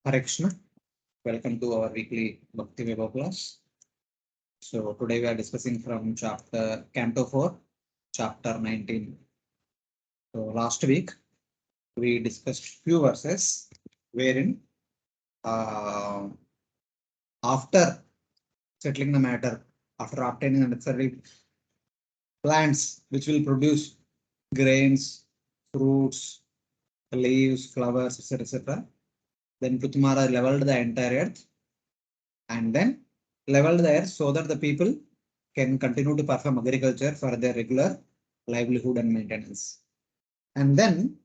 Hare Krishna. Welcome to our weekly Bhakti Vaibhav class. So today we are discussing from Canto 4, chapter 19. So last week we discussed few verses wherein after settling the matter, after obtaining the necessary plants which will produce grains, fruits, leaves, flowers, etc. Then Prthu leveled the entire earth and then leveled the earth so that the people can continue to perform agriculture for their regular livelihood and maintenance. And then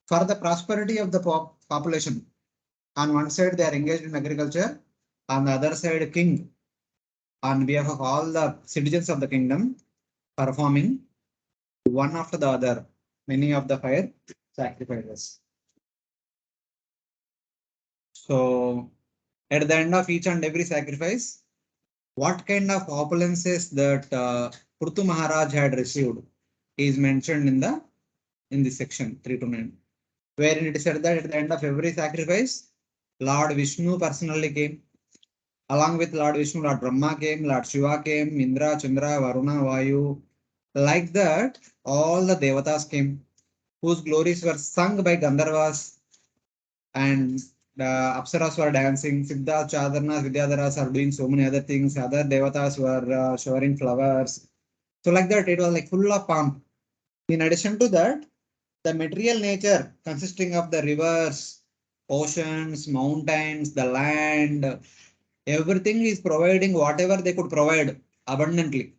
for the prosperity of the population, on one side they are engaged in agriculture, on the other side king, on behalf of all the citizens of the kingdom, performing one after the other many of the fire sacrifices. So at the end of each and every sacrifice, what kind of opulences that Prthu Maharaj had received is mentioned in this section 3 to 9, wherein it is said that at the end of every sacrifice, Lord Vishnu personally came. Along with Lord Vishnu, Lord Brahma came, Lord Shiva came, Indra, Chandra, Varuna, Vayu. Like that, all the Devatas came, whose glories were sung by Gandharvas, and the Apsaras were dancing, Siddha, Chadarnas, Vidyadharas are doing so many other things, other Devatas were showering flowers. So like that, it was like full of pomp. In addition to that, the material nature consisting of the rivers, oceans, mountains, the land, everything is providing whatever they could provide abundantly.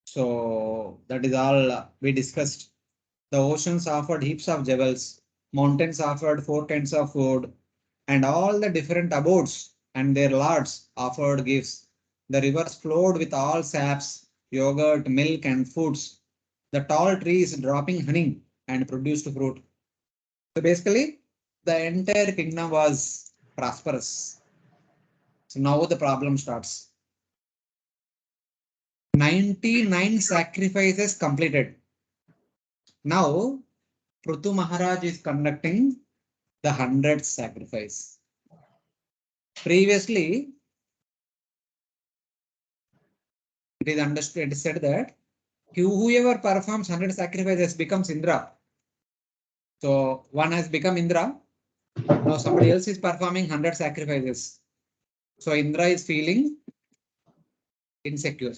So that is all we discussed. The oceans offered heaps of jewels, mountains offered 4 kinds of food, and all the different abodes and their lords offered gifts. The rivers flowed with all saps, yogurt, milk, and foods. The tall trees dropping honey and produced fruit. So basically, the entire kingdom was prosperous. So now the problem starts. 99 sacrifices completed. Now, Prthu Maharaj is conducting the 100th sacrifice. Previously, it is understood, it is said that whoever performs 100 sacrifices becomes Indra. So one has become Indra. Now somebody else is performing 100 sacrifices. So Indra is feeling insecure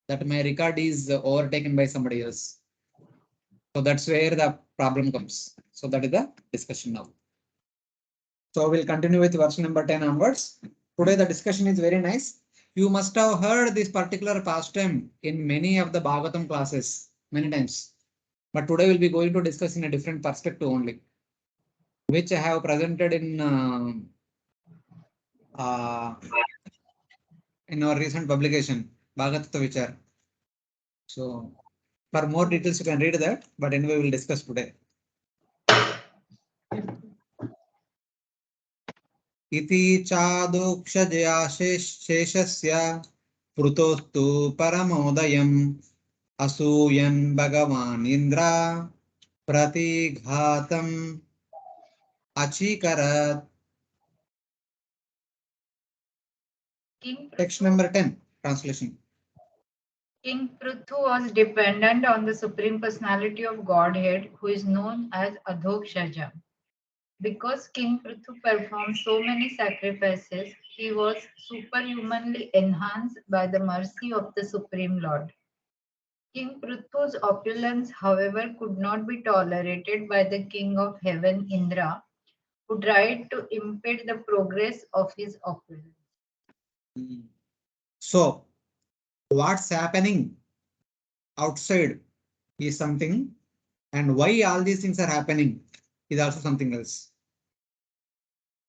that my record is overtaken by somebody else. So that's where the problem comes. So that is the discussion now. So we'll continue with verse number 10 onwards. Today the discussion is very nice. You must have heard this particular pastime in many of the Bhagavatam classes many times. But today we'll be going to discuss in a different perspective only, which I have presented in our recent publication, Bhagavata Vichar. So for more details, you can read that, but anyway, we'll discuss today. Iti chadokshajaya sheshasya prutostu paramodayam asuyan bhagavan Indra pratighatam achikarat. Text number 10, translation. King Prthu was dependent on the Supreme Personality of Godhead, who is known as Adhokshaja. Because King Prthu performed so many sacrifices, he was superhumanly enhanced by the mercy of the Supreme Lord. King Prthu's opulence, however, could not be tolerated by the King of Heaven, Indra, who tried to impede the progress of his opulence. So, what's happening outside is something, and why all these things are happening is also something else.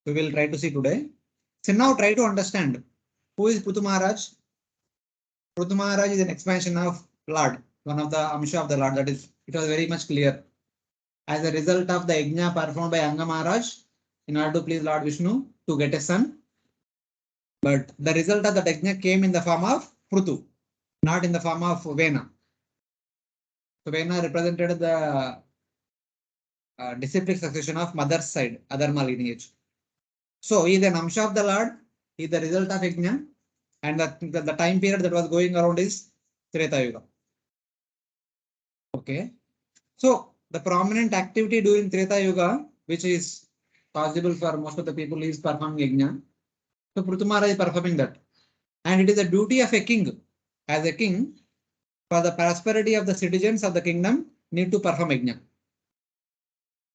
We will try to see today. So now try to understand who is Prthu Maharaj. Prthu Maharaj is an expansion of Lord, one of the Amsha of the Lord. That is, it was very much clear. As a result of the Yajna performed by Anga Maharaj in order to please Lord Vishnu to get a son. But the result of the Yajna came in the form of Prthu, not in the form of Vena. So Vena represented the disciplic succession of mother's side, Adharma lineage. So he is an Amsha of the Lord, he is the result of Yajna, and the time period that was going around is Treta Yuga. Okay. So the prominent activity during Treta Yuga, which is possible for most of the people, is performing Yajna. So Prthu Maharaj is performing that. And it is a duty of a king, as a king, for the prosperity of the citizens of the kingdom, need to perform Yajna.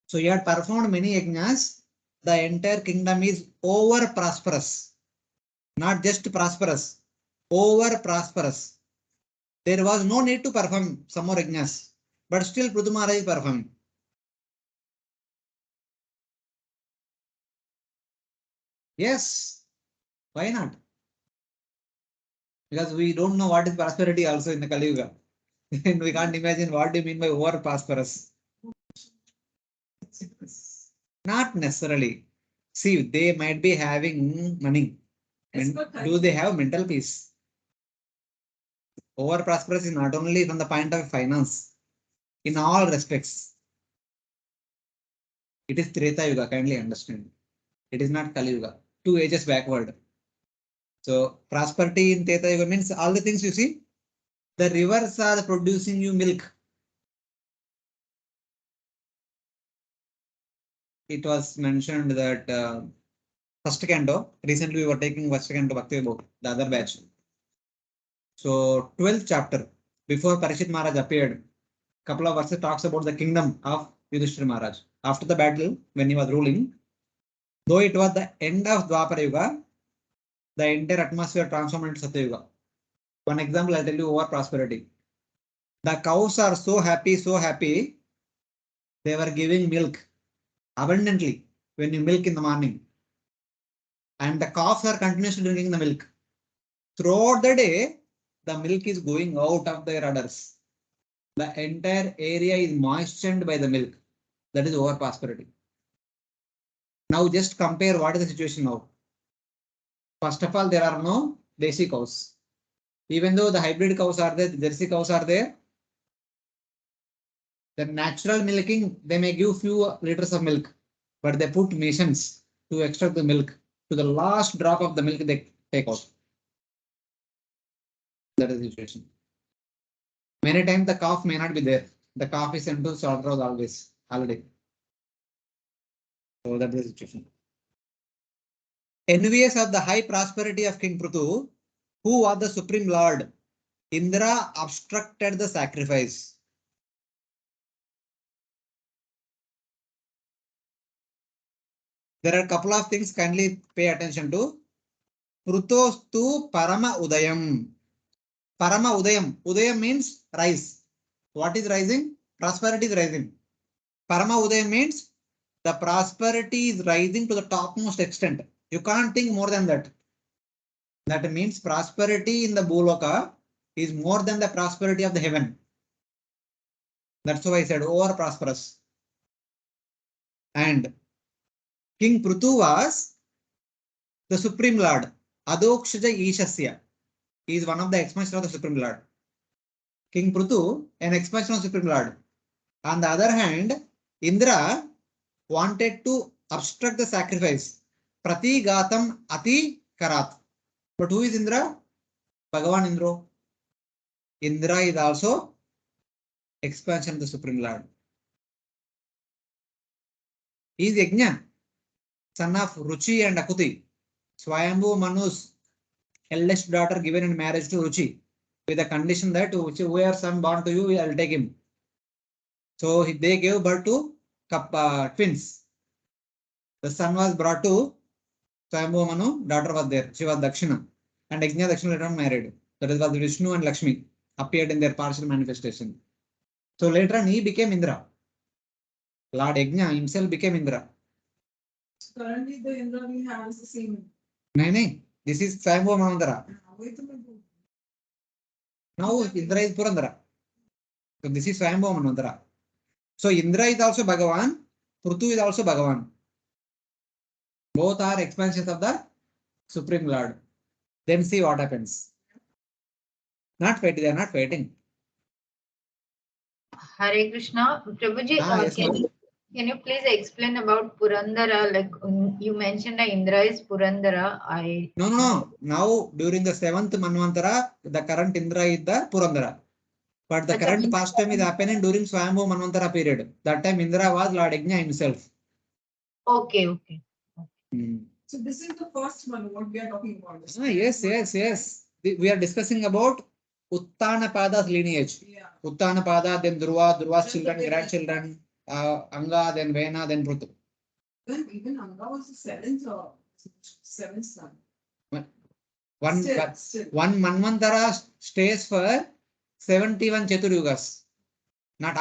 So he had performed many Yajnas. The entire kingdom is over prosperous. Not just prosperous, over prosperous. There was no need to perform some more Yajnas. But still Prthu Maharaj is performing. Yes, why not? Because we don't know what is prosperity also in the Kali Yuga. And we can't imagine what do you mean by over prosperous. Not necessarily. See, they might be having money. And do they have mental peace? Over prosperous is not only from the point of finance, in all respects. It is Treta Yuga, kindly understand. It is not Kali Yuga. 2 ages backward. So prosperity in Treta Yuga means all the things you see. The rivers are producing you milk. It was mentioned that first canto, recently we were taking first canto Bhakti Vaibhav, the other batch. So 12th chapter, before Parishit Maharaj appeared, couple of verses talks about the kingdom of Yudhishthira Maharaj. After the battle, when he was ruling, though it was the end of Dwapara Yuga, the entire atmosphere transformed into Satya Yuga. One example I'll tell you over prosperity. The cows are so happy, they were giving milk abundantly when you milk in the morning. And the calves are continuously drinking the milk. Throughout the day, the milk is going out of their udders. The entire area is moistened by the milk. That is over prosperity. Now just compare what is the situation now. First of all, there are no desi cows. Even though the hybrid cows are there, the Jersey cows are there, the natural milking, they may give few liters of milk, but they put machines to extract the milk. To the last drop of the milk they take out. That is the situation. Many times the calf may not be there. The calf is sent to slaughterhouse always, already. So that is the situation. Envious of the high prosperity of King Prthu, who was the supreme lord, Indra obstructed the sacrifice. There are a couple of things kindly pay attention to. Pruthostu Parama Udayam. Parama Udayam. Udayam means rise. What is rising? Prosperity is rising. Parama Udayam means the prosperity is rising to the topmost extent. You can't think more than that. That means prosperity in the Bhuloka is more than the prosperity of the heaven. That's why I said over prosperous. And King Prthu was the Supreme Lord. Adokshaja Ishasya. He is one of the expansion of the Supreme Lord. King Prthu, an expansion of Supreme Lord. On the other hand, Indra wanted to obstruct the sacrifice. Prati Gatam Ati Karat. But who is Indra? Bhagavan Indra. Indra is also expansion of the Supreme Lord. He is Yajna, son of Ruchi and Akuti. Swayambhu Manu's eldest daughter given in marriage to Ruchi with the condition that whoever son born to you, I will take him. So they gave birth to twins. The son was brought to Swayambhu Manu, daughter was there. She was Dakshina. And Yajna Dakshina later on married. That is what Vishnu and Lakshmi appeared in their partial manifestation. So later on he became Indra. Lord Yajna himself became Indra. So currently the Indra we have is the same. No. This is Swayambhu Manandara. Now Indra is Purandara. So this is Swayambhu Manandara. So Indra is also Bhagavan. Prthu is also Bhagavan. Both are expansions of the Supreme Lord. Then see what happens. Not fighting, they are not fighting. Hare Krishna. Prabhuji, Yes, can ma'am. Can you please explain about Purandara? Like you mentioned, Indra is Purandara. No. Now during the 7th Manvantara, the current Indra is the Purandara. But the current pastime is happening during Swayambhu Manvantara period. That time Indra was Lord Yajna himself. Okay. So this is the first one, what we are talking about. Yes. We are discussing about Uttanapada lineage. Yeah. Uttanapada, then Dhruva's Just children, the grandchildren, Anga, then Vena, then Prthu. Then even Anga was the seventh son. Still. One Manvantara stays for 71 Chaturyugas, not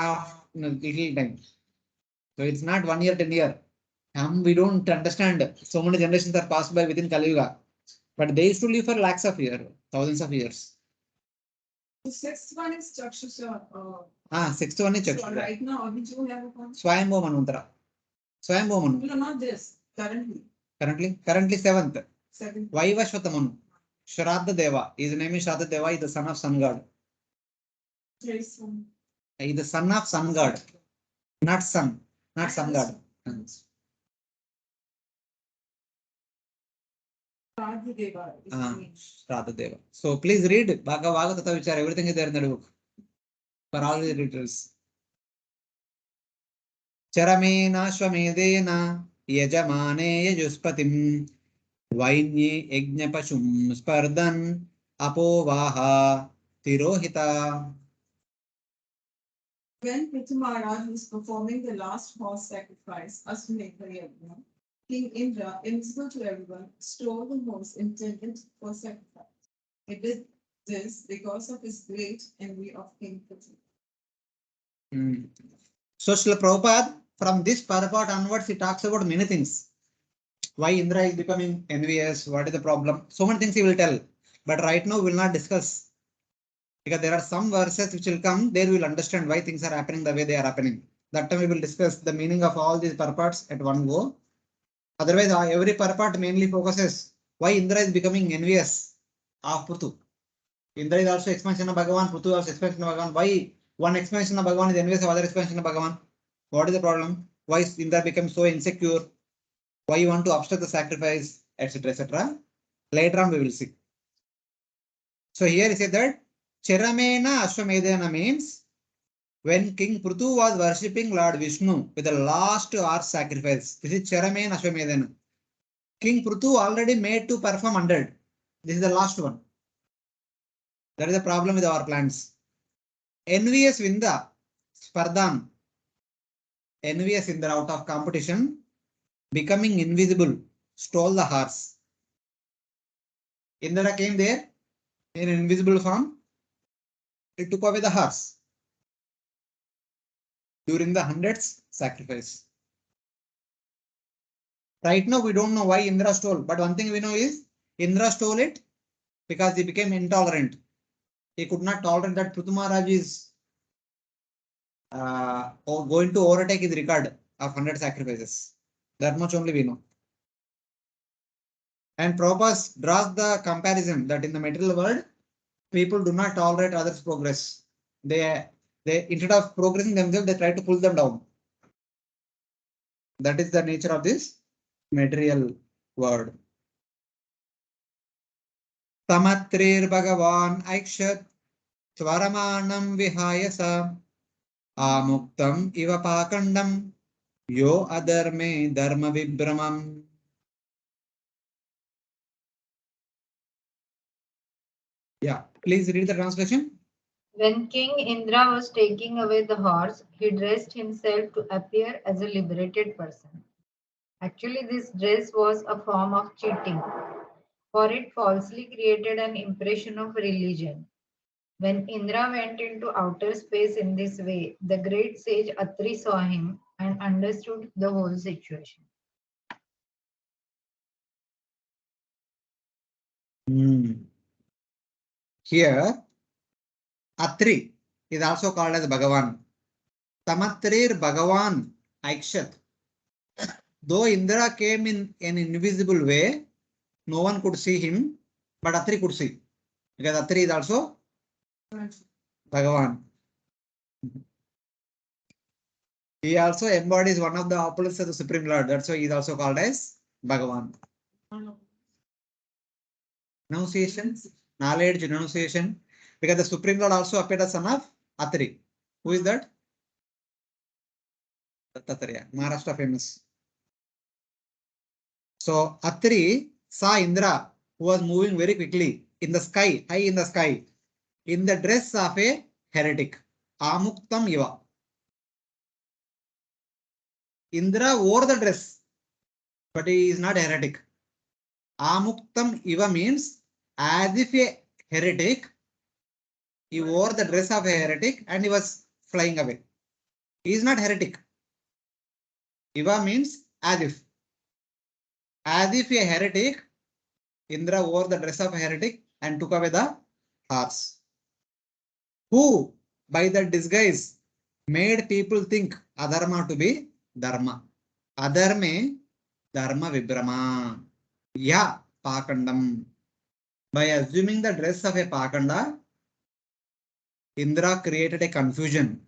little time. So it's not 1 year, 10 year. We don't understand. So many generations are passed by within Kali Yuga. But they used to live for lakhs of years, thousands of years. The sixth one is Chakshusha. Sixth one is So Chakshusha. right now, Abhi jo have a one. Swayambhu Manvantara. Swayambhu Manu. No, not this. Currently seventh. Seventh. Vaivashvata Manu. Shraddha Deva. His name is Shraddha Deva. He is the son of sun god. Yes, one. He is the son of sun god. Not sun god. Radhadeva is the name. Shraddha Deva. So please read Bhagavad Tata Vichar. Everything is there in the book. For all the details. Charamena Shwamedena Yajamane Yajuspatim Vainye Yajnapashum Spardan Apovaha Tirohita. When Prthu Maharaj was performing the last horse sacrifice, Aswamedha Yajna, King Indra, invisible to everyone, stole the horse intended for sacrifice. He did this because of his great envy of King Prthu. So Srila Prabhupada, from this purport onwards, he talks about many things. Why Indra is becoming envious, what is the problem? So many things he will tell. But right now we will not discuss. Because there are some verses which will come, there we will understand why things are happening the way they are happening. That time we will discuss the meaning of all these purports at one go. Otherwise, every purport mainly focuses why Indra is becoming envious of Prthu. Indra is also expansion of Bhagavan, Prthu is also expansion of Bhagavan. Why one expansion of Bhagavan is envious of other expansion of Bhagavan? What is the problem? Why is Indra become so insecure? Why you want to obstruct the sacrifice, etc., etc. Later on we will see. So here he said that Charamena Ashwamedhana means when King Prthu was worshipping Lord Vishnu with the last horse sacrifice. This is Charamena Ashwamedhana. King Prthu already made to perform 100. This is the last one. That is the problem with our plans. Envious Vinda, Spardhan. Envious Indra out of competition, becoming invisible, stole the horse. Indra came there in an invisible form. It took away the horse during the 100th sacrifice. Right now, we don't know why Indra stole, but one thing we know is Indra stole it because he became intolerant. He could not tolerate that Prthu Maharaj is going to overtake his record of 100 sacrifices. That much only we know. And Prabhupada draws the comparison that in the material world, people do not tolerate others' progress. They instead of progressing themselves, they try to pull them down. That is the nature of this material world. Tamatrir Bhagavan Aikshat Swaramanam Vihayasa Amuktam Iva Pakandam Yo Adarme Dharma Vibramam. Yeah, please read the translation. When King Indra was taking away the horse, he dressed himself to appear as a liberated person. Actually, this dress was a form of cheating, for it falsely created an impression of religion. When Indra went into outer space in this way, the great sage Atri saw him and understood the whole situation. Here, Atri is also called as Bhagavan. Tamatrir Bhagavan Aikshat. Though Indra came in an invisible way, no one could see him, but Atri could see. Because Atri is also Bhagavan. He also embodies one of the opposites of the Supreme Lord. That's why he is also called as Bhagavan. Enunciation, knowledge, enunciation. Because the Supreme Lord also appeared as son of Atri. Who is that? Dattatreya, Maharashtra famous. So Atri saw Indra, who was moving very quickly in the sky, high in the sky, in the dress of a heretic. Amuktam Iva. Indra wore the dress, but he is not a heretic. Amuktam Iva means as if a heretic, he wore the dress of a heretic and he was flying away. He is not heretic. Iva means as if. As if a heretic, Indra wore the dress of a heretic and took away the horse. Who, by the disguise, made people think adharma to be dharma. Adharme dharma vibrama. Ya pakandam. By assuming the dress of a pakanda, Indra created a confusion.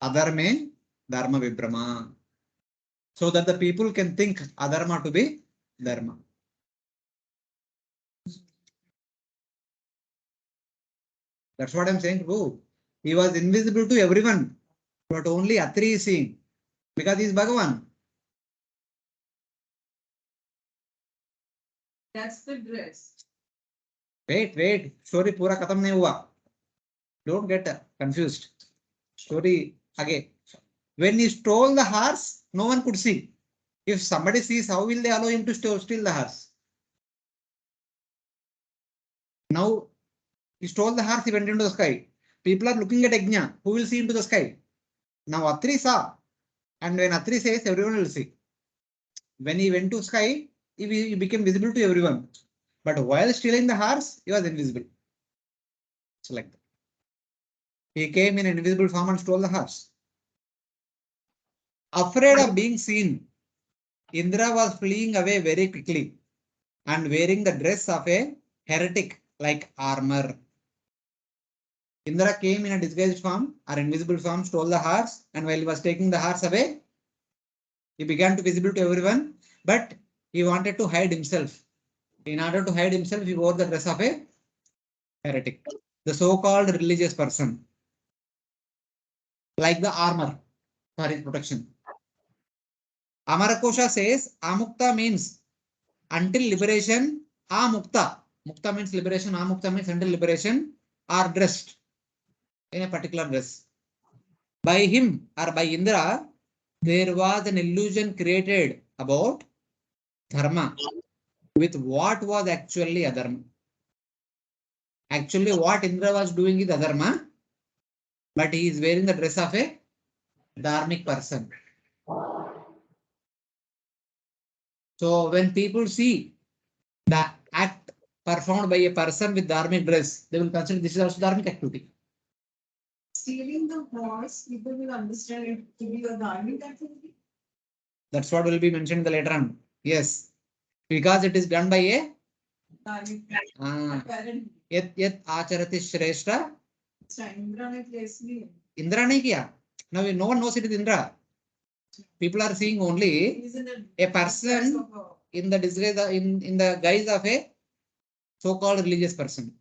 Adharme dharma vibrama. So that the people can think adharma to be dharma. That's what I'm saying. Oh, he was invisible to everyone, but only Atri is seeing because he is Bhagavan. That's the dress. Wait. Story pura khatam nahi hua. Don't get confused. Story again. When he stole the horse, no one could see. If somebody sees, how will they allow him to steal the horse? Now he stole the horse, he went into the sky. People are looking at Yajna. Who will see into the sky? Now Atri saw. And when Atri says, everyone will see. When he went to sky, he became visible to everyone. But while stealing the horse, he was invisible. So like that. He came in an invisible form and stole the horse. Afraid of being seen, Indra was fleeing away very quickly and wearing the dress of a heretic like armor. Indra came in a disguised form or invisible form, stole the horse, and while he was taking the horse away, he began to visible to everyone, but he wanted to hide himself. In order to hide himself, he wore the dress of a heretic, the so-called religious person, like the armor for his protection. Amarakosha says Amukta means until liberation, Amukta. Mukta means liberation, Amukta means until liberation, are dressed in a particular dress. By him or by Indra, there was an illusion created about dharma with what was actually adharma. Actually, what Indra was doing is adharma, but he is wearing the dress of a dharmic person. So when people see the act performed by a person with dharmic dress, they will consider this is also dharmic activity. Stealing the horse, people will understand it to be a dharmic activity. That's what will be mentioned in the later on. Yes, because it is done by a Dharmic apparently. yet acharati shrestha. Indra ne placed me. Indra nahi kiya. Now no one knows it is Indra. People are seeing only He's in a person in the disguise in the guise of a so-called religious person.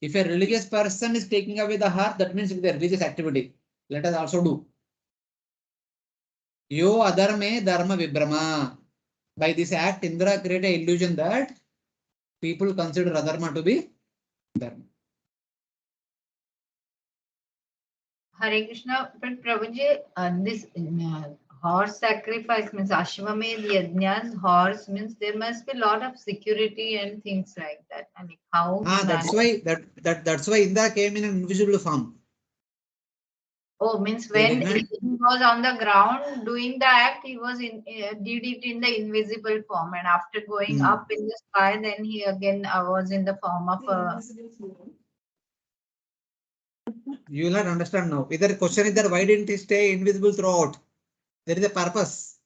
If a religious person is taking away the heart, that means it is a religious activity. Let us also do. Yo adharme dharma vibrama. By this act, Indra created an illusion that people consider adharma to be dharma. Hare Krishna, but Prabhuji, this horse sacrifice means Ashwamedh Yajna's horse means there must be a lot of security and things like that. I mean, how? That's why Indra came in an invisible form. Oh, means when he was on the ground doing the act, he was did it in the invisible form, and after going up in the sky, then he again was in the form of a. You will not understand now. Either question is that why didn't he stay invisible throughout? There is a purpose.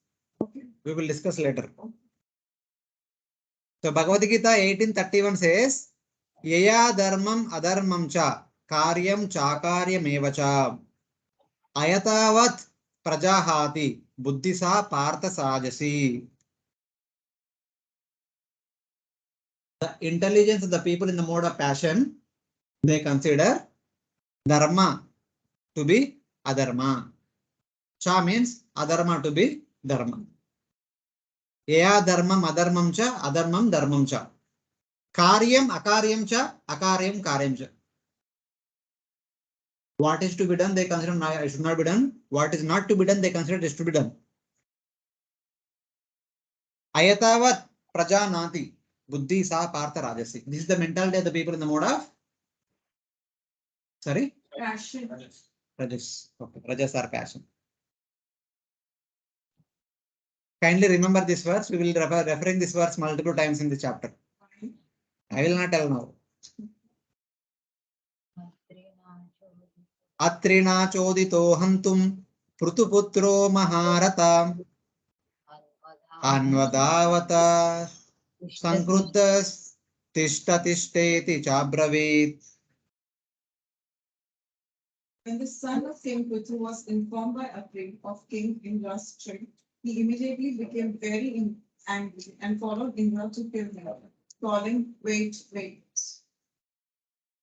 We will discuss later. So Bhagavad Gita 18:31 says, Yaya dharmam adharmam cha karyam chakaryam evacha ayatavat prajahati buddhisa partha sajasi. The intelligence of the people in the mode of passion, they consider dharma to be adharma. Cha means adharma to be dharma. Eya dharmam adharmam cha adharmam dharmam cha. Karyam akaryam cha akaryam karyam cha. What is to be done, they consider it should not be done. What is not to be done, they consider it to be done. Ayatavat prajanati buddhi sa partha rajasi. This is the mentality of the people in the mode of, sorry, Passion. rajas. Okay, rajas are passion. Kindly remember this verse. We will referring this verse multiple times in the chapter. I will not tell now. Atrina chodito hantum prutuputro maharata anvadavata sankruddhas tishta tishteti chabravit. When the son of King Prthu was informed by Atri of King Indra's trick, he immediately became very angry and followed Indra to kill him, calling, "Wait, wait."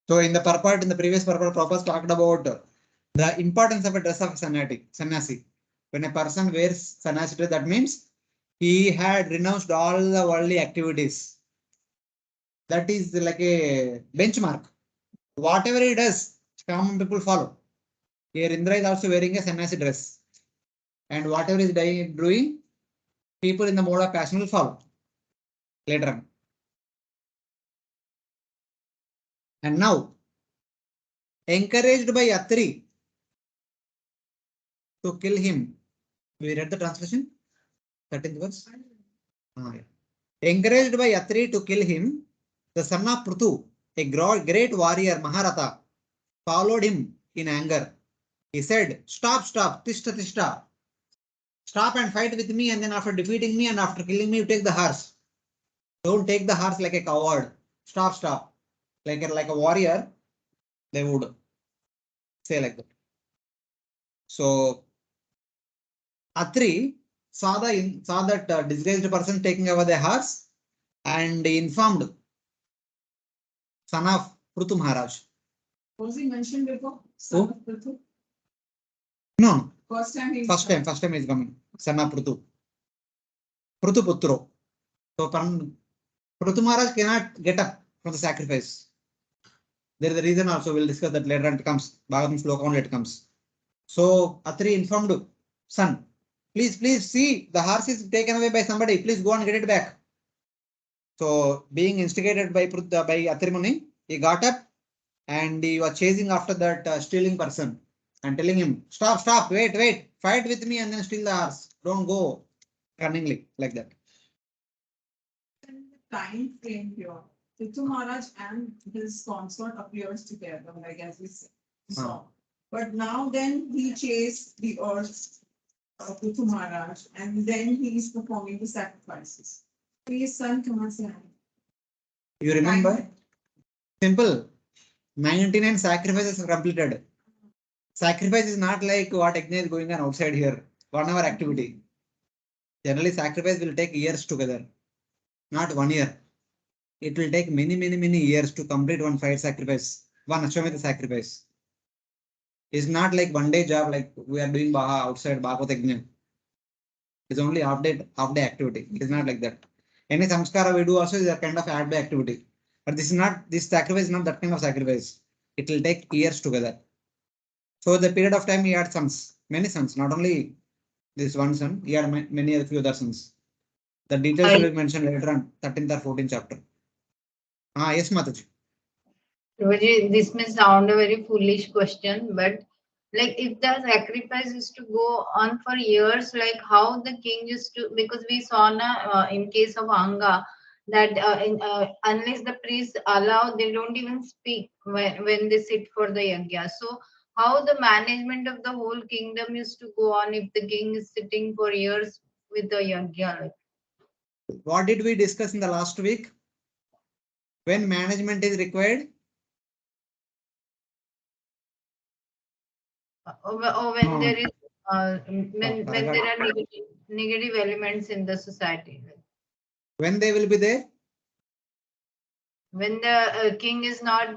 So in the purport, in the previous purport, Prabhupada talked about the importance of a dress of sannyasi. When a person wears sannyasi dress, that means he had renounced all the worldly activities. That is like a benchmark. Whatever he does, common people follow. Here Indra is also wearing a sannyasi dress. And whatever he is doing, people in the mode of passion will follow later on. And now, encouraged by Atri to kill him. We read the translation? 13th verse. Encouraged by Atri to kill him, the son of Prthu, a great warrior, Maharatha, followed him in anger. He said, "Stop, stop, tishta, tishta. Stop and fight with me, and then after defeating me and after killing me, you take the horse. Don't take the horse like a coward. Stop, stop." Like a warrior, they would say like that. So Atri saw that disgraced person taking over the horse and informed son of Prthu Maharaj. Was he mentioned before? Son of Prthu? No. First time First time is coming. Son of Prthu. Prthu Putro. So Prthu Maharaj cannot get up from the sacrifice. There is a reason also. We'll discuss that later on. It comes. Bhagavatam sloka only it comes. So Atri informed son, please see, the horse is taken away by somebody. Please go and get it back. So being instigated by Atri Muni, he got up and he was chasing after that stealing person and telling him, "Stop, stop, wait, fight with me and then steal the horse. Don't go," cunningly like that. Time frame here. Prthu Maharaj and his consort appears together, like as we saw. But now then he chased the earth of Prthu Maharaj and then he is performing the sacrifices. His son comes in. You remember? Simple. 99 sacrifices are completed. Sacrifice is not like what Yajna is going on outside here. 1 hour activity. Generally, sacrifice will take years together. Not 1 year. It will take many years to complete one fire sacrifice. One Ashwamedha sacrifice. It's not like 1 day job like we are doing Baha outside Bhagavad Yajna. It's only half day activity. It is not like that. Any samskara we do also is a kind of half day activity. But this sacrifice is not that kind of sacrifice. It will take years together. So the period of time he had sons, many sons, not only this one son, he had many few other sons. The details will be mentioned later on, 13th or 14th chapter. Yes, Mataji. This may sound a very foolish question, but like if the sacrifice used to go on for years, like how the king used to, because we saw in case of Anga that unless the priests allow, they don't even speak when they sit for the yajna. So how the management of the whole kingdom used to go on if the king is sitting for years with the yajna? What did we discuss in the last week? When management is required? When there is when there are negative elements in the society. When they will be there? When the king is not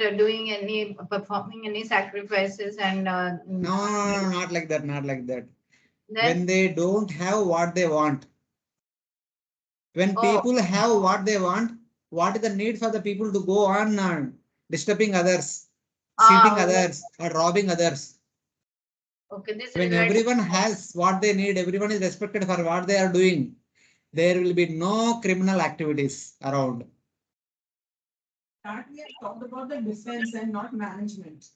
performing any sacrifices and No, not like that, not like that. then When they don't have what they want. When Oh. people have what they want, what is the need for the people to go on disturbing others, cheating okay. others, or robbing others? Okay, this When relates- everyone has what they need, everyone is respected for what they are doing, there will be no criminal activities around. That we have talked about the defense and not management.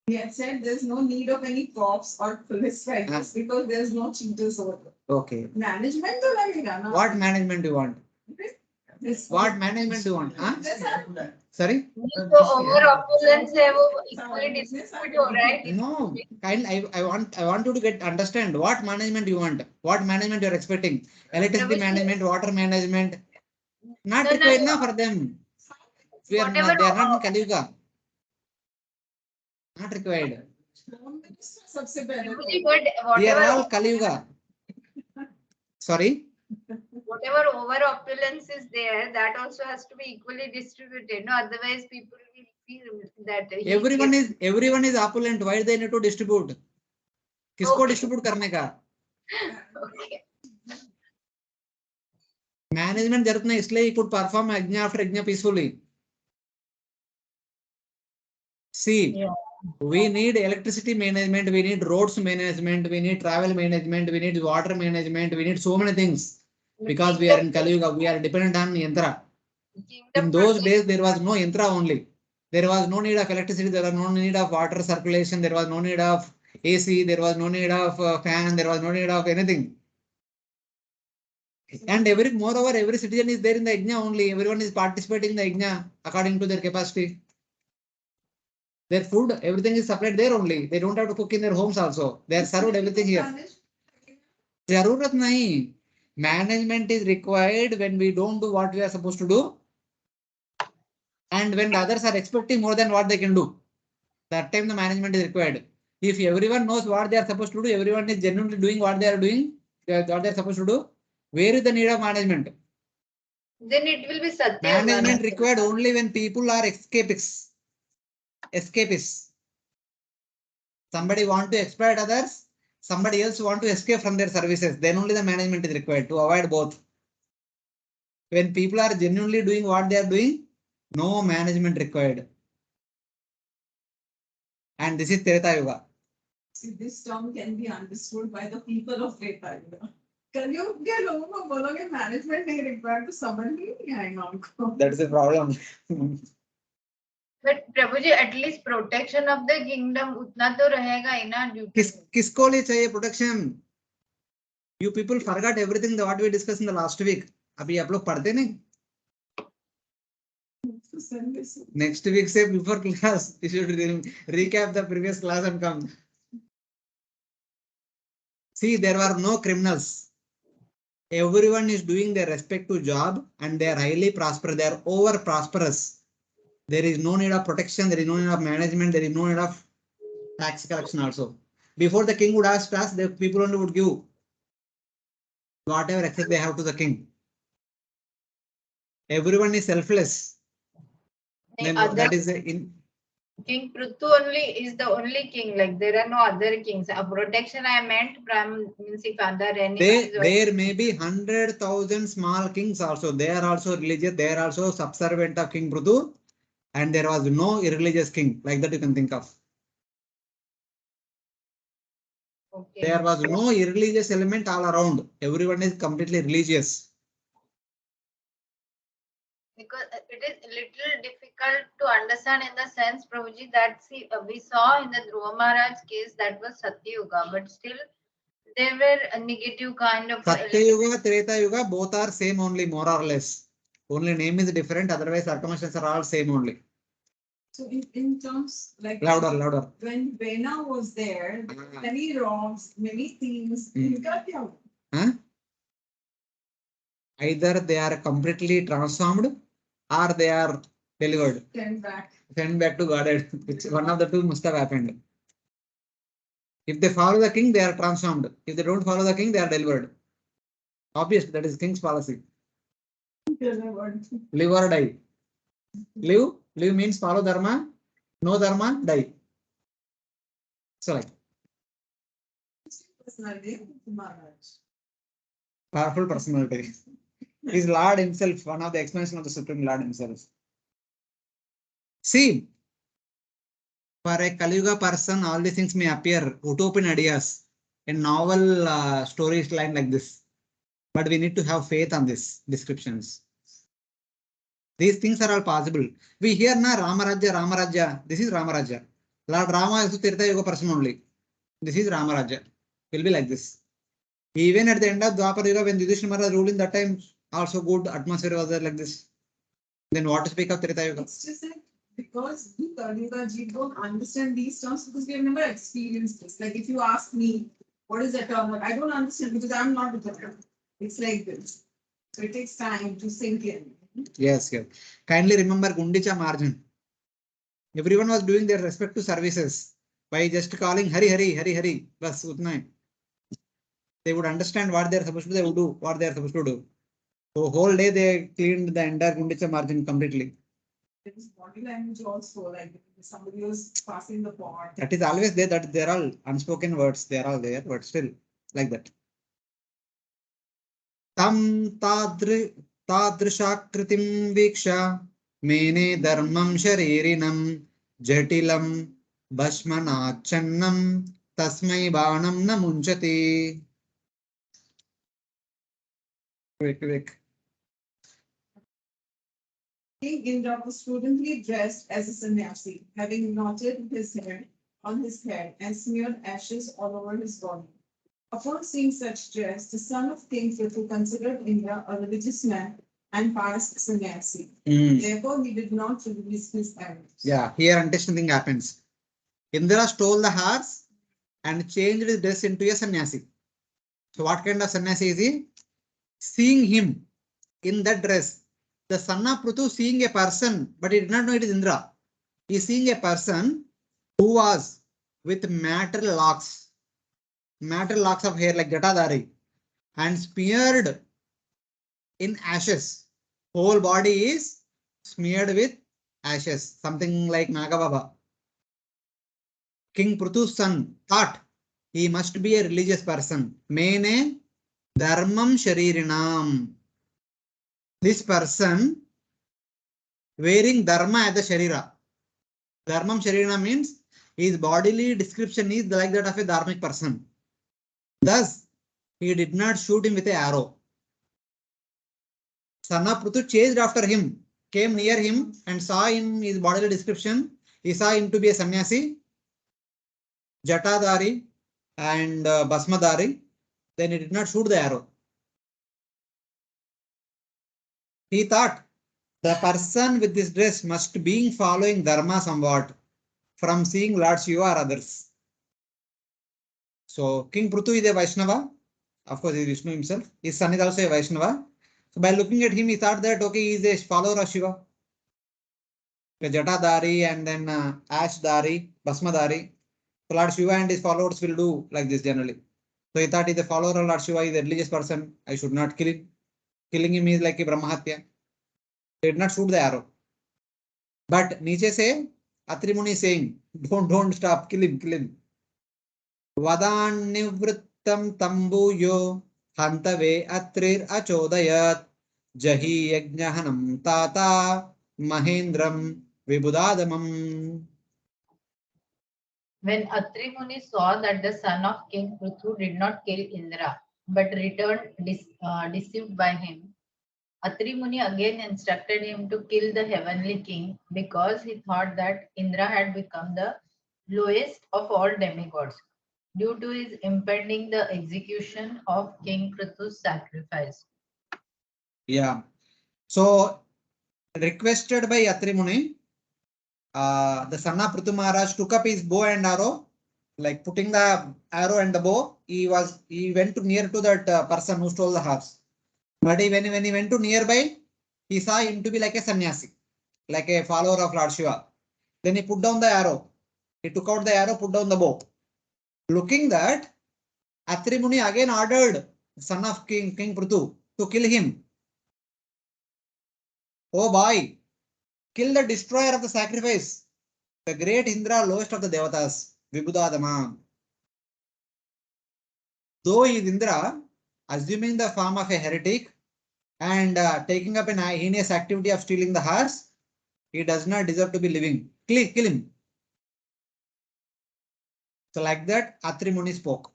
We had said there's no need of any cops or police fighters because there's no cheaters over there. Okay. Management तो लगेगा ना. What management you want? This- What management you want? Huh? This है. Sorry? जो over opulence है वो equally distributed हो रहा है. No, I want you to get understand what management you want, what management you are expecting. Electricity management, water management, not No, required no. na for them. They are Whatever- not in Kali Yuga. Not required. Home Minister सबसे पहले But We are all whatever Kali Yuga. Sorry? whatever over opulence is there, that also has to be equally distributed. No, otherwise people will feel that Everyone is opulent. Why they need to distribute? किसको Okay. distribute करने का? Okay. Management जरूरत नहीं, इसलिए he could perform yajna after yajna peacefully. See, Yeah. we need electricity management, we need roads management, we need travel management, we need water management, we need so many things. Because we are in Kali Yuga, we are dependent on yantra. In those days, there was no yantra only. There was no need of electricity, there was no need of water circulation, there was no need of AC, there was no need of fan, there was no need of anything. And moreover, every citizen is there in the yajna only. Everyone is participating in the yajna according to their capacity. Their food, everything is supplied there only. They don't have to cook in their homes also. They are served everything here. Jarurat nahi. Management is required when we don't do what we are supposed to do. And when the others are expecting more than what they can do. That time the management is required. If everyone knows what they are supposed to do, everyone is genuinely doing what they are doing, what they are supposed to do, where is the need of management? Then it will be Satya. Management required only when people are escapists. Somebody want to exploit others, somebody else want to escape from their services. Then only the management is required to avoid both. When people are genuinely doing what they are doing, no management required. And this is Treta Yuga. See, this term can be understood by the people of Treta Yuga. कलयुग के लोगों को बोलोगे management नहीं required तो समझ नहीं आएगा उनको. That is the problem. But Prabhuji, at least protection of the kingdom उतना तो रहेगा ही ना duty. किसको लिए चाहिए protection? You people forgot everything that what we discussed in the last week. अभी आप लोग पढ़ते नहीं? Next week say before class, you should recap the previous class and come. See, there were no criminals. Everyone is doing their respective job and they are highly prosperous. They are over prosperous. There is no need of protection. There is no need of management. There is no need of tax collection also. Before the king would ask tax, the people only would give whatever access they have to the king. Everyone is selfless. Then that is in King Prthu only is the only king. Like there are no other kings. A protection I meant from means if other enemies. there may be 100,000 small kings also. They are also religious. They are also subservient of King Prthu. And there was no irreligious king like that you can think of. Okay. There was no irreligious element all around. Everyone is completely religious. Because it is a little difficult to understand in the sense, Prabhuji, that we saw in the Dhruva Maharaj case that was Satya Yuga, but still there were a negative kind of. Satya Yuga, Treta Yuga, both are same only, more or less. Only name is different, otherwise circumstances are all same only. So in terms like Louder. when Vena was there, many wrongs, many things. इनका क्या हुआ? Huh? Either they are completely transformed or they are delivered. Sent back to Godhead. Which one of the two must have happened. If they follow the king, they are transformed. If they don't follow the king, they are delivered. Obviously, that is king's policy. Live or die. Live means follow dharma. No dharma, die. So like Personality of Maharaj. powerful personality. He's Lord himself, one of the expansion of the Supreme Lord himself. See, for a Kali Yuga person, all these things may appear utopian ideas in novel stories line like this. But we need to have faith on these descriptions. These things are all possible. We hear na Ramarajya, Ramarajya. This is Ramarajya. Lord Rama is a Tirtha Yuga person only. This is Ramarajya. Will be like this. Even at the end of Dwapara Yuga, when Yudhishthira Maharaj ruled in that time, also good atmosphere was there like this. Then what to speak of Tirtha Yuga? It's just that because we Kaliyuga don't understand these terms because we have never experienced this. Like if you ask me, what is that term? I don't understand because I'm not with the term. It's like this. So it takes time to sink in. Yes, yes. Kindly remember Gundicha margin. Everyone was doing their respective services by just calling Hari Hari, Hari Hari. Bas, utna. They would understand what they are supposed to do, they would do what they are supposed to do. So whole day they cleaned the entire Gundicha margin completely. There is body language also, like if somebody was passing the pot. That is always there, that there are all unspoken words, they are all there, but still like that. Tam tadrishakritim viksha mene dharmam sharirinam jatilam bhasmanachannam tasmai banam na munchati. Quick. King Indra was prudently dressed as a sannyasi, having knotted his hair on his head and smeared ashes all over his body. Upon seeing such dress, the son of King Prthu considered Indra a religious man and pious sannyasi. Therefore, he did not release his arrows. Yeah, here interesting thing happens. Indra stole the horse and changed his dress into a sannyasi. So what kind of sannyasi is he? Seeing him in that dress, the son of Prthu seeing a person, but he did not know it is Indra. He is seeing a person who was with matted locks of hair like Jatadhari and smeared in ashes. Whole body is smeared with ashes, something like Nagababa. King Prthu's son thought he must be a religious person. Mene dharmam sharirinam. This person wearing dharma as the sharira. Dharmam sharira means his bodily description is like that of a dharmic person. Thus, he did not shoot him with an arrow. Son of Prthu chased after him, came near him and saw in his bodily description, he saw him to be a sannyasi, Jatadhari and Bhasmadhari. Then he did not shoot the arrow. He thought the person with this dress must be following dharma somewhat from seeing Lord Shiva or others. So King Prthu is a Vaishnava. Of course, he is Vishnu himself. His son is also a Vaishnava. So by looking at him, he thought that okay, he is a follower of Shiva. The Jatadhari and then Ashdhari, Bhasmadhari. So Lord Shiva and his followers will do like this generally. So he thought he is a follower of Lord Shiva, he is a religious person. I should not kill him. Killing him is like a Brahmahatya. He did not shoot the arrow. But Nietzsche say, Atri Muni is saying, don't stop, kill him. Vadan nivrittam tambuyo hantave atrir achodayat jahi yajnahanam tata mahendram vibudadamam. When Atri Muni saw that the son of King Prthu did not kill Indra, but returned deceived by him, Atri Muni again instructed him to kill the heavenly king because he thought that Indra had become the lowest of all demigods due to his impending the execution of King Prithu's sacrifice. Yeah. So requested by Atri Muni, the son of Prthu Maharaj took up his bow and arrow, like putting the arrow and the bow. He went to near to that person who stole the horse. But when he went to nearby, he saw him to be like a sannyasi, like a follower of Lord Shiva. Then he put down the arrow. He took out the arrow, put down the bow. Looking that, Atri Muni again ordered son of King Prthu to kill him. Oh boy, kill the destroyer of the sacrifice, the great Indra, lowest of the Devatas, Vibhudadama. Though he is Indra, assuming the form of a heretic and taking up an heinous activity of stealing the horse, he does not deserve to be living. Kill him. So like that, Atri Muni spoke.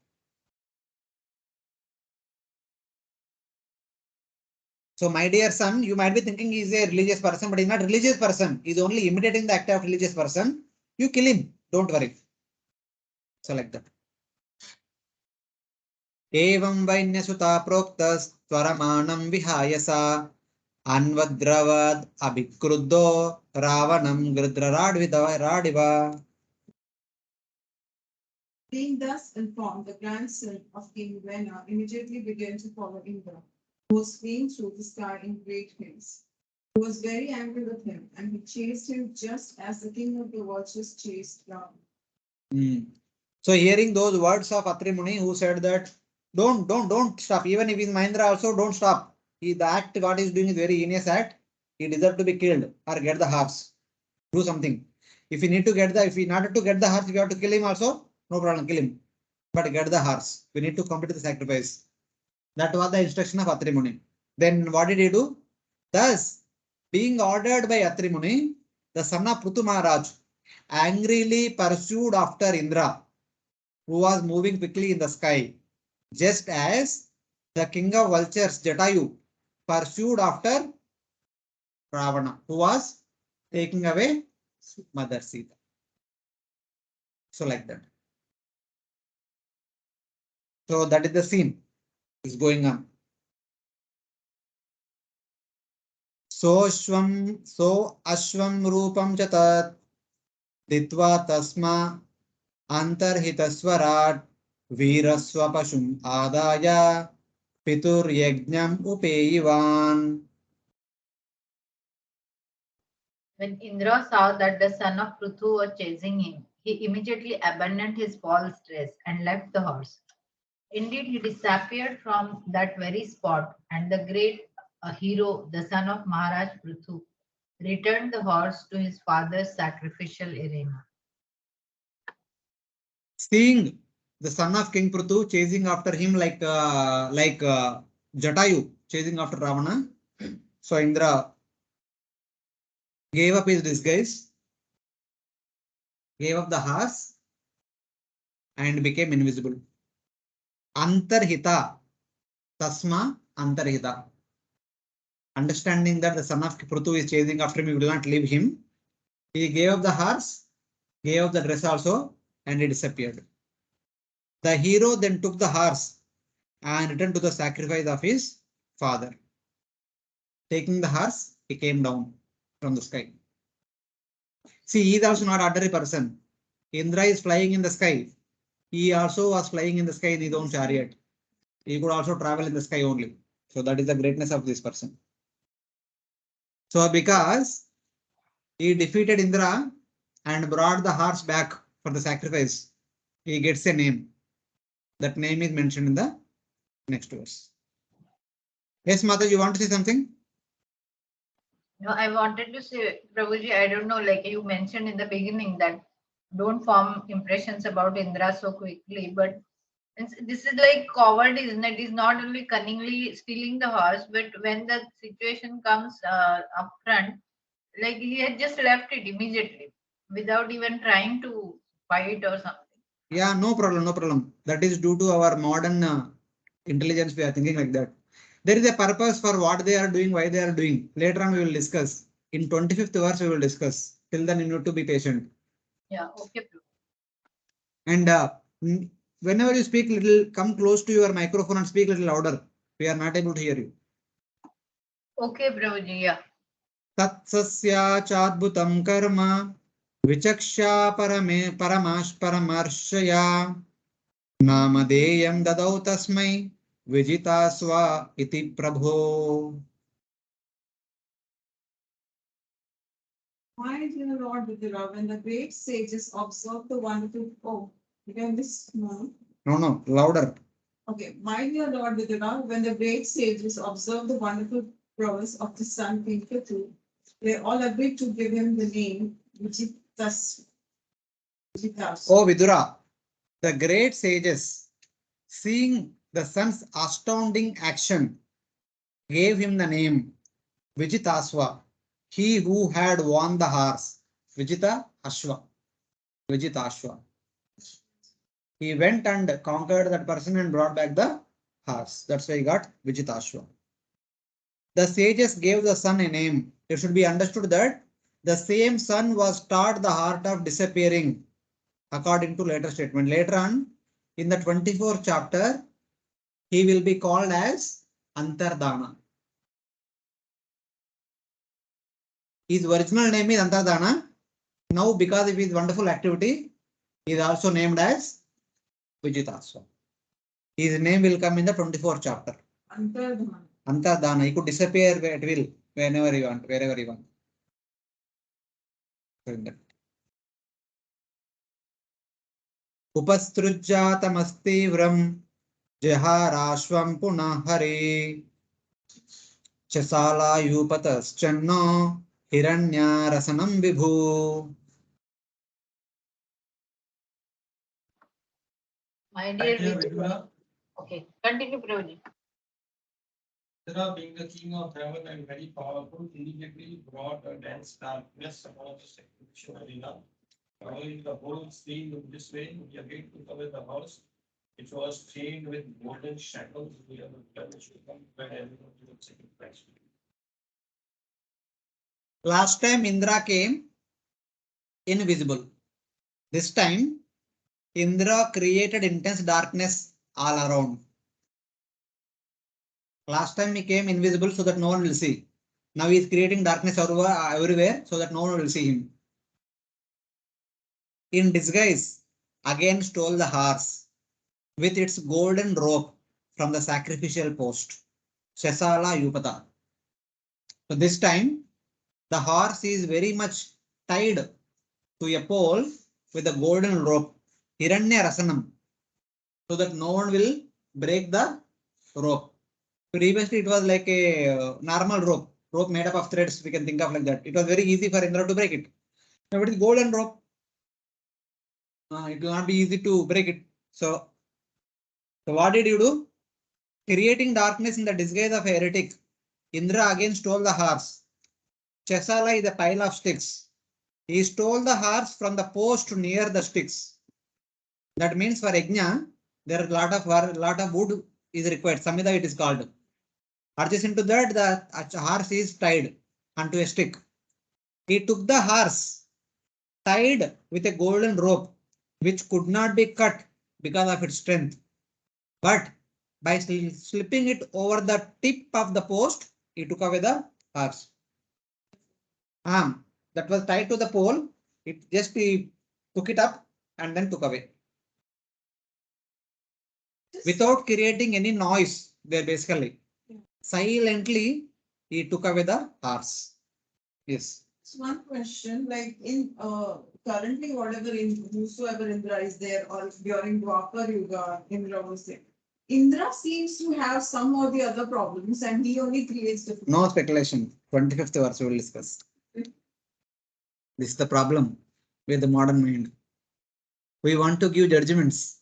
So my dear son, you might be thinking he is a religious person, but he is not a religious person. He is only imitating the act of religious person. You kill him. Don't worry. So like that. एवं वैन्यसुता प्रोक्तस्त्वरमाणं विहाय सा अन्वद्रवद् अभिक्रुद्धो रावणं गृध्रराडिव. Being thus informed, the grandson of King Vena immediately began to follow Indra, who was fleeing through the sky in great haste. He was very angry with him, and he chased him just as the king of the vultures chased Ravana. So hearing those words of Atri Muni, who said that don't stop. Even if he's Mahendra also, don't stop. The act what he's doing is very heinous act. He deserves to be killed or get the horse. Do something. If we in order to get the horse, we have to kill him also. No problem, kill him. But get the horse. We need to complete the sacrifice. That was the instruction of Atri Muni. Then what did he do? Thus, being ordered by Atri Muni, the son of Prthu Maharaj angrily pursued after Indra, who was moving quickly in the sky, just as the king of vultures, Jatayu, pursued after Ravana, who was taking away Mother Sita. So like that. So that is the scene is going on. So ashvam rupam chatat ditva tasma antarhitaswarat virasva pashum adaya pitur yajnam upeyivan. When Indra saw that the son of Prthu was chasing him, he immediately abandoned his false dress and left the horse. Indeed, he disappeared from that very spot, and the great hero, the son of Maharaj Prthu, returned the horse to his father's sacrificial arena. Seeing the son of King Prthu chasing after him like Jatayu chasing after Ravana, so Indra gave up his disguise, gave up the horse, and became invisible. Antarhita, tasma antarhita. Understanding that the son of Prthu is chasing after him, he will not leave him. He gave up the horse, gave up the dress also, and he disappeared. The hero then took the horse and returned to the sacrifice of his father. Taking the horse, he came down from the sky. See, he is also not ordinary person. Indra is flying in the sky. He also was flying in the sky in his own chariot. He could also travel in the sky only. So that is the greatness of this person. So because he defeated Indra and brought the horse back for the sacrifice, he gets a name. That name is mentioned in the next verse. Yes, Mata, you want to say something? No, I wanted to say, Prabhuji, I don't know, like you mentioned in the beginning that don't form impressions about Indra so quickly, but this is like cowardice, it is not only cunningly stealing the horse, but when the situation comes up front, like he had just left it immediately without even trying to fight or something. Yeah, no problem, no problem. That is due to our modern intelligence. We are thinking like that. There is a purpose for what they are doing, why they are doing. Later on, we will discuss. In 25th verse, we will discuss. Till then, you need to be patient. Yeah, okay. And whenever you speak little, come close to your microphone and speak little louder. We are not able to hear you. Okay, Prabhuji, yeah. Tatsasya chadbhutam karma vichaksha paramarshaya namadeyam dadau tasmai vijitasva iti prabho. My dear Lord Vidura, when the great sages observed the wonderful Again, this no. No, louder. Okay, my dear Lord Vidura, when the great sages observed the wonderful prowess of the son King Prthu, they all agreed to give him the name Vijitas. Oh, Vidura, the great sages, seeing the son's astounding action, gave him the name Vijitaswa, he who had won the horse. Vijita Ashwa. Vijitashwa. He went and conquered that person and brought back the horse. That's why he got Vijitashwa. The sages gave the sun a name. It should be understood that the same sun was taught the art of disappearing, according to later statement. Later on, in the 24th chapter, he will be called as Antardana. His original name is Antardana. Now, because of his wonderful activity, he is also named as Vijitaswa. His name will come in the 24th chapter. Antardana. Antardana. He could disappear at will, whenever he want, wherever he want. Upasthrujjatamastevram jaharashvam punah hare chasalayupataschanno hiranyarasanam vibhu. My dear Dear Vidura. Vidura, Okay, continue, Prabhuji. Indra, being the king of heaven and very powerful, immediately brought a dense darkness upon the sacrificial arena, covering the whole scene in this way. He again took away the horse, which was chained with golden shackles near the blood which will come when everyone to the sacrifice. Last time Indra came invisible. This time Indra created intense darkness all around. Last time he came invisible so that no one will see. Now he is creating darkness everywhere so that no one will see him. In disguise, again stole the horse with its golden rope from the sacrificial post. Shesala Yupata. So this time, the horse is very much tied to a pole with a golden rope. Hiranya Rasanam. So that no one will break the rope. Previously, it was like a normal rope made up of threads. We can think of like that. It was very easy for Indra to break it. Now it is golden rope. It will not be easy to break it. So what did you do? Creating darkness in the disguise of a heretic, Indra again stole the horse. Chesala is a pile of sticks. He stole the horse from the post near the sticks. That means for Yajna, there are lot of wood is required. Samhita it is called. Adjacent to that, the horse is tied onto a stick. He took the horse tied with a golden rope, which could not be cut because of its strength. But by slipping it over the tip of the post, he took away the horse. That was tied to the pole. It just he took it up and then took away. Without creating any noise there basically. Silently, he took away the horse. Yes. So one question, like in currently whatever in whosoever Indra is there or during Dwapar Yuga, Indra was there. Indra seems to have some or the other problems and he only creates different. No speculation. 25th verse we will discuss. This is the problem with the modern mind. We want to give judgments.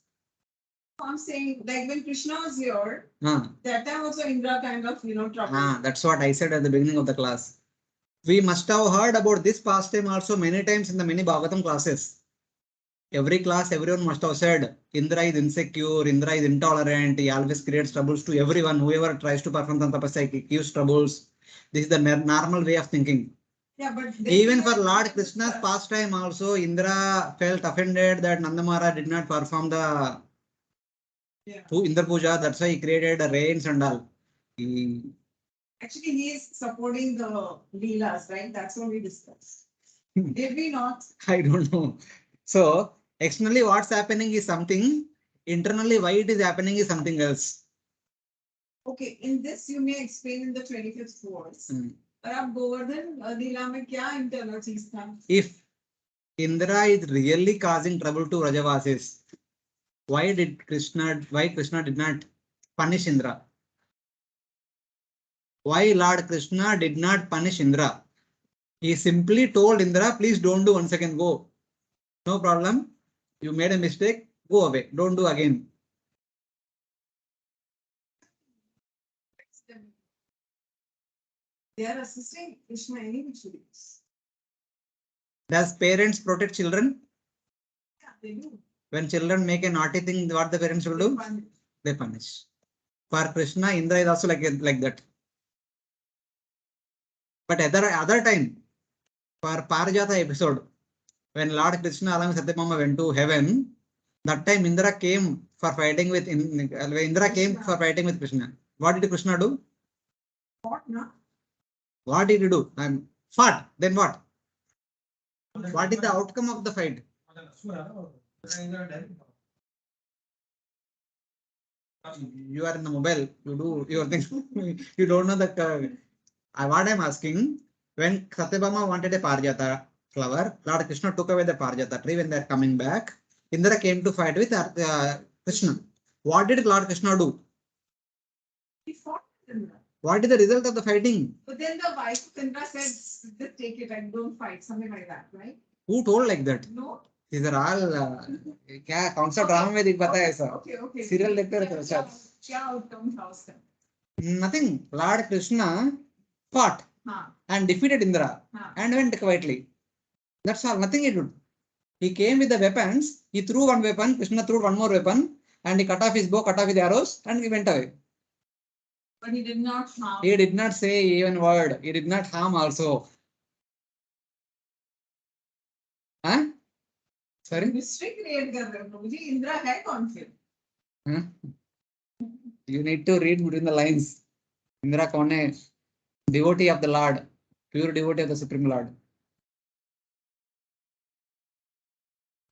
I'm saying like when Krishna was here, that time also Indra kind of trouble. That's what I said at the beginning of the class. We must have heard about this pastime also many times in the many Bhagavatam classes. Every class, everyone must have said, Indra is insecure, Indra is intolerant, he always creates troubles to everyone. Whoever tries to perform some tapasya, he gives troubles. This is the normal way of thinking. Yeah, but even for Lord Krishna's pastime also, Indra felt offended that Nanda Maharaj did not perform the Indra Puja. That's why he created rains and all. Actually, he is supporting the Leelas, right? That's what we discussed. Did we not? I don't know. So, externally what's happening is something, internally why it is happening is something else. Okay, in this you may explain in the 25th verse. पर आप गोवर्धन लीला में क्या internal चीज था? If Indra is really causing trouble to Rajavasis, Why Krishna did not punish Indra? Why Lord Krishna did not punish Indra? He simply told Indra, please don't do 1 second, go. No problem. You made a mistake, go away. Don't do again. They are assisting Krishna any which ways. Does parents protect children? Yeah, they do. When children make a naughty thing, what the parents will do? They punish. For Krishna, Indra is also like that. But other time, for Parijata episode, when Lord Krishna along with Satyabhama went to heaven, that time Indra came for fighting with Krishna. What did Krishna do? What now? What did he do? Fought. Then what? What is the outcome of the fight? You are in the mobile. You do your thing. You don't know the. What I'm asking, when Satyabhama wanted a Parijata flower, Lord Krishna took away the Parijata tree. When they're coming back, Indra came to fight with Krishna. What did Lord Krishna do? He fought with Indra. What is the result of the fighting? But then the wife of Indra said, just take it and don't fight, something like that, right? Who told like that? No. These are all. क्या कौन सा drama में दिख पता है ऐसा? Okay. Serial देखते रहते हो शायद. क्या outcome था उसका? Nothing. Lord Krishna fought and defeated Indra and went quietly. That's all. Nothing he did. He came with the weapons. He threw one weapon. Krishna threw one more weapon, and he cut off his bow, cut off his arrows, and he went away. But he did not harm. He did not say even word. He did not harm also. Huh? Sorry? Mystery create कर रहे हो प्रभुजी. Indra है कौन फिर? Huh? You need to read between the lines. Indra कौन है? Devotee of the Lord, pure devotee of the Supreme Lord.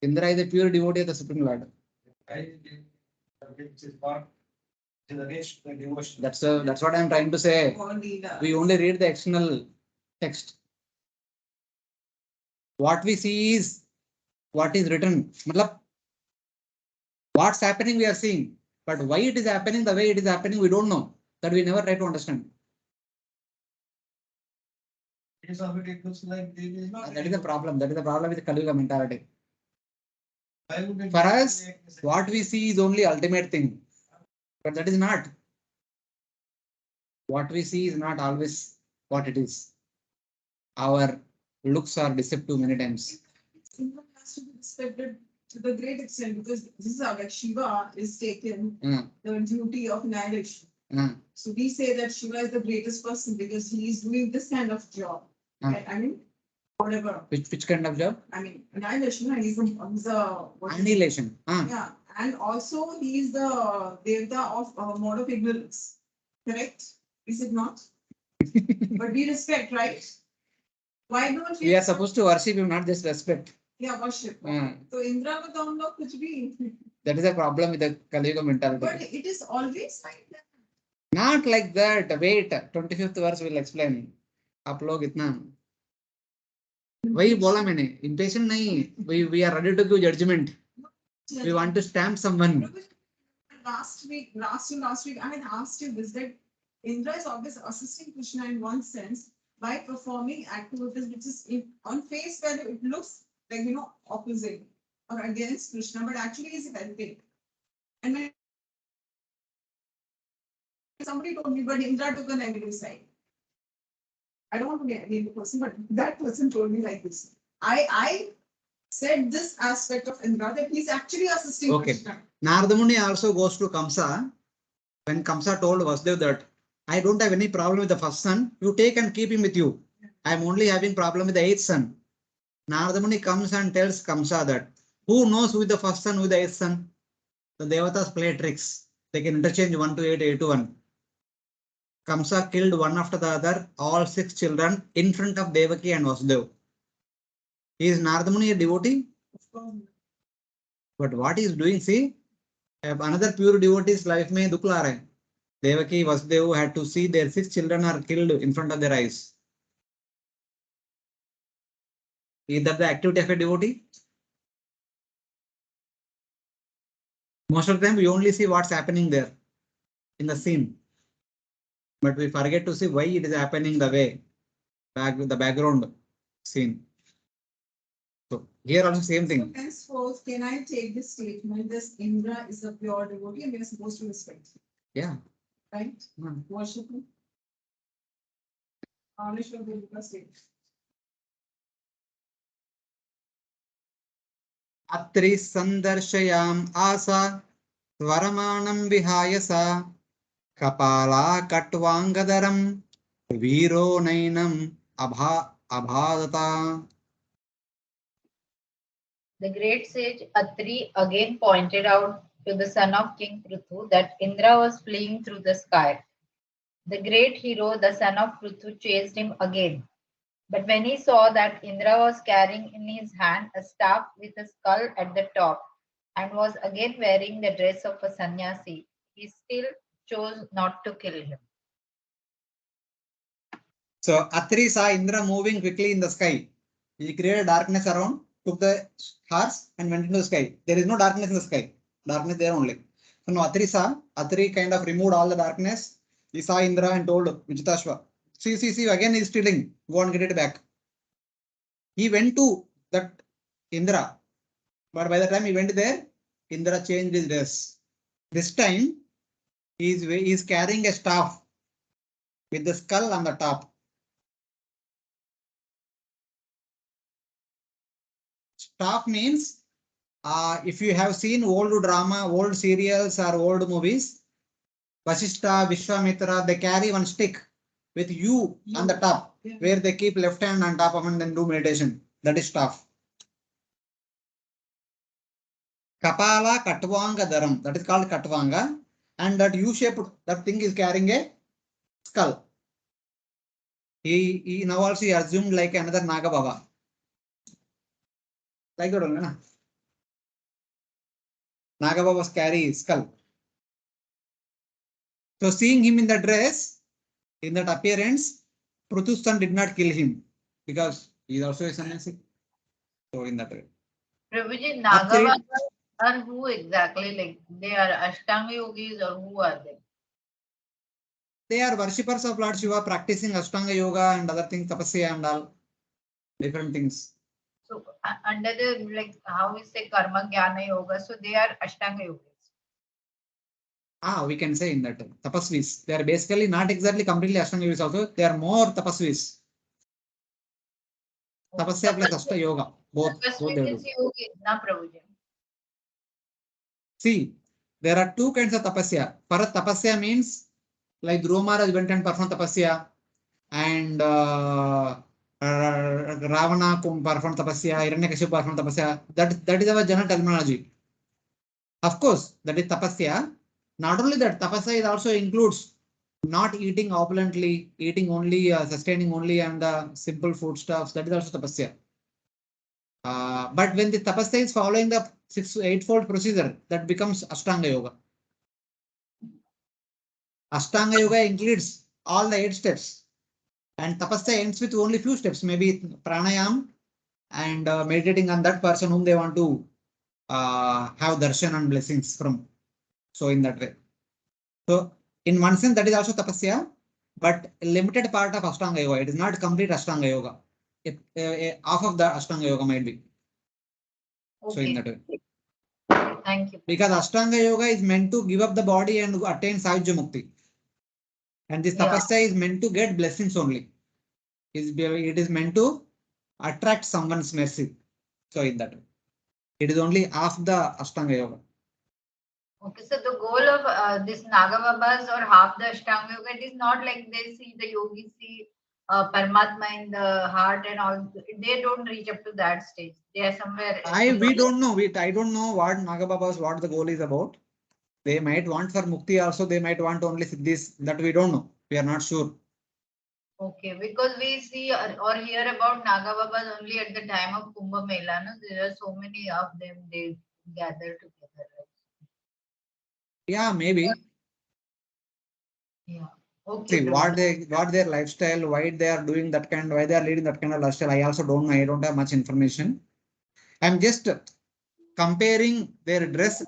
Indra is a pure devotee of the Supreme Lord. That's what I'm trying to say. We only read the external text. What we see is what is written. What's happening we are seeing, but why it is happening the way it is happening we don't know. That we never try to understand. It looks like there is not. That is the problem. That is the problem with the Kali Yuga mentality. For us, what we see is only ultimate thing, but that is not. What we see is not always what it is. Our looks are deceptive many times. Indra has to be respected to the great extent because this is how like Shiva is taken the duty of annihilation. So we say that Shiva is the greatest person because he is doing this kind of job. Right? I mean, whatever. Which kind of job? I mean, annihilation. He's a Annihilation. Yeah, and also he is the Devta of mode of ignorance. Correct? Is it not? But we respect, right? Why don't we are supposed to worship him, not just respect. Yeah, worship. So Indra with hum log kuch bhi. That is a problem with the Kali Yuga mentality. But it is always like that. Not like that. Wait, 25th verse will explain. आप लोग इतना वही बोला मैंने, impatient नहीं. We are ready to give judgment. We want to stamp someone. Last week, I had asked you this, that Indra is always assisting Krishna in one sense by performing activities which is on face value it looks like opposite or against Krishna, but actually is helping. And when somebody told me, but Indra took a negative side. I don't want to name the person, but that person told me like this. I said this aspect of Indra that he's actually assisting Krishna. Narada Muni also goes to Kamsa. When Kamsa told Vasudev that I don't have any problem with the first son, you take and keep him with you. I am only having problem with the eighth son. Narada Muni comes and tells Kamsa that who knows who is the first son, who is the eighth son? The Devatas play tricks. They can interchange 1 to 8, 8 to 1. Kamsa killed one after the other, all 6 children in front of Devaki and Vasudev. Is Narada Muni a devotee? Of course. But what he is doing, see, another pure devotee's life mein dukh la raha hai. Devaki, Vasudev had to see their 6 children are killed in front of their eyes. Is that the activity of a devotee? Most of the time we only see what's happening there in the scene, but we forget to see why it is happening the way, the background scene. So here also same So thing. henceforth, can I take this statement, this Indra is a pure devotee and we are supposed to respect him, Yeah. right? Hmm. Worship him. Honest statement. Atri sandarshayam asa swaramanam vihayasa kapala katvangadaram viro nainam abhadata. The great sage Atri again pointed out to the son of King Prthu that Indra was fleeing through the sky. The great hero, the son of Prthu, chased him again. But when he saw that Indra was carrying in his hand a staff with a skull at the top and was again wearing the dress of a sannyasi, he still chose not to kill him. So Atri saw Indra moving quickly in the sky. He created darkness around, took the horse and went into the sky. There is no darkness in the sky. Darkness there only. So now Atri kind of removed all the darkness. He saw Indra and told Vijitashva, see, again he's stealing. Go and get it back. He went to that Indra. But by the time he went there, Indra changed his dress. This time, he is carrying a staff with the skull on the top. Staff means if you have seen old drama, old serials or old movies, Vasishta, Vishwamitra, they carry one stick with you on the top, where they keep left hand on top of and then do meditation. That is staff. Kapala Katvanga Dharam, that is called Katvanga, and that U-shaped that thing is carrying a skull. He now also assumed like another Naga Baba. Like that only, na? Naga Baba's carry skull. So seeing him in the dress, in that appearance, Prthu's son did not kill him because he is also a sannyasi. So in that way. Prabhuji, Nagavas are who exactly? Like they are Ashtanga yogis or who are they? They are worshippers of Lord Shiva practicing Ashtanga Yoga and other things, tapasya and all different things. So under the like how we say karma jnana yoga, so they are Ashtanga yogis. We can say in that tapasvis. They are basically not exactly completely Ashtanga yogis also. They are more tapasvis. Tapasya plus Ashta Yoga. Both they do. Yogi, na Prabhuji. See, there are two kinds of tapasya. First tapasya means like Dhruva Maharaj went and performed tapasya, and Ravana performed tapasya, Hiranyakashipu performed tapasya. That is our general terminology. Of course, that is tapasya. Not only that, tapasya is also includes not eating opulently, eating only, sustaining only and simple foodstuffs. That is also tapasya. But when the tapasya is following the 8-fold procedure, that becomes Ashtanga Yoga. Ashtanga Yoga includes all the 8 steps, and tapasya ends with only few steps, maybe pranayam and meditating on that person whom they want to have darshan and blessings from. So in that way. So in one sense, that is also tapasya, but a limited part of Ashtanga Yoga. It is not complete Ashtanga Yoga. Half of the Ashtanga Yoga might be. Okay. So in that way. Thank you. Because Ashtanga Yoga is meant to give up the body and attain Savijya Mukti. And this tapasya is meant to get blessings only. It is meant to attract someone's mercy. So in that way. It is only half the Ashtanga Yoga. Okay, so the goal of this Nagababas or half the Ashtanga Yoga, it is not like they see the yogis see Paramatma in the heart and all. They don't reach up to that stage. They are somewhere. We don't know. I don't know what Nagababas, what the goal is about. They might want for Mukti also. They might want only Siddhis. That we don't know. We are not sure. Okay, because we see or hear about Nagababas only at the time of Kumbh Mela. No? There are so many of them. They gather together. Yeah, maybe. Yeah. Okay. See what their lifestyle, why they are doing that kind, why they are leading that kind of lifestyle. I also don't know. I don't have much information. I'm just comparing their dress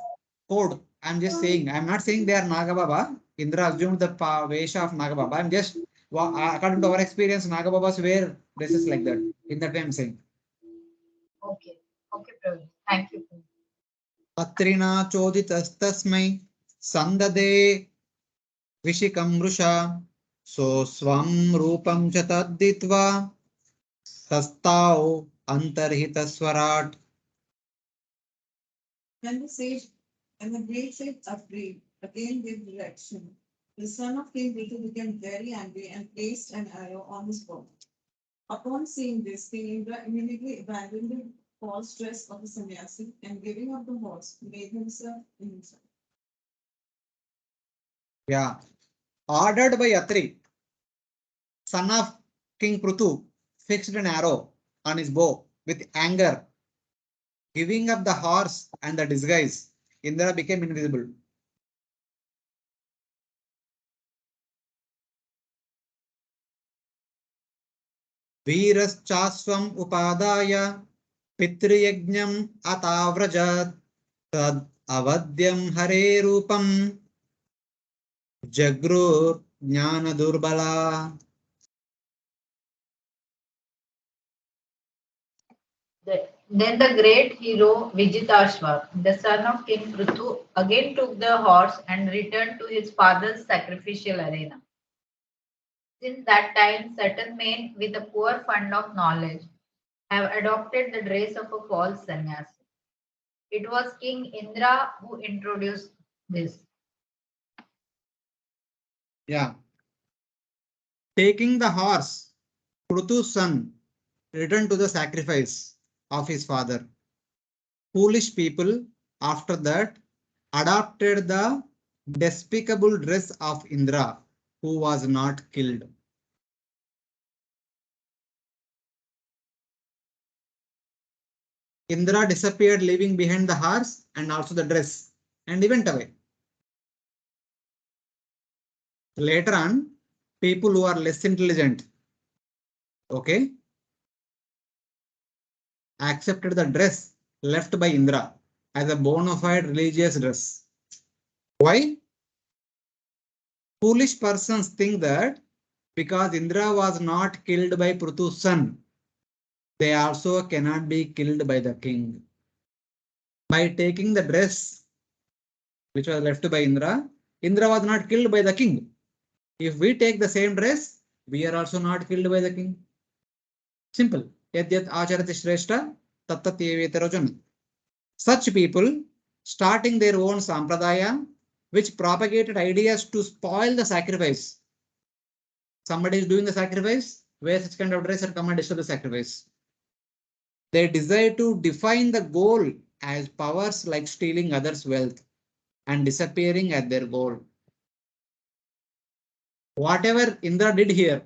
code. I'm just saying, I'm not saying they are Nagababa. Indra assumed the Vesha of Nagababa. I'm just, according to our experience, Nagababas wear dresses like that. In that way, I'm saying. Okay. Okay, Prabhu. Thank you. Prabhu. Atrina choditastasmai sandade vishikam rusha so swam rupam cha tadditva sastao antarhita swarat. When the sage and the great sage agreed, again gave direction. The son of King Prthu became very angry and placed an arrow on his bow. Upon seeing this, King Indra immediately abandoned the false dress of a sannyasi and giving up the horse, made himself himself. Yeah. Ordered by Atri, son of King Prthu, fixed an arrow on his bow with anger. Giving up the horse and the disguise, Indra became invisible. Veeraschaswam upadaya pitriyajnam atavrajat tad avadyam hare rupam jagrur jnana durbala. Then the great hero Vijitashva, the son of King Prthu, again took the horse and returned to his father's sacrificial arena. Since that time, certain men with a poor fund of knowledge have adopted the dress of a false sannyasi. It was King Indra who introduced this. Yeah. Taking the horse, Pruthu's son returned to the sacrifice of his father. Foolish people, after that, adopted the despicable dress of Indra, who was not killed. Indra disappeared, leaving behind the horse and also the dress, and he went away. Later on, people who are less intelligent, okay, accepted the dress left by Indra as a bona fide religious dress. Why? Foolish persons think that because Indra was not killed by Pruthu's son, they also cannot be killed by the king. By taking the dress which was left by Indra, Indra was not killed by the king. If we take the same dress, we are also not killed by the king. Simple. Yat yat acharati shrestha tattat yevetarajan. Such people starting their own sampradaya, which propagated ideas to spoil the sacrifice. Somebody is doing the sacrifice, wear such kind of dress and come and disturb the sacrifice. They desire to define the goal as powers like stealing others' wealth and disappearing at their goal. Whatever Indra did here,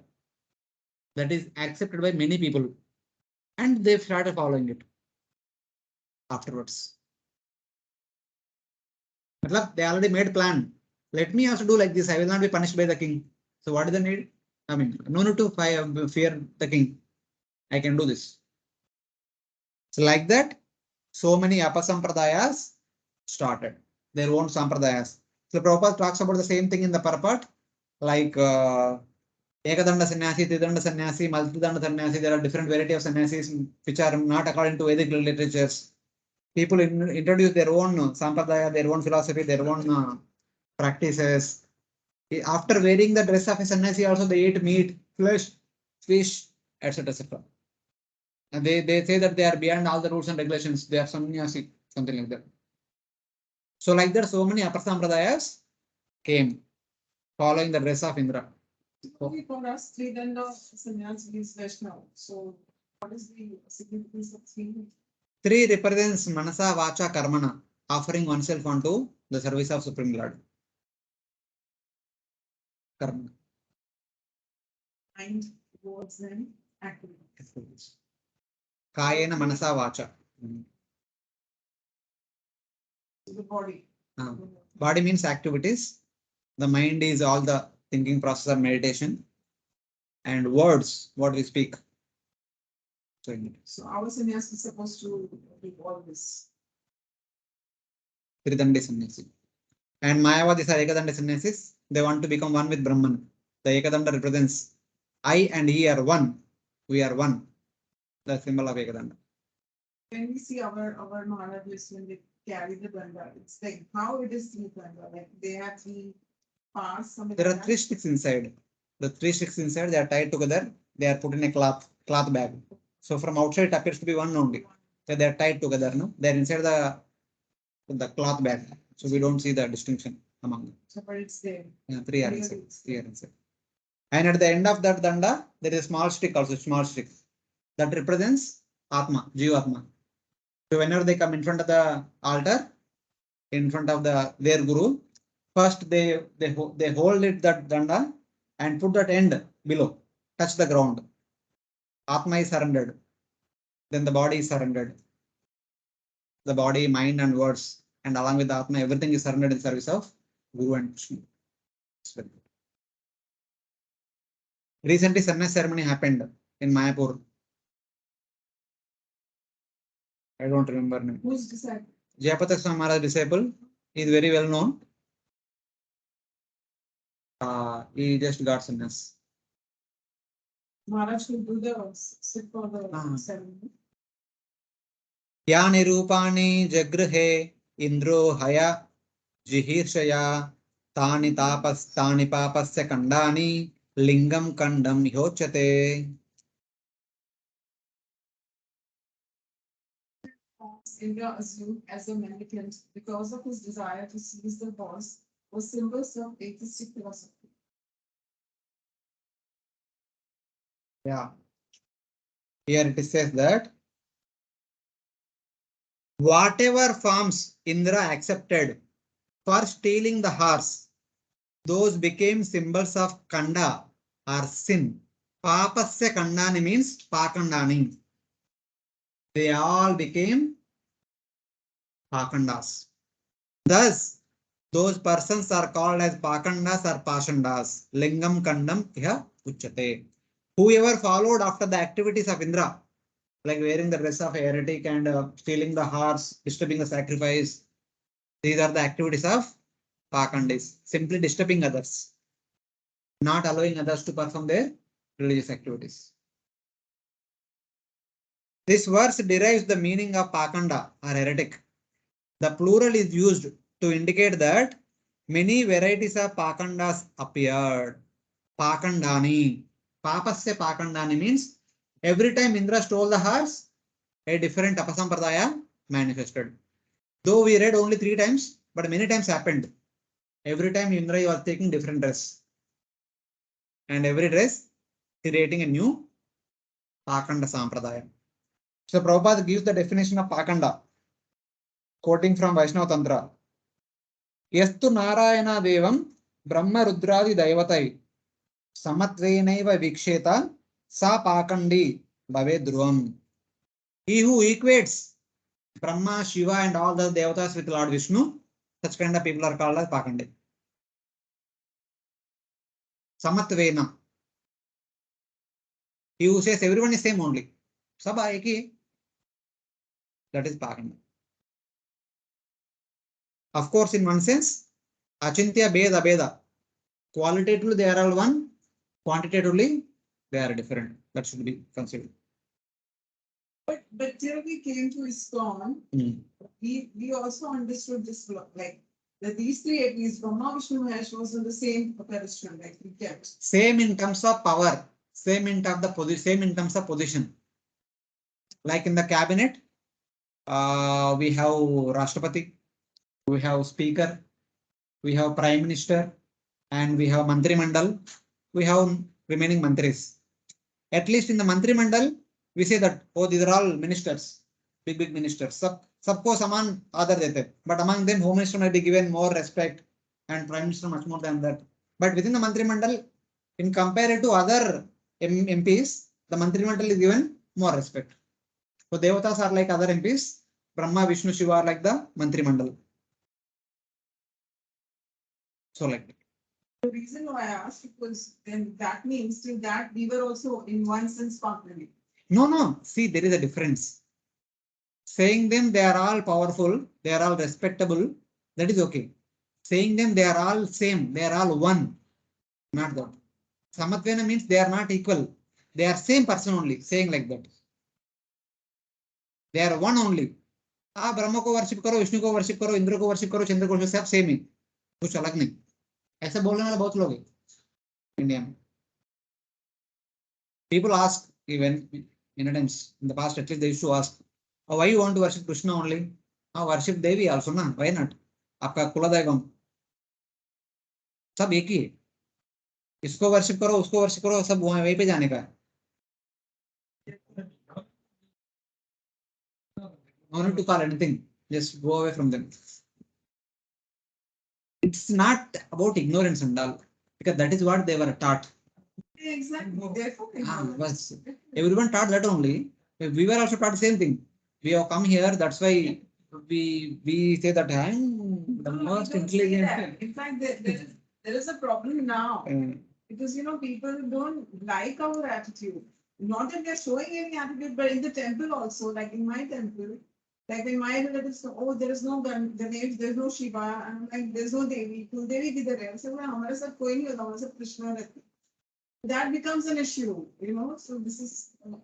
that is accepted by many people, and they started following it afterwards. They already made plan. Let me also do like this. I will not be punished by the king. So what is the need? I mean, no need to fear the king. I can do this. So like that, so many apasampradayas started their own sampradayas. So Prabhupada talks about the same thing in the purport, like Ekadanda sannyasi, Tridanda sannyasi, Multidanda sannyasi. There are different variety of sannyasis which are not according to Vedic literatures. People introduce their own sampradaya, their own philosophy, their own practices. After wearing the dress of a sannyasi, also they eat meat, flesh, fish, etc. etc. And they say that they are beyond all the rules and regulations. They are sannyasi, something like that. So like that, so many upper sampradayas came following the dress of Indra. Only for us, three danda sannyas means Vaishnava. So what is the significance of three? Three represents manasa, vacha, karmana, offering oneself onto the service of Supreme Lord. Karma. Mind, words, and activities. Kayena manasa vacha. The body. Body means activities. The mind is all the thinking process of meditation. And words, what we speak. So our sannyas is supposed to do all this. Tridandi sannyasi. And Mayavadis are Ekadanda sannyasis. They want to become one with Brahman. The Ekadanda represents I and he are one. We are one. The symbol of Ekadanda. When we see our Maharadis when they carry the danda, it's like how it is through danda. Like they have three parts. There are three sticks inside. The three sticks inside, they are tied together. They are put in a cloth bag. So from outside it appears to be one only. So they are tied together. No, they are inside the cloth bag. So we don't see the distinction among them. So but it's there. Yeah, three are inside. Three are inside. And at the end of that danda, there is a small stick also, small stick. That represents Atma, Jivatma. So whenever they come in front of the altar, in front of their guru, first they hold it that danda and put that end below, touch the ground. Atma is surrendered. Then the body is surrendered. The body, mind, and words, and along with the Atma, everything is surrendered in service of Guru and Krishna. Recently, sannyas ceremony happened in Mayapur. I don't remember name. Who's disciple? Jayapatak Swami Maharaj disciple. He is very well known. He just got sannyas. Maharaj will do the sit for the ceremony. Yaani rupani jagrihe Indro haya jihirshaya tani papasya kandani lingam kandam yochate. Indra assumed as a mendicant because of his desire to seize the horse was symbols of atheistic philosophy. Yeah. Here it says that whatever forms Indra accepted for stealing the horse, those became symbols of kanda or sin. Papasya kandani means pakandani. They all became pakandas. Thus, those persons are called as pakandas or pashandas. Lingam kandam iha uchate. Whoever followed after the activities of Indra, like wearing the dress of a heretic and stealing the horse, disturbing the sacrifice, these are the activities of pakandis, simply disturbing others, not allowing others to perform their religious activities. This verse derives the meaning of pakanda or heretic. The plural is used to indicate that many varieties of pakandas appeared. Pakandani. Papasya pakandani means every time Indra stole the horse, a different apasampradaya manifested. Though we read only 3 times, but many times happened. Every time Indra was taking different dress. And every dress creating a new Pakanda Sampradaya. So Prabhupada gives the definition of Pakanda, quoting from Vaishnava Tantra. Yastu Narayana Devam Brahma Rudradi Daivatai Samatvenaiva Viksheta Sa Pakandi Bhave Dhruvam. He who equates Brahma, Shiva and all the devatas with Lord Vishnu, such kind of people are called as Pakandi. Samatvena. He who says everyone is same only. Sabha eki. That is Pakanda. Of course, in one sense, Achintya Beda Beda. Qualitatively, they are all one. Quantitatively, they are different. That should be considered. But till we came to ISKCON, we also understood this like that these three at least Brahma, Vishnu, Mahesh was on the same pedestal, like we kept. Same in terms of power, same in terms of position, same in terms of position. Like in the cabinet, we have Rashtrapati, we have Speaker, we have Prime Minister, and we have Mantri Mandal, we have remaining Mantris. At least in the Mantri Mandal, we say that, oh, these are all ministers, big ministers. Sabko saman adar dete. But among them, Home Minister might be given more respect and Prime Minister much more than that. But within the Mantri Mandal, in compared to other MPs, the Mantri Mandal is given more respect. So Devatas are like other MPs, Brahma, Vishnu, Shiva are like the Mantri Mandal. So like that. The reason why I asked was then that means till that we were also in one sense partly. No. See, there is a difference. Saying them they are all powerful, they are all respectable, that is okay. Saying them they are all same, they are all one, not that. Samatvena means they are not equal. They are same person only, saying like that. They are one only. हाँ ब्रह्म को worship करो, विष्णु को worship करो, इंद्र को worship करो, चंद्र को, सब same ही, कुछ अलग नहीं. ऐसा बोलने वाले बहुत लोग हैं इंडिया में. People ask even in times in the past, at least they used to ask, oh, why you want to worship Krishna only? Worship Devi also ना, why not? आपका कुलदैवम सब एक ही है. इसको वर्शिप करो, उसको वर्शिप करो, सब वहीं पे जाने का है. No need to call anything. Just go away from them. It's not about ignorance and all, because that is what they were taught. Exactly. Therefore, Was everyone taught that only. We were also taught the same thing. We have come here. That's why we say that I'm the most intelligent. In fact, there is a problem now because people don't like our attitude. Not that they're showing any attitude, but in the temple also, like in my temple, like in my relatives, oh, there is no Ganesh, there's no Shiva, and like there's no Devi. Devi kidhar hai? So हमारे साथ कोई नहीं होता, हमारे साथ Krishna रहते. That becomes an issue, So this is. So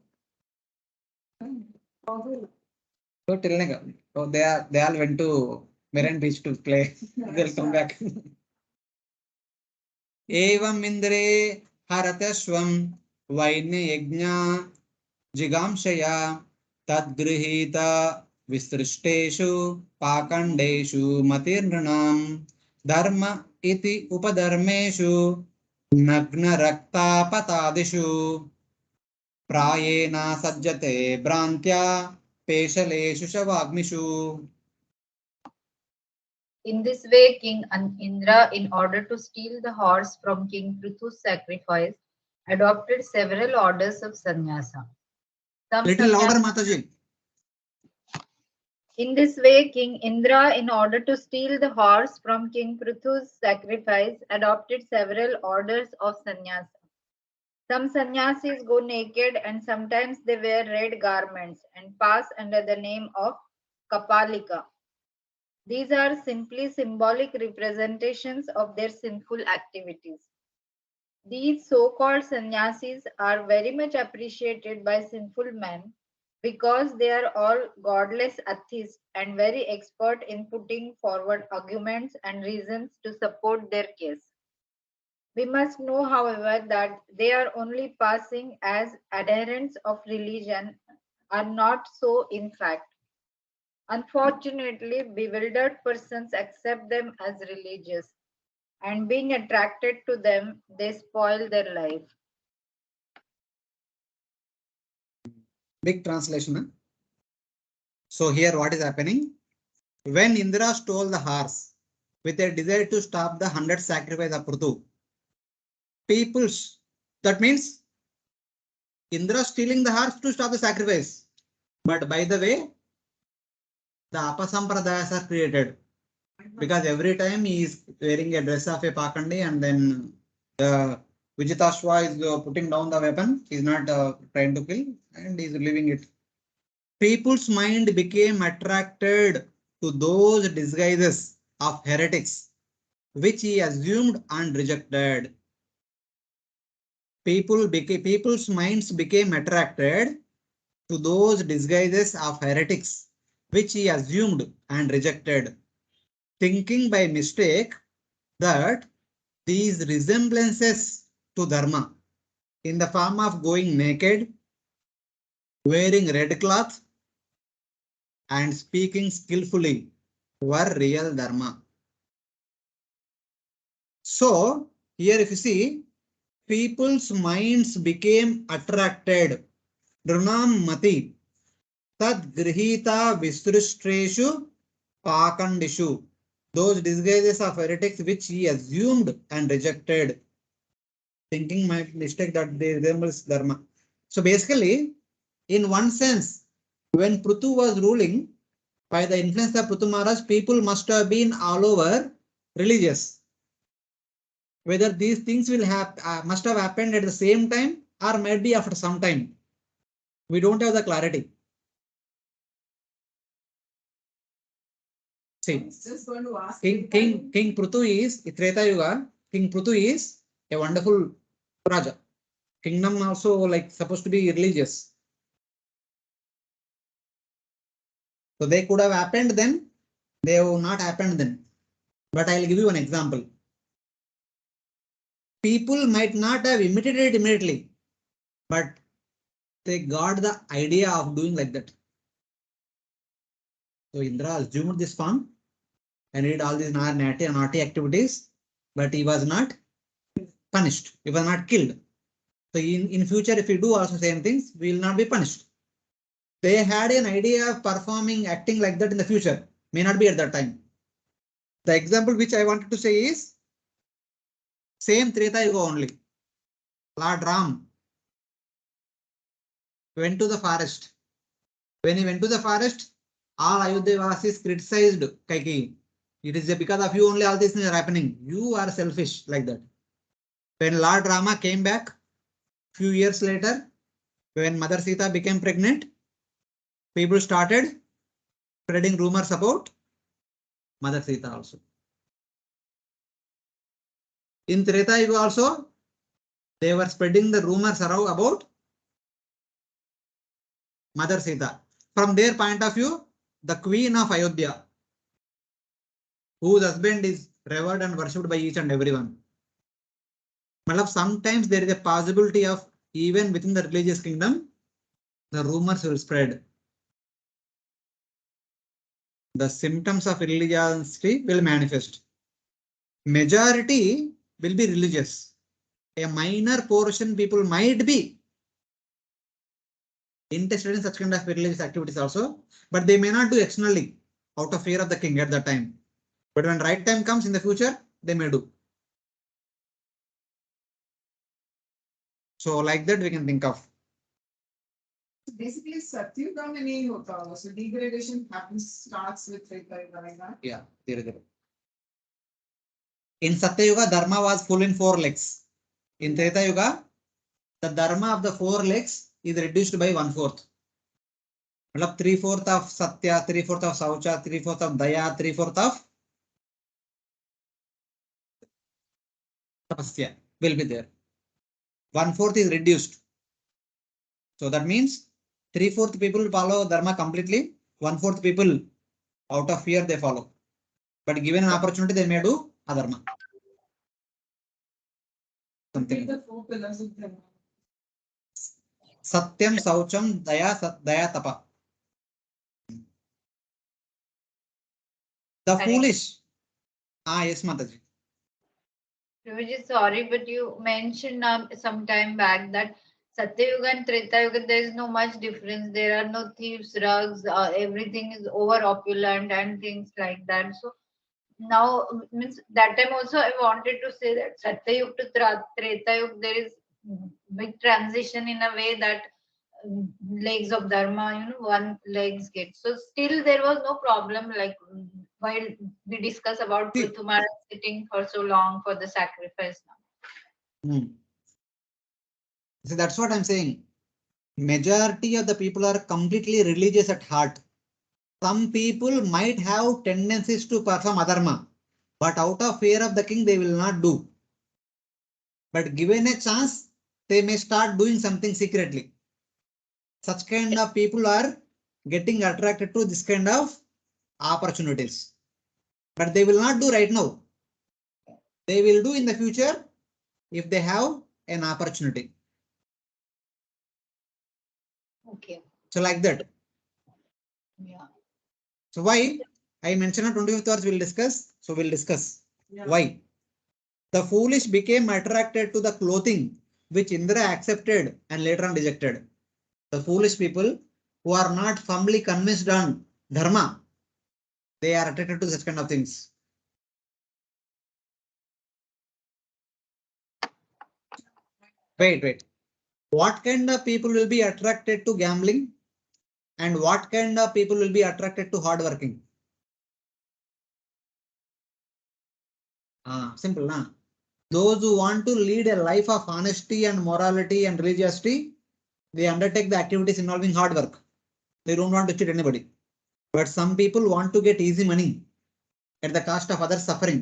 so they all went to Marine Beach to play. They'll come back. Evam Indre Haratashwam Vaine Yajna Jigamshaya Tadgrihita Visrishteshu Pakandeshu Matirnanam Dharma iti Upadharmeshu Nagna Rakta Patadishu Prayena Sajjate Brantya Peshaleshu Shavagmishu. In this way, King Indra, in order to steal the horse from King Prthu's sacrifice, adopted several orders of sannyasa. Little louder, Mataji. In this way, King Indra, in order to steal the horse from King Prthu's sacrifice, adopted several orders of sannyasa. Some sannyasis go naked and sometimes they wear red garments and pass under the name of Kapalika. These are simply symbolic representations of their sinful activities. These so-called sannyasis are very much appreciated by sinful men because they are all godless atheists and very expert in putting forward arguments and reasons to support their case. We must know, however, that they are only passing as adherents of religion, are not so in fact. Unfortunately, bewildered persons accept them as religious, and being attracted to them, they spoil their life. Big translation. Huh? So here what is happening? When Indra stole the horse with a desire to stop the 100 sacrifice of Prthu, that means Indra stealing the horse to stop the sacrifice. But by the way, the apasampradayas are created because every time he is wearing a dress of a Pakandi and then the Vijitashwa is putting down the weapon, he is not trying to kill and he is leaving it. People's mind became attracted to those disguises of heretics, which he assumed and rejected. People's minds became attracted to those disguises of heretics, which he assumed and rejected, thinking by mistake that these resemblances to dharma in the form of going naked, wearing red cloth, and speaking skillfully were real dharma. So here if you see, people's minds became attracted. Drunam mati tad grihita visrustreshu pakandishu. Those disguises of heretics which he assumed and rejected, thinking my mistake that they resembles dharma. So basically, in one sense, when Prthu was ruling, by the influence of Prthu Maharaj, people must have been all over religious. Whether these things will must have happened at the same time or maybe after some time, we don't have the clarity. See, I was just going to ask. King Prthu is Treta Yuga. King Prthu is a wonderful Raja. Kingdom also like supposed to be religious. So they could have happened then. They have not happened then. But I'll give you an example. People might not have imitated it immediately, but they got the idea of doing like that. So Indra assumed this form and did all these naughty activities, but he was not punished. He was not killed. So in future, if we do also same things, we will not be punished. They had an idea of performing, acting like that in the future. May not be at that time. The example which I wanted to say is same Treta Yuga only. Lord Ram went to the forest. When he went to the forest, all Ayodhya-vasis criticized Kaikeyi. It is because of you only all these things are happening. You are selfish like that. When Lord Rama came back, few years later, when Mother Sita became pregnant, people started spreading rumors about Mother Sita also. In Treta Yuga also, they were spreading the rumors around about Mother Sita. From their point of view, the queen of Ayodhya, whose husband is revered and worshipped by each and everyone. Sometimes there is a possibility of even within the religious kingdom, the rumors will spread. The symptoms of religiosity will manifest. Majority will be religious. A minor portion people might be interested in such kind of religious activities also, but they may not do externally out of fear of the king at that time. But when right time comes in the future, they may do. So like that we can think of. Basically, Satyuga में नहीं होता होगा. So degradation happens, starts with Treta Yuga like that. Yeah, there. In Satyuga, Dharma was full in 4 legs. In Treta Yuga, the Dharma of the 4 legs is reduced by 1/4. 3/4 of Satya, 3/4 of Saucha, 3/4 of Daya, 3/4 of Tapasya will be there. 1/4 is reduced. So that means 3/4 people follow Dharma completely. 1/4 people out of fear they follow. But given an opportunity, they may do adharma. Something. The 4 pillars of Dharma. Satyam, Saucham, Daya, Tapa. The foolish. Yes, Mataji. Prabhuji, sorry, but you mentioned some time back that Satyuga and Treta Yuga, there is no much difference. There are no thieves, rugs, everything is over opulent and things like that. So now, means that time also I wanted to say that Satyuga to Treta Yuga, there is big transition in a way that legs of Dharma, one legs get. So still there was no problem, like while we discuss about Prthu Maharaj sitting for so long for the sacrifice now. See, that's what I'm saying. Majority of the people are completely religious at heart. Some people might have tendencies to perform adharma, but out of fear of the king, they will not do. But given a chance, they may start doing something secretly. Such kind of people are getting attracted to this kind of opportunities. But they will not do right now. They will do in the future if they have an opportunity. Okay. So like that. Yeah. So why? I mentioned 25th verse we'll discuss. So we'll discuss. Yeah. Why? The foolish became attracted to the clothing which Indra accepted and later on rejected. The foolish people who are not firmly convinced on dharma, they are attracted to such kind of things. Wait. What kind of people will be attracted to gambling? And what kind of people will be attracted to hard working? Simple, na? Those who want to lead a life of honesty and morality and religiosity, they undertake the activities involving hard work. They don't want to cheat anybody. But some people want to get easy money. at the cost of others' suffering.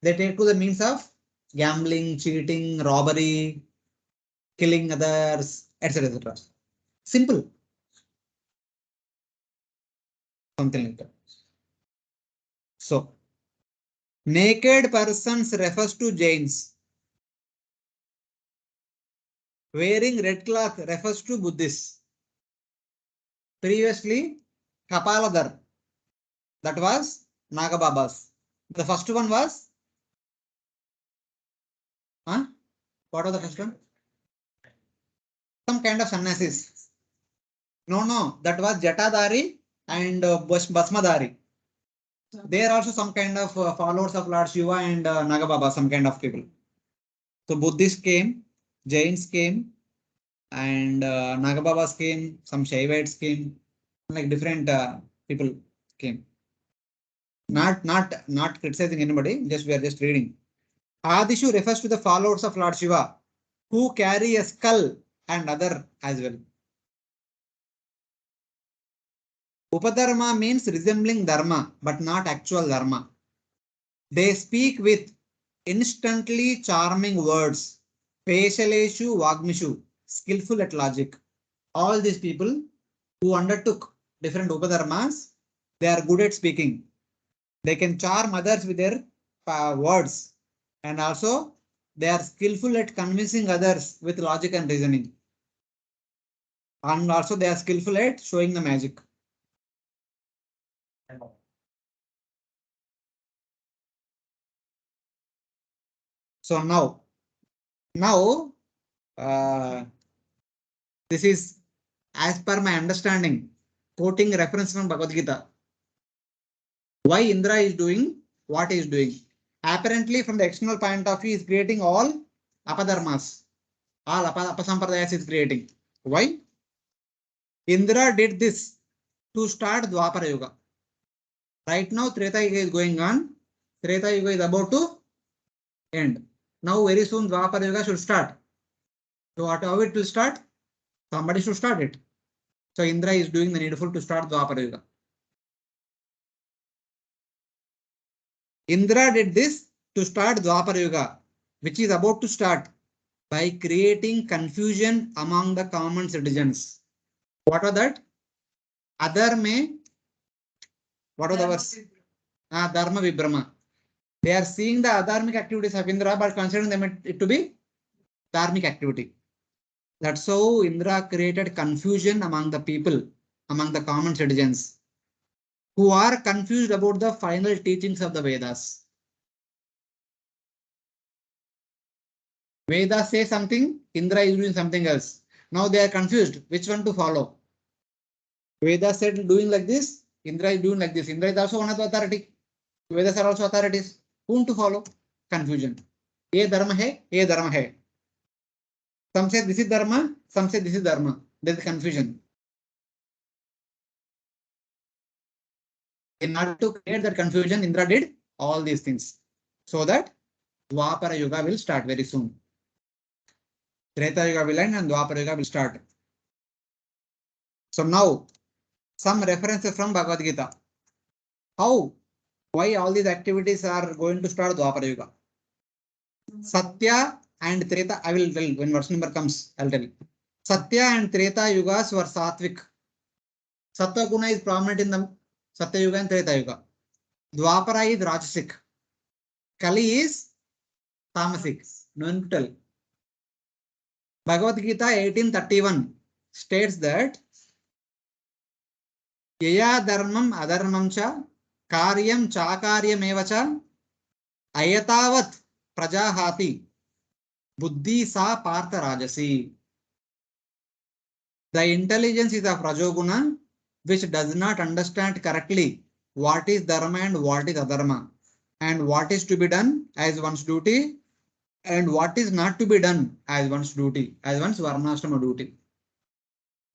They take to the means of gambling, cheating, robbery, killing others, etc. etc. Simple. Something like that. So, naked persons refers to Jains. Wearing red cloth refers to Buddhists. Previously, Kapaladhar, that was Nagababas. The first one was, what was the first one? Some kind of sannyasis. No, that was Jatadhari and Basmadhari. They are also some kind of followers of Lord Shiva and Nagababa, some kind of people. So Buddhists came, Jains came, and Nagababas came, some Shaivites came, like different people came. Not criticizing anybody, we are just reading. Adishu refers to the followers of Lord Shiva who carry a skull and other as well. Upadharma means resembling dharma, but not actual dharma. They speak with instantly charming words. Peshaleshu Vagmishu, skillful at logic. All these people who undertook different Upadharmas, they are good at speaking. They can charm others with their words. And also, they are skillful at convincing others with logic and reasoning. And also, they are skillful at showing the magic. So now, this is as per my understanding, quoting reference from Bhagavad Gita. Why Indra is doing what he is doing. Apparently, from the external point of view, he is creating all apadharmas. All apasampradayas is creating. Why? Indra did this to start Dwapara Yuga. Right now, Treta Yuga is going on. Treta Yuga is about to end. Now, very soon, Dwapara Yuga should start. So, how it will start? Somebody should start it. So, Indra is doing the needful to start Dwapara Yuga. Indra did this to start Dwapara Yuga, which is about to start by creating confusion among the common citizens. What was that? Adharme. What was the verse? Dharma Vibrama. They are seeing the adharmic activities of Indra, but considering them it to be dharmic activity. That's how Indra created confusion among the people, among the common citizens, who are confused about the final teachings of the Vedas. Vedas say something, Indra is doing something else. Now they are confused which one to follow. Vedas said doing like this, Indra is doing like this. Indra is also one of the authority. Vedas are also authorities. Whom to follow? Confusion. Ye dharma hai, ye dharma hai. Some say this is dharma, some say this is dharma. There is confusion. In order to create that confusion, Indra did all these things so that Dwapara Yuga will start very soon. Treta Yuga will end and Dwapara Yuga will start. So now, some references from Bhagavad Gita. How? Why all these activities are going to start Dwapara Yuga? Satya and Treta, I will tell when verse number comes, I'll tell you. Satya and Treta Yugas were Sattvic. Sattva Guna is prominent in the Satya Yuga and Treta Yuga. Dwapara is Rajasic. Kali is Tamasic. No one to tell. Bhagavad Gita 1831 states that Yaya dharmam adharmam cha karyam chakaryam evacha ayatavat prajahati buddhi sa partha rajasi. The intelligence is of Rajoguna, which does not understand correctly what is dharma and what is adharma, and what is to be done as one's duty, and what is not to be done as one's duty, as one's varnashrama duty.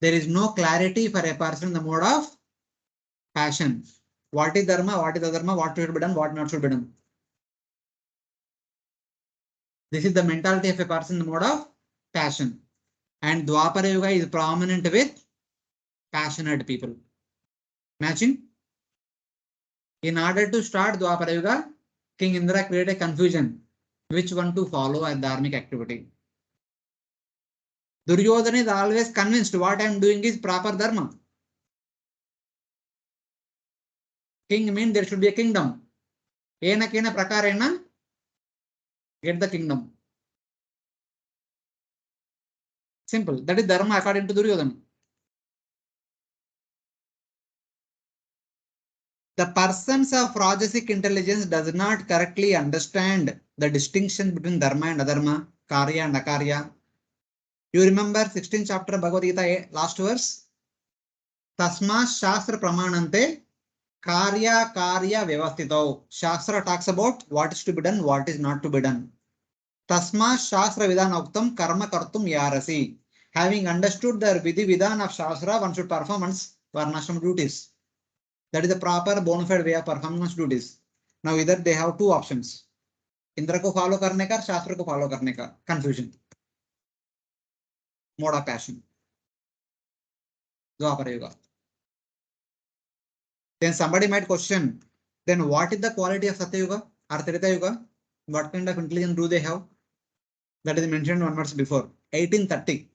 There is no clarity for a person in the mode of passion. What is dharma, what is adharma, what should be done, what not should be done. This is the mentality of a person in the mode of passion. And Dwapara Yuga is prominent with passionate people. Matching? In order to start Dwapara Yuga, King Indra created confusion which one to follow as dharmic activity. Duryodhana is always convinced what I am doing is proper dharma. King means there should be a kingdom. Ena kena prakarena get the kingdom. Simple. That is dharma according to Duryodhana. The persons of Rajasic intelligence does not correctly understand the distinction between dharma and adharma, karya and akarya. You remember 16th chapter Bhagavad Gita, last verse? Tasma Shastra Pramanante Karya Karya Vyavastito. Shastra talks about what is to be done, what is not to be done. Tasma Shastra Vidanoktam Karma Kartum Yarasi. Having understood the Vidhi Vidan of Shastra, one should perform one's Varnashram duties. That is the proper bona fide way of performing one's duties. Now either they have two options. Indra ko follow karne ka, Shastra ko follow karne ka. Confusion. Mode of passion. Dwapara Yuga. Then somebody might question, then what is the quality of Satya Yuga or Treta Yuga? What kind of intelligence do they have? That is mentioned one verse before. 1830.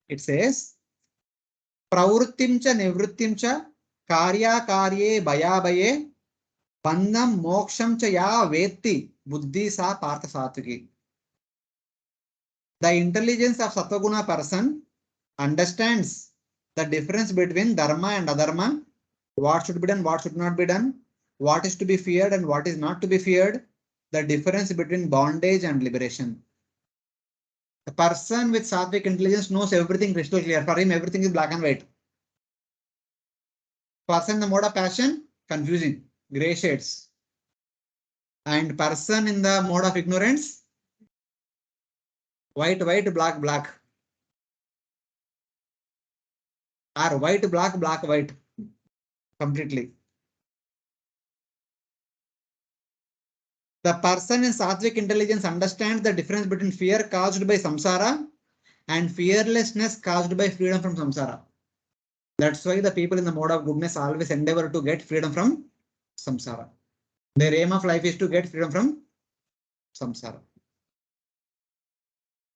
It says, Pravrittim cha nivrittim cha karya karye baya baye bandham moksham cha ya vetti buddhi sa partha satviki. The intelligence of Sattva-guna person understands the difference between dharma and adharma, what should be done, what should not be done, what is to be feared and what is not to be feared, the difference between bondage and liberation. The person with sattvic intelligence knows everything crystal clear. For him, everything is black and white. Person in the mode of passion, confusing, gray shades. And person in the mode of ignorance, white, white, black, black. Or white, black, black, white. Completely. The person in sattvic intelligence understands the difference between fear caused by samsara and fearlessness caused by freedom from samsara. That's why the people in the mode of goodness always endeavor to get freedom from samsara. Their aim of life is to get freedom from samsara.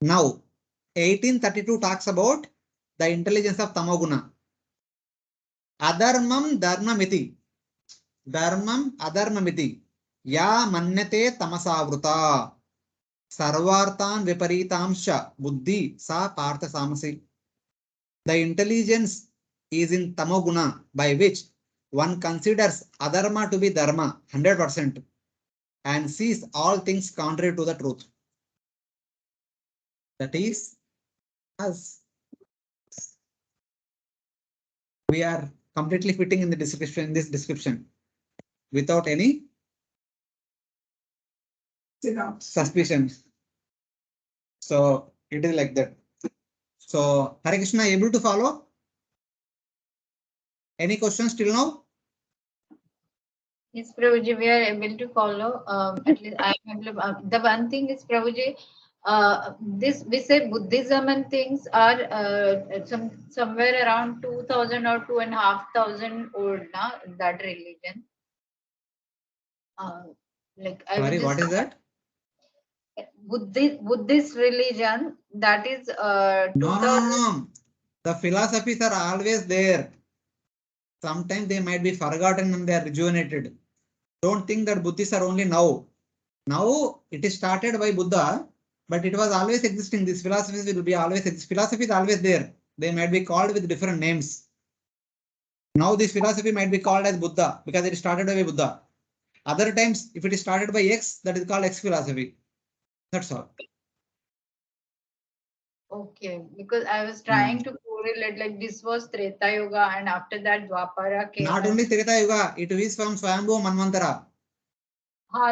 Now, 1832 talks about the intelligence of tamoguna. Adharmam dharmamiti. Dharmam adharmamiti. Ya manyate tamasavruta. Sarvartan viparitamsha buddhi sa partha samasi. The intelligence is in tamoguna by which one considers adharma to be dharma 100% and sees all things contrary to the truth. That is us. We are completely fitting in the description, in this description, without any suspicion. So it is like that. So Hare Krishna, able to follow? Any questions till now? Yes, Prabhuji, we are able to follow. At least I am able to, the one thing is, Prabhuji, this we say Buddhism and things are somewhere around 2000 or 2500 old now, that religion. Like I Sorry, what is that? Buddhist religion, that is No. The philosophies are always there. Sometimes they might be forgotten and they are rejuvenated. Don't think that Buddhists are only now. Now it is started by Buddha, but it was always existing. These philosophies will be always existing. Philosophy is always there. They might be called with different names. Now this philosophy might be called as Buddha because it started by Buddha. Other times, if it is started by X, that is called X philosophy. That's all. okay, because I was trying to correlate, like this was Treta Yuga and after that Dwapara came. Not only Treta Yuga, it is from Swayambhu Manvantara.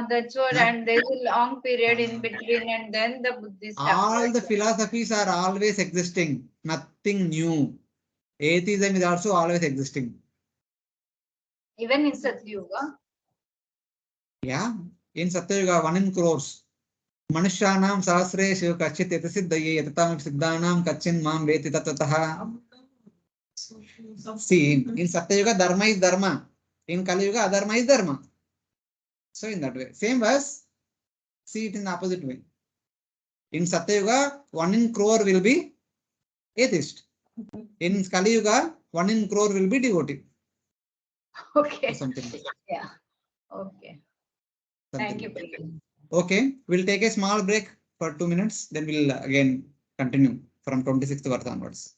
That's what, and there's a long period in between, and then the Buddhist. All the philosophies are always existing, nothing new. Atheism is also always existing. Even in Satyuga. Yeah, in Satyuga, 1 in crores. Manushanam sahasreshu kachit yatasiddhaye yatatam siddhanam kachin mam veti tatataha. See, in Satyuga, dharma is dharma. In Kali Yuga, adharma is dharma. So in that way, same verse, see it in the opposite way. In Satya Yuga, 1 in crore will be atheist. In Kali Yuga, 1 in crore will be devotee. Okay. Something like that. Yeah. Okay. Something Thank you, like that. Prthu. Okay, we'll take a small break for 2 minutes. Then we'll again continue from 26th verse onwards.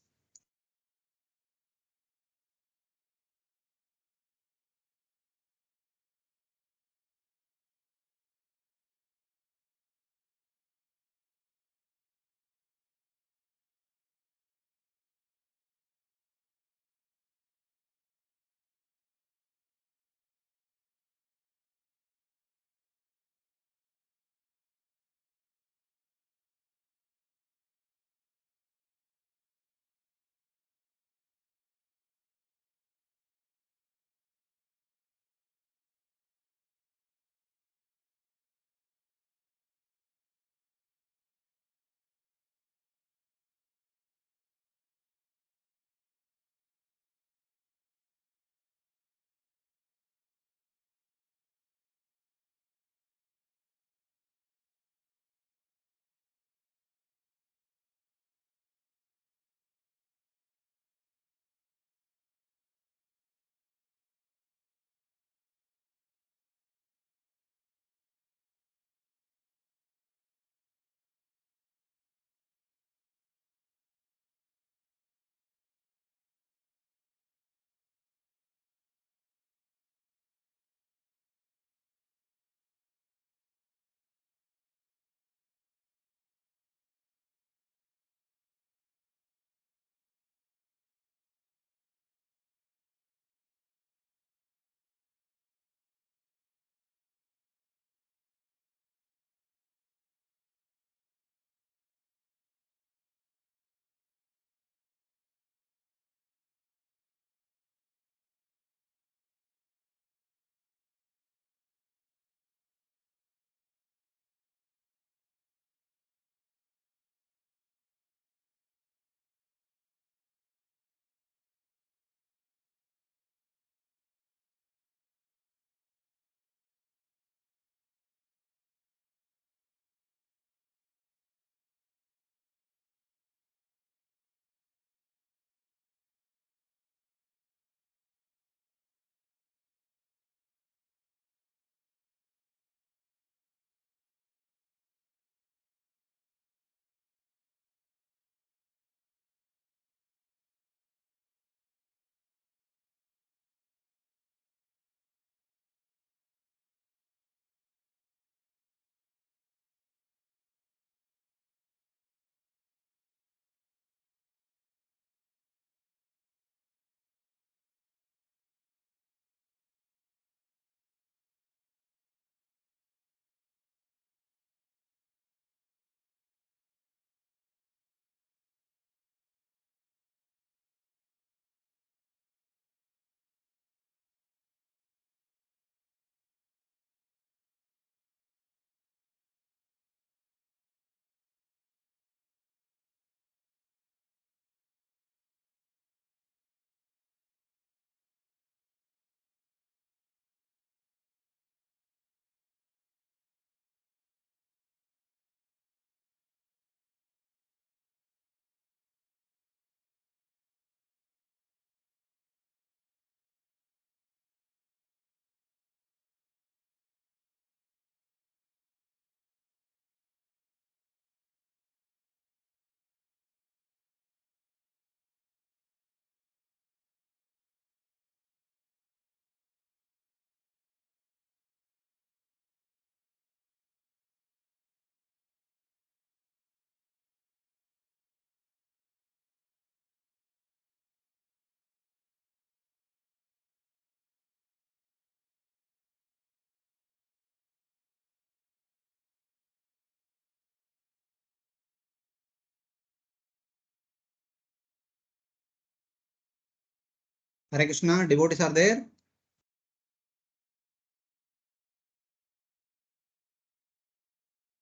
Hare Krishna, devotees are there.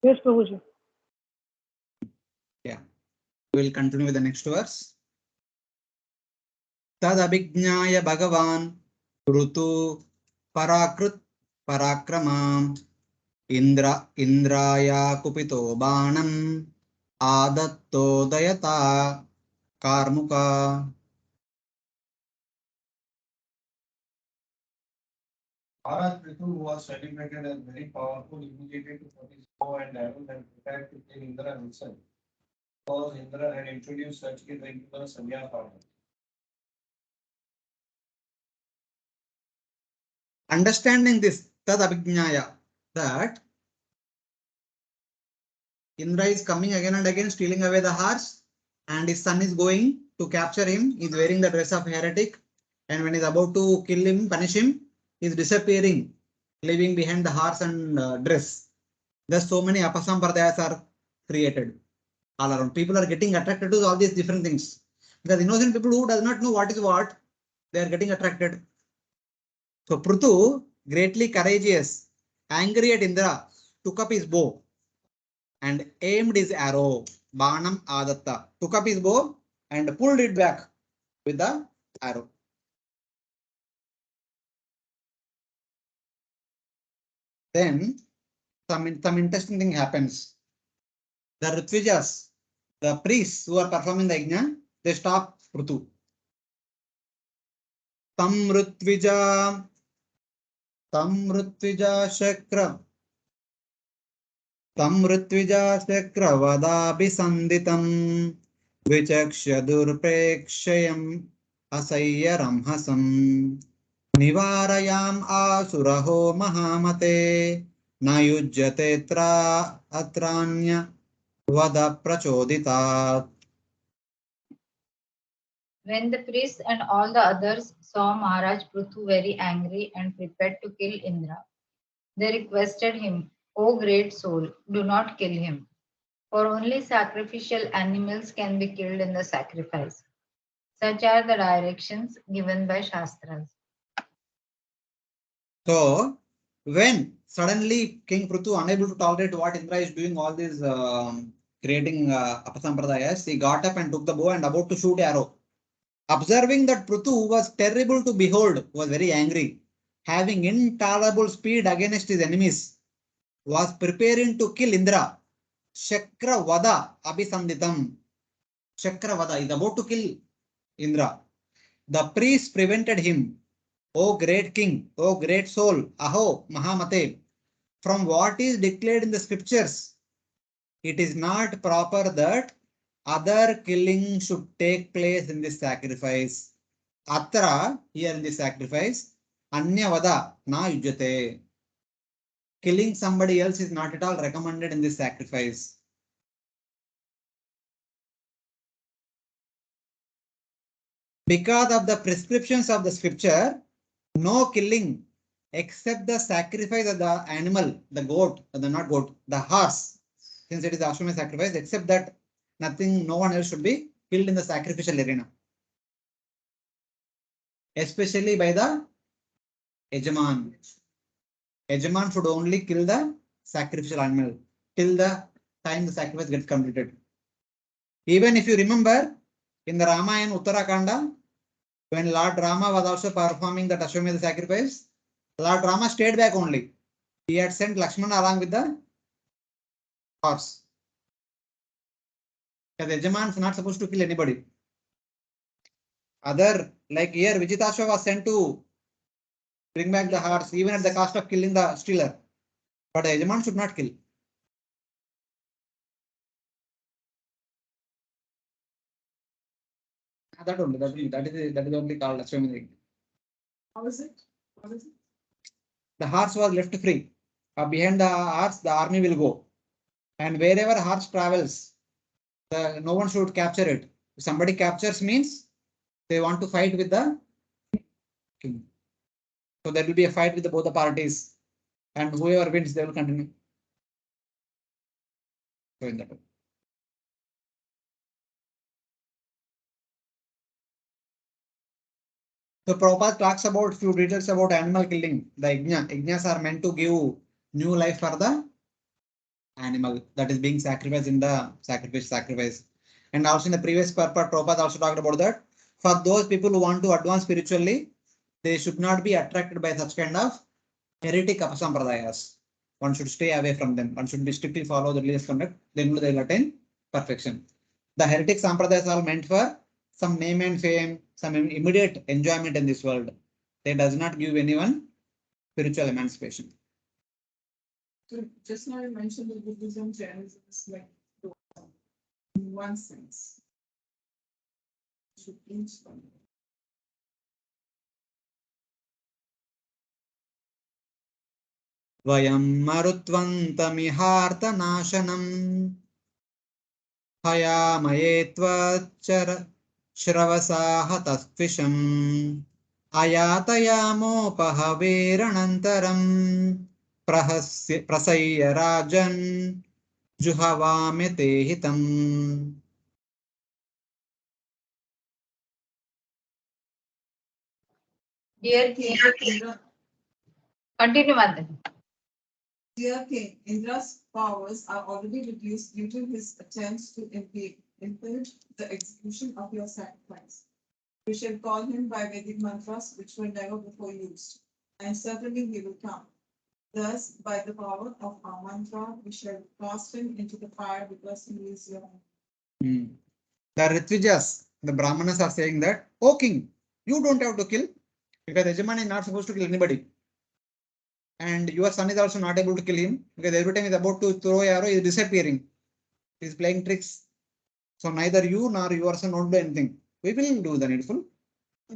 Yes, Prabhuji. Yeah, we will continue with the next verse. Tad abhignaya Bhagavan Prthu Parakrit Parakramam Indraya Kupito Banam Adatto Dayata Karmuka. Maharaj Prthu was celebrated as very powerful, immediately to put his bow and arrows and prepared to kill Indra himself, because Indra had introduced such irregular Sanya pattern. Understanding this, tad abhignaya, that Indra is coming again and again, stealing away the horse, and his son is going to capture him. He is wearing the dress of heretic, and when he is about to kill him, punish him, he is disappearing, leaving behind the horse and dress. Thus, so many apasampradayas are created all around. People are getting attracted to all these different things. Because innocent people who does not know what is what, they are getting attracted. So Prthu, greatly courageous, angry at Indra, took up his bow and aimed his arrow, Banam Adatta, took up his bow and pulled it back with the arrow. Then some interesting thing happens. The Ritvijas, the priests who are performing the yajna, they stop Prthu. Tam Ritvija Shakra Tamritvijasakravatabhisanditam vichakshya durprekshayam asayya ramhasam nivarayam asuraho mahamate nayujyate atranya vada prachodita. When the priests and all the others saw Maharaj Prthu very angry and prepared to kill Indra, they requested him, O great soul, do not kill him, for only sacrificial animals can be killed in the sacrifice. Such are the directions given by Shastras. So, when suddenly King Prthu, unable to tolerate what Indra is doing, all these creating apasampradayas, he got up and took the bow and about to shoot arrow. Observing that Prthu was terrible to behold, was very angry, having intolerable speed against his enemies, was preparing to kill Indra. Shakra Vada Abhisanditam. Shakra Vada is about to kill Indra. The priest prevented him. O great king, O great soul, Aho Mahamate, from what is declared in the scriptures, it is not proper that other killing should take place in this sacrifice. Atra, here in this sacrifice, Anyavada na yujyate. Killing somebody else is not at all recommended in this sacrifice. Because of the prescriptions of the scripture, no killing except the sacrifice of the animal, the goat, not goat, the horse, since it is the Ashwamedha sacrifice, except that nothing, no one else should be killed in the sacrificial arena. Especially by the Yajaman. Yajaman should only kill the sacrificial animal till the time the sacrifice gets completed. Even if you remember in the Ramayana Uttarakanda, when Lord Rama was also performing the Ashwamedha sacrifice, Lord Rama stayed back only. He had sent Lakshmana along with the horse. Because Yajaman is not supposed to kill anybody. Other, like here, Vijitasva was sent to bring back the horse, even at the cost of killing the stealer. But the Yajaman should not kill. That only, that is only called Ashwamedha. How is it? What is it? The horse was left free. Behind the horse, the army will go. And wherever horse travels, no one should capture it. If somebody captures means they want to fight with the king. So there will be a fight with both the parties. And whoever wins, they will continue. So in that way. So Prabhupada talks about few details about animal killing. The yajnas are meant to give new life for the animal that is being sacrificed in the sacrifice. And also in the previous part, Prabhupada also talked about that. For those people who want to advance spiritually, they should not be attracted by such kind of heretic apasampradayas. One should stay away from them. One should be strictly follow the religious conduct. Then they will attain perfection. The heretic sampradayas are meant for some name and fame, some immediate enjoyment in this world. They does not give anyone spiritual emancipation. So just now I mentioned that Buddhism, Jainism is like in one sense. Should each one. Vayam marutvantamihārtanāshanam hayāmayetvacara shravasāha tastvisham ayātayāmopahavēranantaram prasayya rajan juhavāmyate hitam. Dear King, Indra, continue, Mother. dear King, Indra's powers are already reduced due to his attempts to impede the execution of your sacrifice. We shall call him by Vedic mantras which were never before used, and certainly he will come. Thus, by the power of our mantra, we shall cast him into the fire because he is your own. The Ritvijas, the Brahmanas are saying that, "O king, you don't have to kill, because Yajamani is not supposed to kill anybody. And your son is also not able to kill him, because every time he is about to throw an arrow, he is disappearing. He is playing tricks. So neither you nor your son won't do anything. We will do the needful.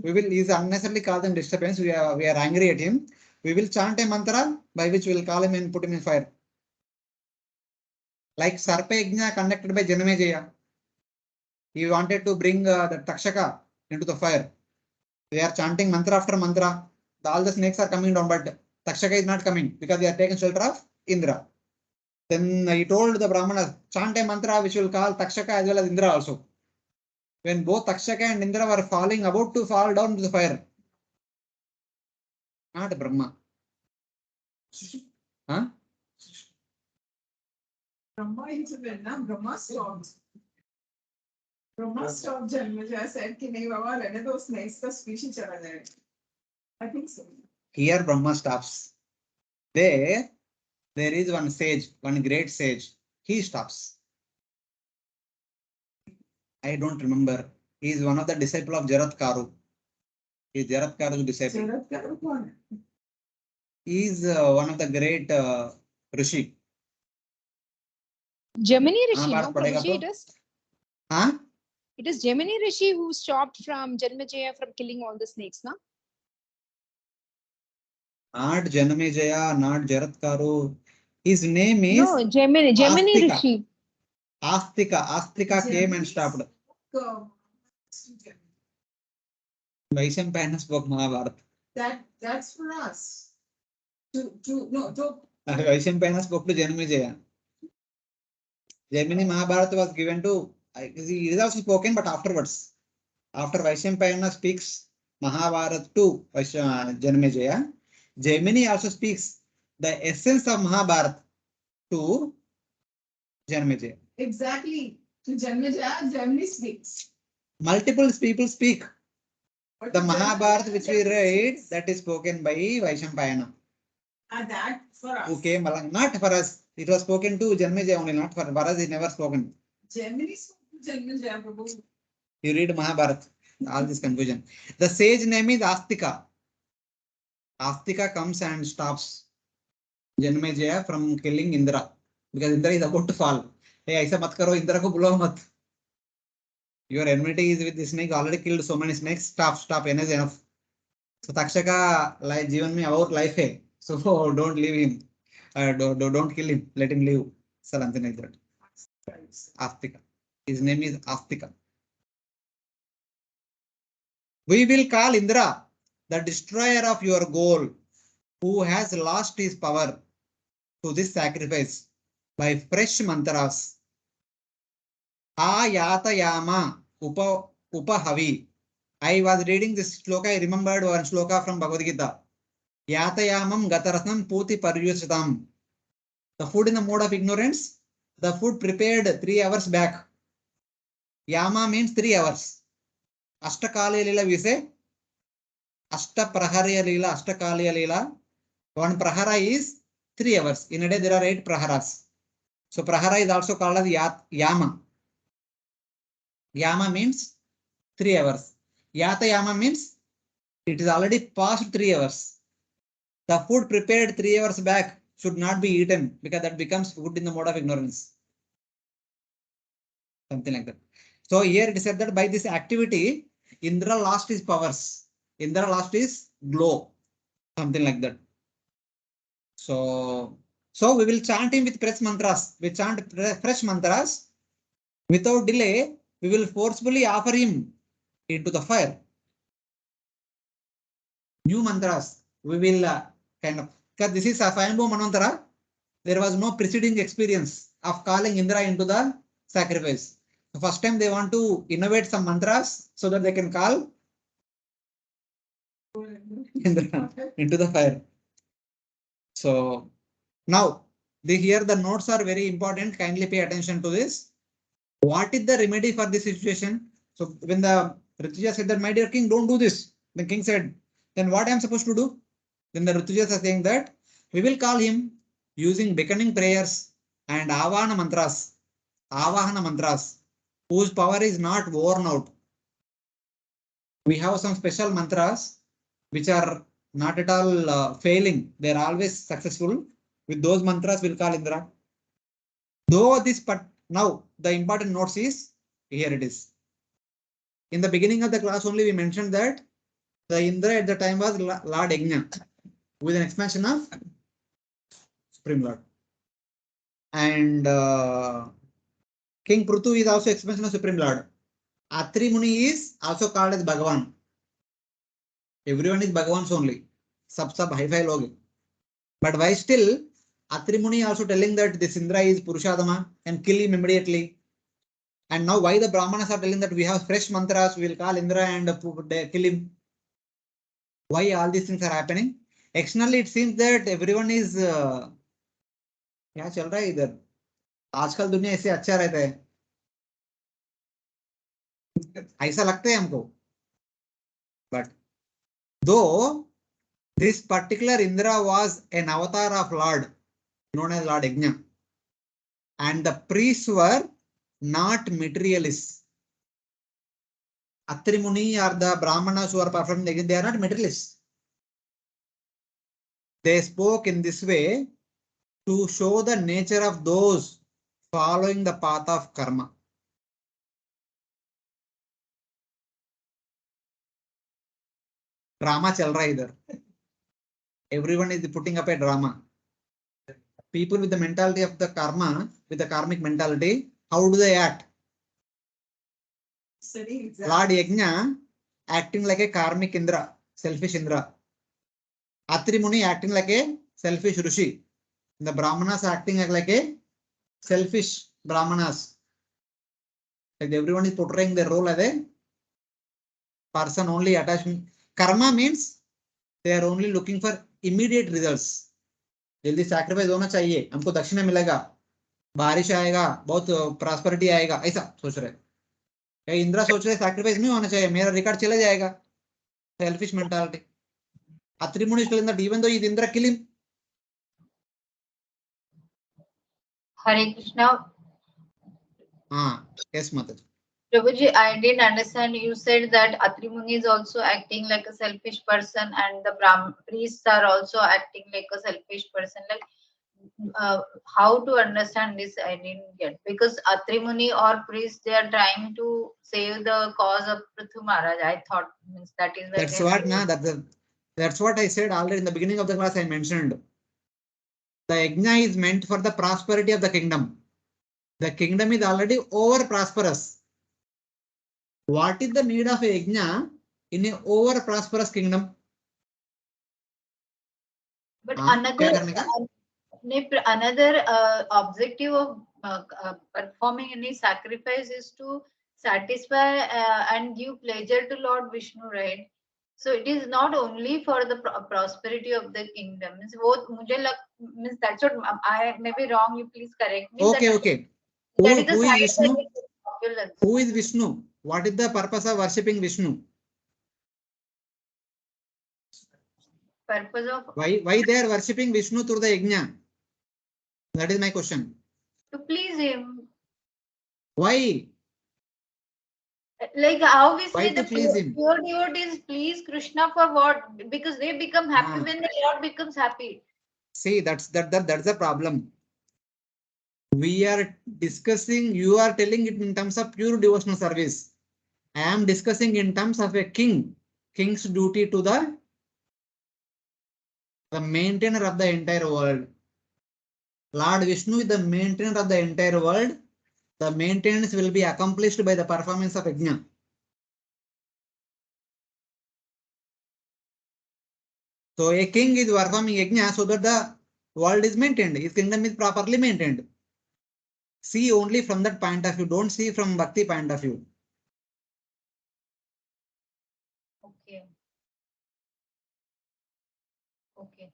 We will, he is unnecessarily cause them disturbance. We are angry at him. We will chant a mantra by which we will call him and put him in fire. Like Sarpa Yajna conducted by Janamejaya. He wanted to bring the Takshaka into the fire. They are chanting mantra after mantra. All the snakes are coming down, but Takshaka is not coming because they are taken shelter of Indra. Then he told the Brahmanas, chant a mantra which will call Takshaka as well as Indra also. When both Takshaka and Indra were falling, about to fall down to the fire. Not Brahma. Huh? Brahma intervened, na? Brahma stopped. Brahma stopped Janmaja, said कि नहीं बाबा रहने दो snakes का species चला जाए. I think so. Here Brahma stops. There is one sage, one great sage. He stops. I don't remember. He is one of the disciple of Jaratkaru. He is Jaratkaru's disciple. Jarat का रूप कौन है? He is one of the great Rishi. Gemini Rishi, Mahabharat no, padega Prabhuji, to? it is. Huh? It is Gemini Rishi who stopped from Janmejaya from killing all the snakes, no? Not Janamejaya, not Jaratkaru. His name is No, Gemini Astika. Rishi. Astika came and stopped. Vaishampayana spoke Mahabharata. That's for us. To Vaishampayana spoke to Janamejaya. Gemini Mahabharata was given to, it is also spoken, but afterwards. After Vaishampayana speaks Mahabharata to Janamejaya, Gemini also speaks the essence of Mahabharata to Janamejaya. exactly to Janmaja, Gemini speaks. Multiple people speak. But The to Mahabharata Janmaja, which we Gemini read, speaks. that is spoken by Vaishampayana. And that for us. Who came along, not for us. It was spoken to Janmejaya only, not for us. It never spoken. Gemini spoke to Janmaja, Prabhu. You read Mahabharata, all this confusion. The sage name is Astika. Astika comes and stops Janmejaya from killing Indra, because Indra is about to fall. Hey, aisa mat karo, Indra ko bulao mat. Your enmity is with the snake, already killed so many snakes. Stop, enough is enough. So Takshaka, like, Jivan mein our life hai. So don't leave him. Don't kill him. Let him live. Something like that. Astika. His name is Astika. We will call Indra the destroyer of your goal, who has lost his power to this sacrifice by fresh mantras. Ayatayama upahavi. I was reading this shloka. I remembered one shloka from Bhagavad Gita. Yatayamam gatarasam puti paryusatam. The food in the mode of ignorance. The food prepared 3 hours back. Yama means 3 hours. Ashtakaliya lila we say. Ashtaprahariya lila, Ashtakaliya lila. One prahara is 3 hours. In a day, there are 8 praharas. So prahara is also called as yama. Yama means 3 hours. Yata yama means it is already past 3 hours. The food prepared 3 hours back should not be eaten because that becomes food in the mode of ignorance. Something like that. So here it is said that by this activity, Indra lost his powers. Indra lost his glow. Something like that. So we will chant him with fresh mantras. We chant fresh mantras. Without delay, we will forcefully offer him into the fire. New mantras. We will kind of, because this is a Swayambhu Manvantara. There was no preceding experience of calling Indra into the sacrifice. The first time they want to innovate some mantras so that they can call Indra into the fire. So now here the notes are very important. Kindly pay attention to this. What is the remedy for this situation? So when the Rituja said that, my dear king, don't do this. The king said, then what I am supposed to do? Then the Ritujas are saying that we will call him using beckoning prayers and Avahana mantras, whose power is not worn out. We have some special mantras which are not at all failing. They are always successful. With those mantras, we'll call Indra. Though this, but now the important notes is here it is. In the beginning of the class only we mentioned that the Indra at the time was Lord Yajna with an expansion of Supreme Lord. And King Prthu is also expansion of Supreme Lord. Atri Muni is also called as Bhagavan. Everyone is Bhagavan's only. Sab hi-fi log. But why still Atri Muni also telling that this Indra is Purushadama and kill him immediately. And now why the Brahmanas are telling that we have fresh mantras, we will call Indra and kill him. Why all these things are happening? Externally it seems that everyone is क्या चल रहा है इधर? आजकल दुनिया ऐसे अच्छा रहता है. ऐसा लगता है हमको. But though this particular Indra was an avatar of Lord known as Lord Yajna, and the priests were not materialists. Atri Muni or the Brahmanas who are performing the yajna, they are not materialists. They spoke in this way to show the nature of those following the path of karma. Drama chal raha idhar. Everyone is putting up a drama. People with the mentality of the karma, with the karmic mentality, how do they act? Lord Yajna acting like a karmic Indra, selfish Indra. Atri Muni acting like a selfish Rishi. The Brahmanas acting like a selfish Brahmanas. Like everyone is portraying their role as a person only attachment. Karma means they are only looking for immediate results. जल्दी sacrifice होना चाहिए, हमको दक्षिणा मिलेगा, बारिश आएगा, बहुत prosperity आएगा, ऐसा सोच रहे. इंद्रा सोच रहे सैक्रिफाइस नहीं होना चाहिए, मेरा रिकॉर्ड चले जाएगा. Selfish mentality. Atri Muni is telling that even though is Indra kill him. Hare Krishna. Yes, Mataji. Prabhuji, I didn't understand. You said that Atri Muni is also acting like a selfish person, and the priests are also acting like a selfish person. Like, how to understand this? I didn't get, because Atri Muni or priests, they are trying to save the cause of Prthu Maharaj. I thought means that is. That's what that's what I said already in the beginning of the class. I mentioned the yajna is meant for the prosperity of the kingdom. The kingdom is already over prosperous. What is the need of a yajna in a over prosperous kingdom? But another objective of performing any sacrifice is to satisfy and give pleasure to Lord Vishnu, right? So it is not only for the prosperity of the kingdom. Means that's what I may be wrong. You please correct me. Okay. Who is Vishnu? Who is Vishnu? What is the purpose of worshipping Vishnu? purpose of Why they are worshipping Vishnu through the yajna? That is my question. to please him. Why? Like how we Why say to the please him? pure devotees please Krishna for what? Because they become happy Ah. when the Lord becomes happy. See, that's the problem. We are discussing, you are telling it in terms of pure devotional service. I am discussing in terms of a king. King's duty to the maintainer of the entire world. Lord Vishnu is the maintainer of the entire world. The maintenance will be accomplished by the performance of yajna. So a king is performing yajna so that the world is maintained, his kingdom is properly maintained. See only from that point of view, don't see from Bhakti point of view. Okay. Okay.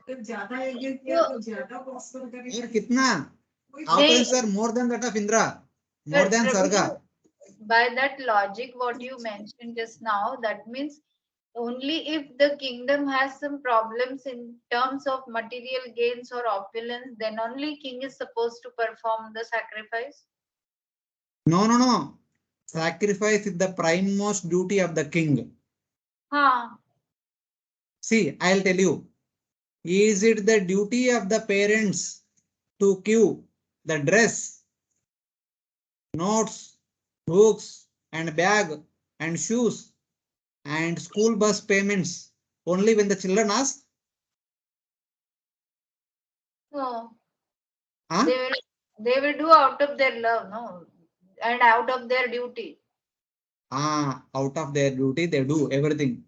अगर ज्यादा यज्ञ किया तो ज्यादा prosper और करेगा. कितना? Opulence are more than that of Indra, more than Sarga. By that logic, what you mentioned just now, that means only if the kingdom has some problems in terms of material gains or opulence, then only king is supposed to perform the sacrifice. No. Sacrifice is the primemost duty of the king. Huh. See, I'll tell you. Is it the duty of the parents to give the dress, notes, books, and bag, and shoes, and school bus payments only when the children ask? No. Huh? They will do out of their love, no, and out of their duty. Out of their duty, they do everything.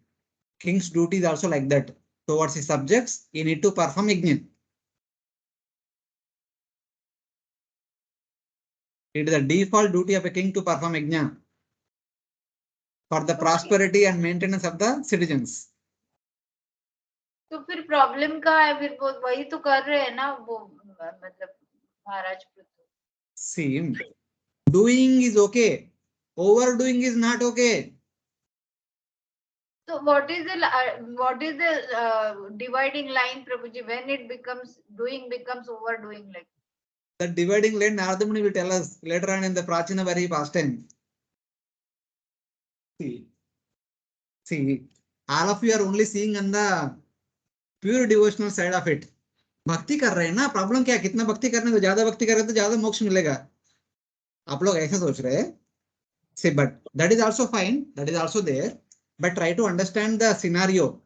King's duty is also like that. Towards his subjects, he need to perform yajna. It is the default duty of a king to perform yajna for the prosperity and maintenance of the citizens. तो फिर problem का है, फिर वो वही तो कर रहे हैं ना वो, मतलब महाराज Prithu. See, doing is okay. Overdoing is not okay. So what is the dividing line, Prabhuji, when it becomes doing becomes overdoing, like? The dividing line, Narada Muni will tell us later on in the Prachina Vari pastime. See, all of you are only seeing on the pure devotional side of it. भक्ति कर रहे हैं ना, problem क्या है? कितना भक्ति करने को, ज्यादा भक्ति करें तो ज्यादा मोक्ष मिलेगा. आप लोग ऐसा सोच रहे हैं. See, but that is also fine. That is also there. But try to understand the scenario.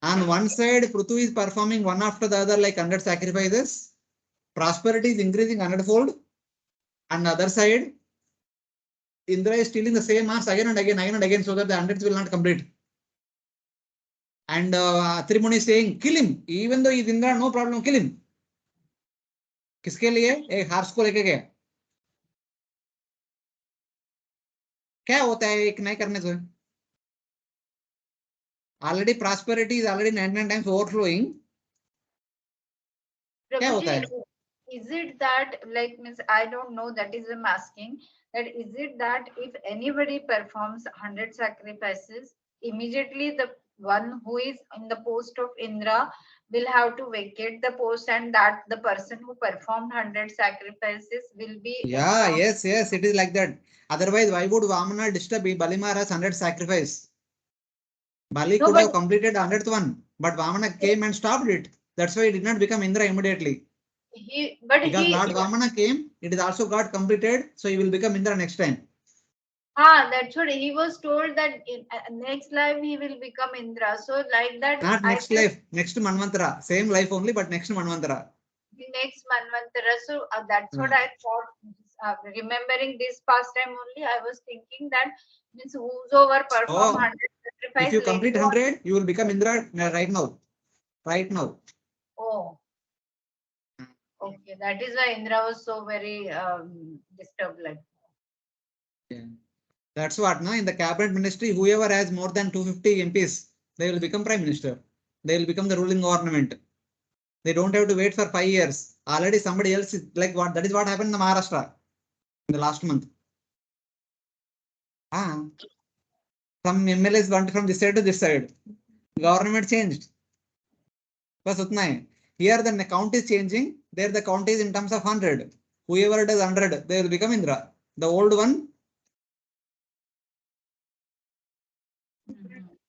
On one side, Prthu is performing one after the other like 100 sacrifices. Prosperity is increasing 100-fold. On the other side, Indra is stealing the same marks again and again, so that the hundreds will not complete. And Trimuni is saying, kill him. Even though he is Indra, no problem, kill him. किसके लिए? एक horse को लेके गया. क्या होता है एक नहीं करने से? Already prosperity is already 99 times overflowing. क्या होता है? Is it that, like, means I don't know, that is I'm asking, that is it that if anybody performs 100 sacrifices, immediately the one who is in the post of Indra will have to vacate the post, and that the person who performed 100 sacrifices will be. Yeah, yes, it is like that. Otherwise, why would Vamana disturb Bali Maharaj's 100 sacrifice? Bali could have completed 100th one, but Vamana came and stopped it. That's why he did not become Indra immediately. Because Lord Vamana came, it is also got completed, so he will become Indra next time. That's what he was told, that in next life he will become Indra. So like that. Not next life, next Manvantara. Same life only, but next Manvantara. The next Manvantara. So that's what I thought. Remembering this past time only, I was thinking that means whosoever perform 100 sacrifice. If you complete 100, you will become Indra right now. Right now. Oh. Okay, that is why Indra was so very disturbed. Like. Yeah. That's what, no? In the cabinet ministry, whoever has more than 250 MPs, they will become prime minister. They will become the ruling government. They don't have to wait for 5 years. Already somebody else is like what? That is what happened in the Maharashtra in the last month. Some MLAs went from this side to this side. Government changed. Bas utna hai. Here the count is changing. There the count is in terms of 100. Whoever does 100, they will become Indra. The old one,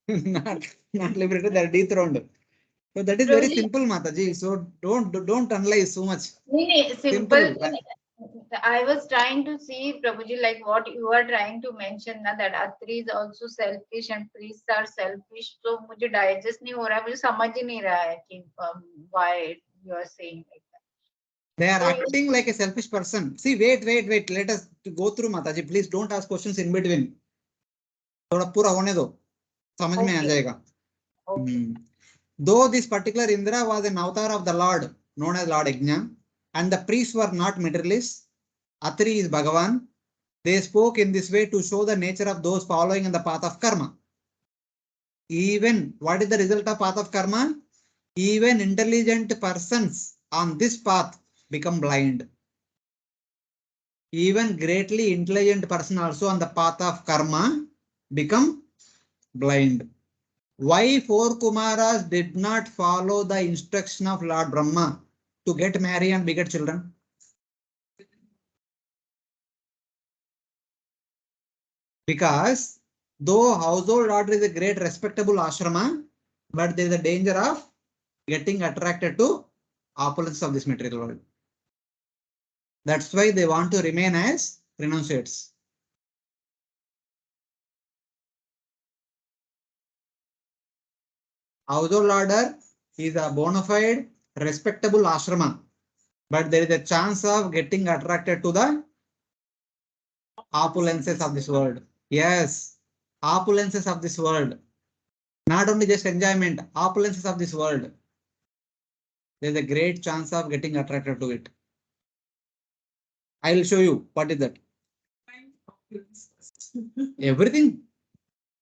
not liberated, they are dethroned. So that is very Prabhuji, simple, Mataji. So don't analyze so much. simple. Simple. I was trying to see, Prabhuji, like what you are trying to mention na, that Atri is also selfish and priests are selfish. So मुझे digest नहीं हो रहा है, मुझे समझ ही नहीं रहा है कि why you are saying like that. They are So, acting like a selfish person. See, wait. Let us go through, Mataji. Please don't ask questions in between. थोड़ा पूरा होने दो. समझ में आ okay, जाएगा. okay. Though this particular Indra was an avatar of the Lord, known as Lord Yajna, and the priests were not materialists, Atri is Bhagavan. They spoke in this way to show the nature of those following in the path of karma. Even what is the result of path of karma? Even intelligent persons on this path become blind. Even greatly intelligent person also on the path of karma become blind. Why four Kumaras did not follow the instruction of Lord Brahma to get married and beget children? Because though household order is a great respectable ashrama, but there is a danger of getting attracted to opulence of this material world. That's why they want to remain as renunciates. Household order is a bona fide, respectable ashrama, but there is a chance of getting attracted to the opulences of this world. Yes, opulences of this world. Not only just enjoyment, opulences of this world. There is a great chance of getting attracted to it. I will show you what is that. Everything.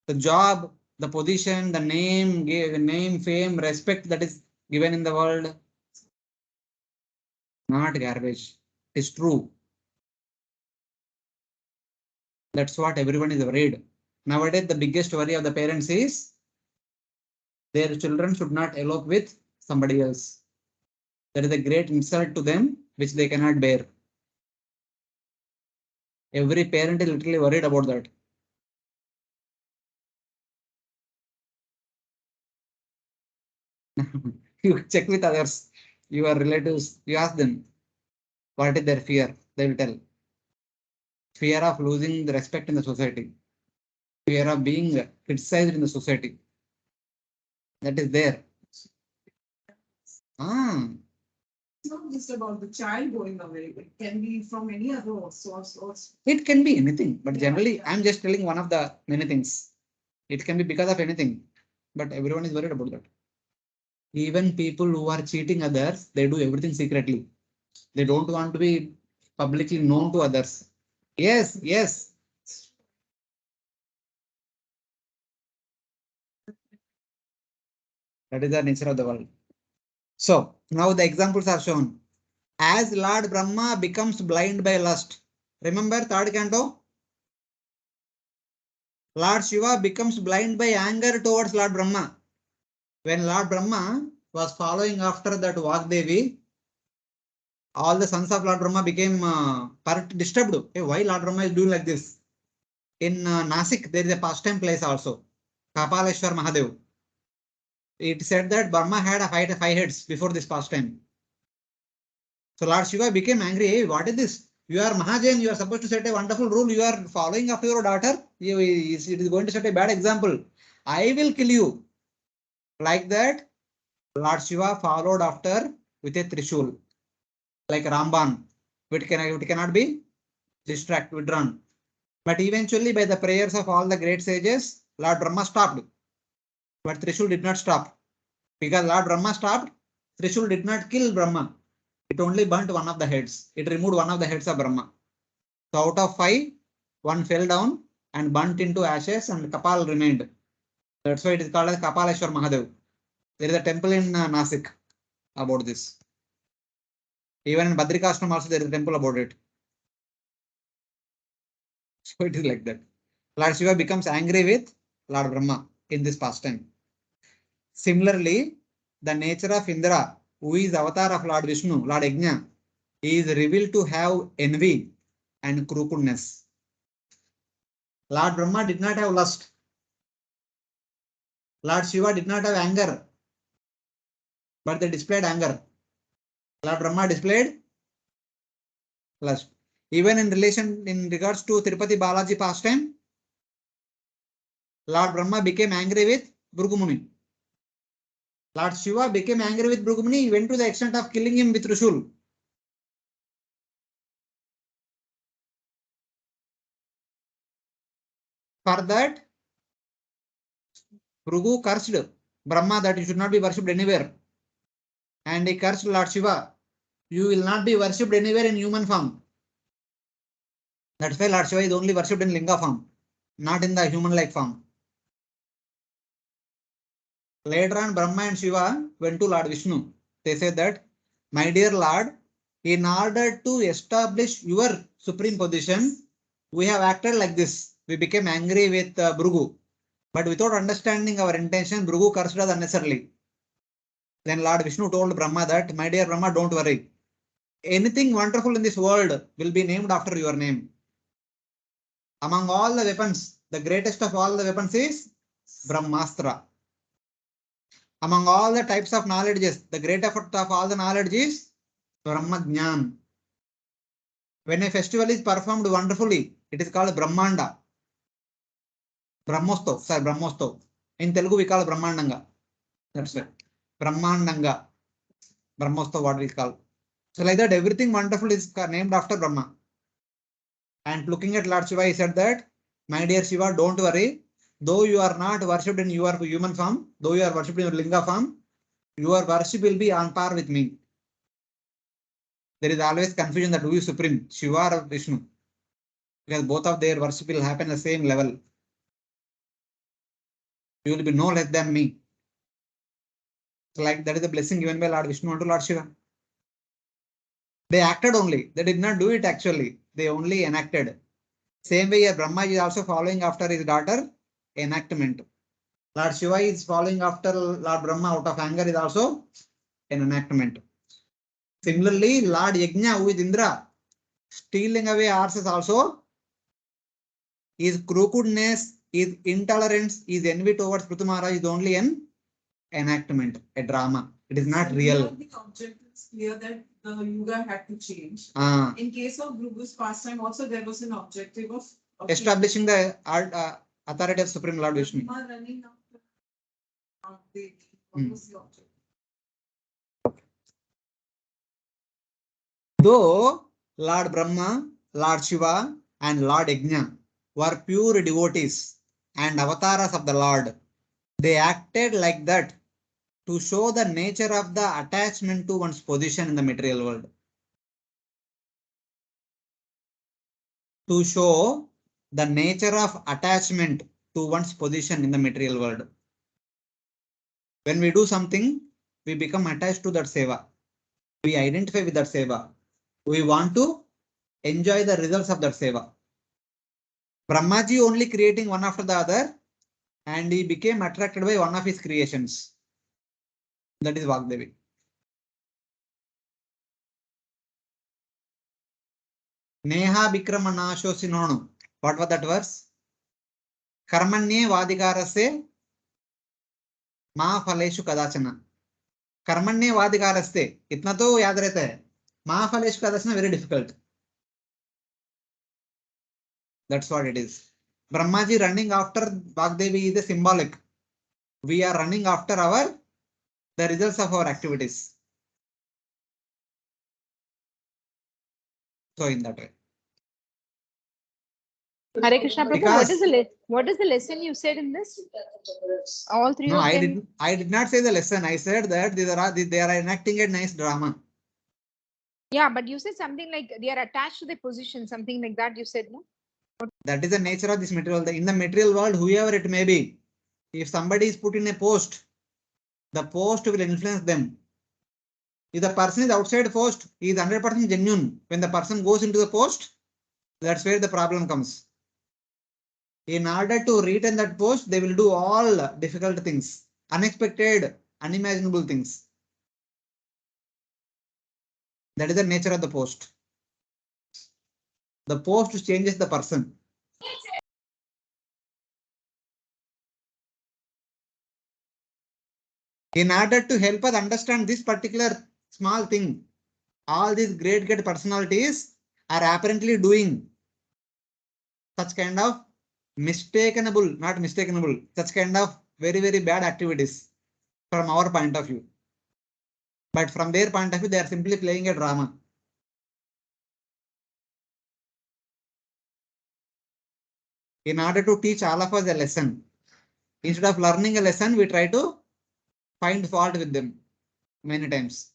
The job, the position, the name, fame, respect that is given in the world. Not garbage. It's true. That's what everyone is worried. Nowadays, the biggest worry of the parents is their children should not elope with somebody else. That is a great insult to them, which they cannot bear. Every parent is literally worried about that. You check with others, your relatives, you ask them what is their fear. They will tell. Fear of losing the respect in the society. Fear of being criticized in the society. That is there. It's not just about the child going away. It can be from any other source. It can be anything, but generally, I'm just telling one of the many things. It can be because of anything, but everyone is worried about that. Even people who are cheating others, they do everything secretly. They don't want to be publicly known to others. Yes. That is the nature of the world. So now the examples are shown. As Lord Brahma becomes blind by lust. Remember third canto? Lord Shiva becomes blind by anger towards Lord Brahma. When Lord Brahma was following after that Vagdevi, all the sons of Lord Brahma became disturbed. Hey, why Lord Brahma is doing like this? In Nasik, there is a pastime place also. Kapaleshwar Mahadev. It said that Brahma had five heads before this pastime. So Lord Shiva became angry. Hey, what is this? You are Mahajan. You are supposed to set a wonderful rule. You are following after your daughter. It is going to set a bad example. I will kill you. Like that, Lord Shiva followed after with a Trishul, like Ramban. It cannot be withdrawn. But eventually, by the prayers of all the great sages, Lord Brahma stopped. But Trishul did not stop. Because Lord Brahma stopped, Trishul did not kill Brahma. It only burnt one of the heads. It removed one of the heads of Brahma. So out of 5, 1 fell down and burnt into ashes and Kapal remained. That's why it is called as Kapaleshwar Mahadev. There is a temple in Nasik about this. Even in Badrikashram also there is a temple about it. So it is like that. Lord Shiva becomes angry with Lord Brahma in this pastime. Similarly, the nature of Indra, who is avatar of Lord Vishnu, Lord Yajna, is revealed to have envy and crookedness. Lord Brahma did not have lust. Lord Shiva did not have anger, but they displayed anger. Lord Brahma displayed lust. Even in regards to Tirupati Balaji pastime, Lord Brahma became angry with Bhrigu Muni. Lord Shiva became angry with Bhrigu Muni. He went to the extent of killing him with Trishul. For that, Bhrigu cursed Brahma that you should not be worshipped anywhere. And he cursed Lord Shiva. You will not be worshipped anywhere in human form. That's why Lord Shiva is only worshipped in Linga form, not in the human-like form. Later on, Brahma and Shiva went to Lord Vishnu. They said that, my dear Lord, in order to establish your supreme position, we have acted like this. We became angry with Bhrigu. But without understanding our intention, Bhrigu cursed us unnecessarily. Then Lord Vishnu told Brahma that, my dear Brahma, don't worry. Anything wonderful in this world will be named after your name. Among all the weapons, the greatest of all the weapons is Brahmastra. Among all the types of knowledges, the greatest of all the knowledge is Brahmajnan. When a festival is performed wonderfully, it is called Brahmanda. Brahmosto. In Telugu, we call it Brahmandanga. That's it. Brahmandanga. Brahmosto, what we call. So like that, everything wonderful is named after Brahma. And looking at Lord Shiva, he said that, my dear Shiva, don't worry. Though you are not worshipped in your human form, though you are worshipped in your Linga form, your worship will be on par with me. There is always confusion that who is supreme, Shiva or Vishnu. Because both of their worship will happen at the same level. You will be no less than me. So like that is the blessing given by Lord Vishnu to Lord Shiva. They acted only. They did not do it actually. They only enacted. Same way Brahma is also following after his daughter, enactment. Lord Shiva is following after Lord Brahma out of anger is also an enactment. Similarly, Lord Yajna with Indra, stealing away horses also, his crookedness, his intolerance, his envy towards Prthu Maharaj is only an enactment, a drama. It is not real. The object is clear that the yuga had to change. Ah, In case of Bhrigu's pastime, also there was an objective of establishing the authority of Supreme Lord Vishnu. Brahma running after Devi. What was the object? Though Lord Brahma, Lord Shiva, and Lord Yajna were pure devotees and avatars of the Lord, they acted like that to show the nature of the attachment to one's position in the material world. To show the nature of attachment to one's position in the material world. When we do something, we become attached to that seva. We identify with that seva. We want to enjoy the results of that seva. Brahmaji only creating one after the other, and he became attracted by one of his creations. That is Vagdevi. Neha Vikrama Nashosi Nonu. What was that verse? Karmanye Vadikarase Ma Phaleshu Kadachana. Karmanye Vadikarase. Itna to yaad rehta hai. Ma Phaleshu Kadachana very difficult. That's what it is. Brahmaji running after Vagdevi is a symbolic. We are running after the results of our activities. So in that way. Hare Krishna Prabhu, Because- what is the lesson you said in this? All three No, of them. I did not say the lesson. I said that they are enacting a nice drama. Yeah, but you said something like they are attached to the position, something like that. You said no. That is the nature of this material. In the material world, whoever it may be, if somebody is put in a post, the post will influence them. If the person is outside post, he is 100% genuine. When the person goes into the post, that's where the problem comes. In order to retain that post, they will do all difficult things, unexpected, unimaginable things. That is the nature of the post. The post changes the person. In order to help us understand this particular small thing, all these great personalities are apparently doing such kind of not mistakenable, such kind of very, very bad activities from our point of view. But from their point of view, they are simply playing a drama. In order to teach all of us a lesson, instead of learning a lesson, we try to find fault with them many times.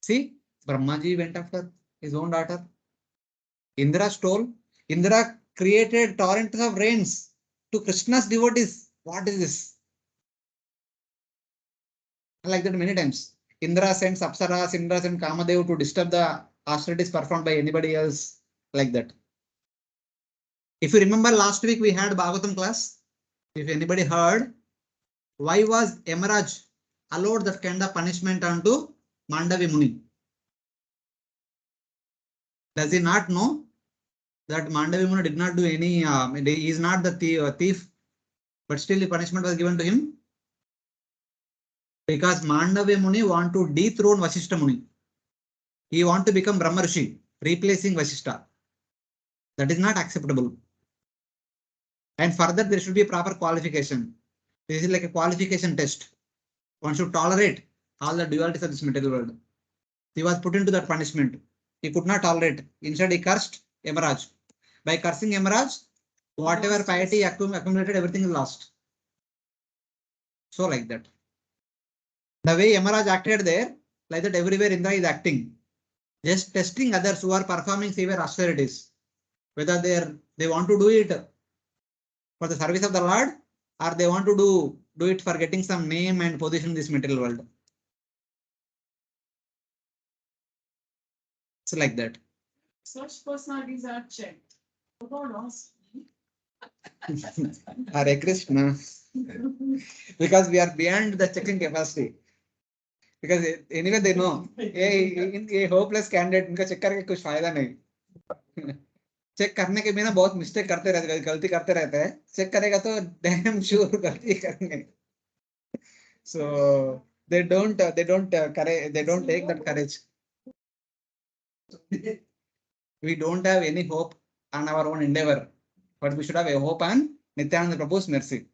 See, Brahmaji went after his own daughter. Indra stole. Indra created torrents of rains to Krishna's devotees. What is this? Like that many times. Indra sends Apsaras, Indra sends Kamadev to disturb the austerities performed by anybody else. Like that. If you remember last week we had Bhagavatam class. If anybody heard, why was Yamaraj allowed that kind of punishment onto Mandavi Muni? Does he not know that Mandavi Muni did not do any, he is not the thief, but still the punishment was given to him? Because Mandavi Muni want to dethrone Vasishta Muni. He want to become Brahma Rishi, replacing Vasishta. That is not acceptable. And further, there should be a proper qualification. This is like a qualification test. One should tolerate all the dualities of this material world. He was put into that punishment. He could not tolerate. Instead, he cursed Yamaraj. By cursing Yamaraj, whatever piety accumulated, everything is lost. So like that. The way Yamaraj acted there, like that everywhere Indra is acting. Just testing others who are performing severe austerities. Whether they want to do it for the service of the Lord, or they want to do it for getting some name and position in this material world. It's like that. Such personalities are checked. God knows. Hare Krishna. Because we are beyond the checking capacity. Because anyway they know, ये hopeless candidate इनका check करके कुछ फायदा नहीं. Check करने के बिना बहुत मिस्टेक करते रहते हैं, गलती करते रहते हैं. चेक करेगा तो damn sure गलती करेंगे. So they don't take that courage. We don't have any hope on our own endeavor, but we should have a hope on Nityananda Prabhu's mercy.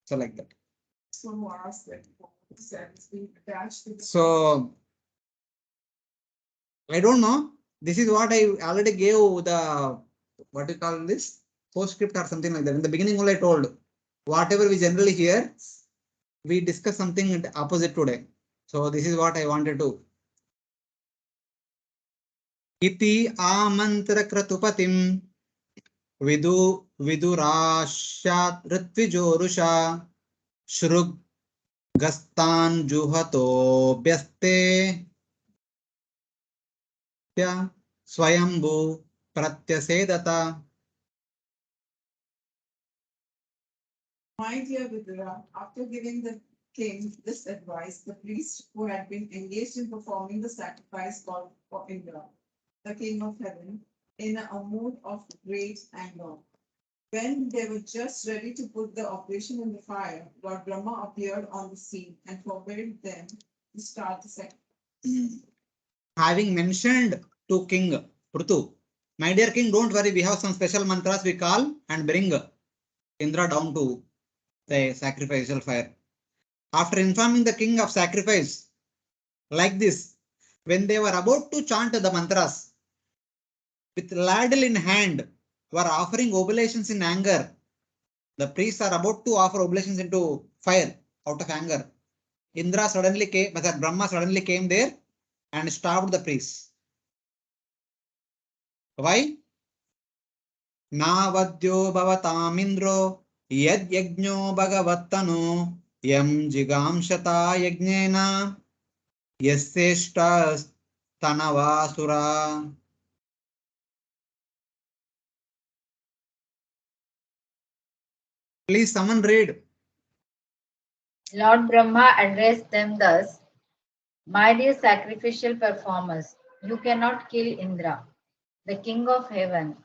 So like that. Someone who asked that is being attached to the So I don't know. This is what I already gave the, what you call this, postscript or something like that. In the beginning only I told, whatever we generally hear, we discuss something opposite today. So this is what I wanted to. Iti amantra kratupatim vidurashat ritvijorusha shrug gastan juhato byaste swayambhu pratyasedata. My dear Vidura, after giving the king this advice, the priest who had been engaged in performing the sacrifice called for Indra, the king of heaven, in a mood of great anger. When they were just ready to put the operation in the fire, Lord Brahma appeared on the scene and forbade them to start the sacrifice. Having mentioned to King Prthu, my dear king, don't worry, we have some special mantras we call and bring Indra down to the sacrificial fire. After informing the king of sacrifice like this, when they were about to chant the mantras, with ladle in hand, were offering oblations in anger. The priests are about to offer oblations into fire out of anger. Indra suddenly came, Brahma suddenly came there and stopped the priests. Why? Navadyo bhavatamindro yad yajno bhagavattano yam jigamshata yajnena yasseshta tanavasura. Please, someone read. Lord Brahma addressed them thus: My dear sacrificial performers, you cannot kill Indra, the king of heaven.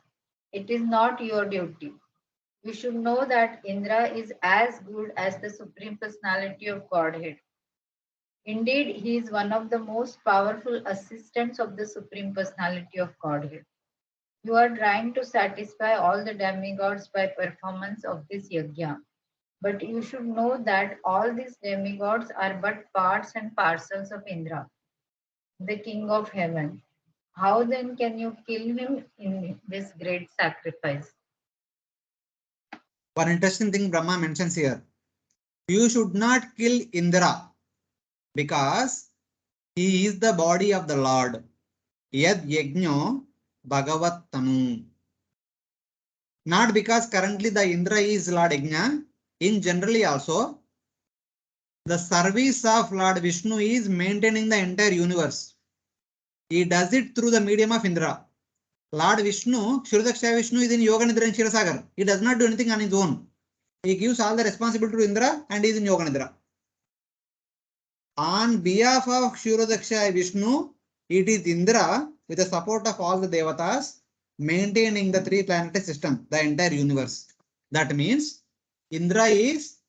It is not your duty. You should know that Indra is as good as the Supreme Personality of Godhead. Indeed, he is one of the most powerful assistants of the Supreme Personality of Godhead. You are trying to satisfy all the demigods by performance of this yajna. But you should know that all these demigods are but parts and parcels of Indra, the king of heaven. How then can you kill him in this great sacrifice? One interesting thing Brahma mentions here. You should not kill Indra because he is the body of the Lord. Yad yajno bhagavat tanu. Not because currently the Indra is Lord Yajna. In generally also, the service of Lord Vishnu is maintaining the entire universe. He does it through the medium of Indra. Lord Vishnu, Kshirodaksha Vishnu is in Yoga Nidra and Kshirosagar. He does not do anything on his own. He gives all the responsibility to Indra and he is in Yoga Nidra. On behalf of Kshirodaksha Vishnu, it is Indra with the support of all the Devatas maintaining the three planetary system, the entire universe. That means Indra is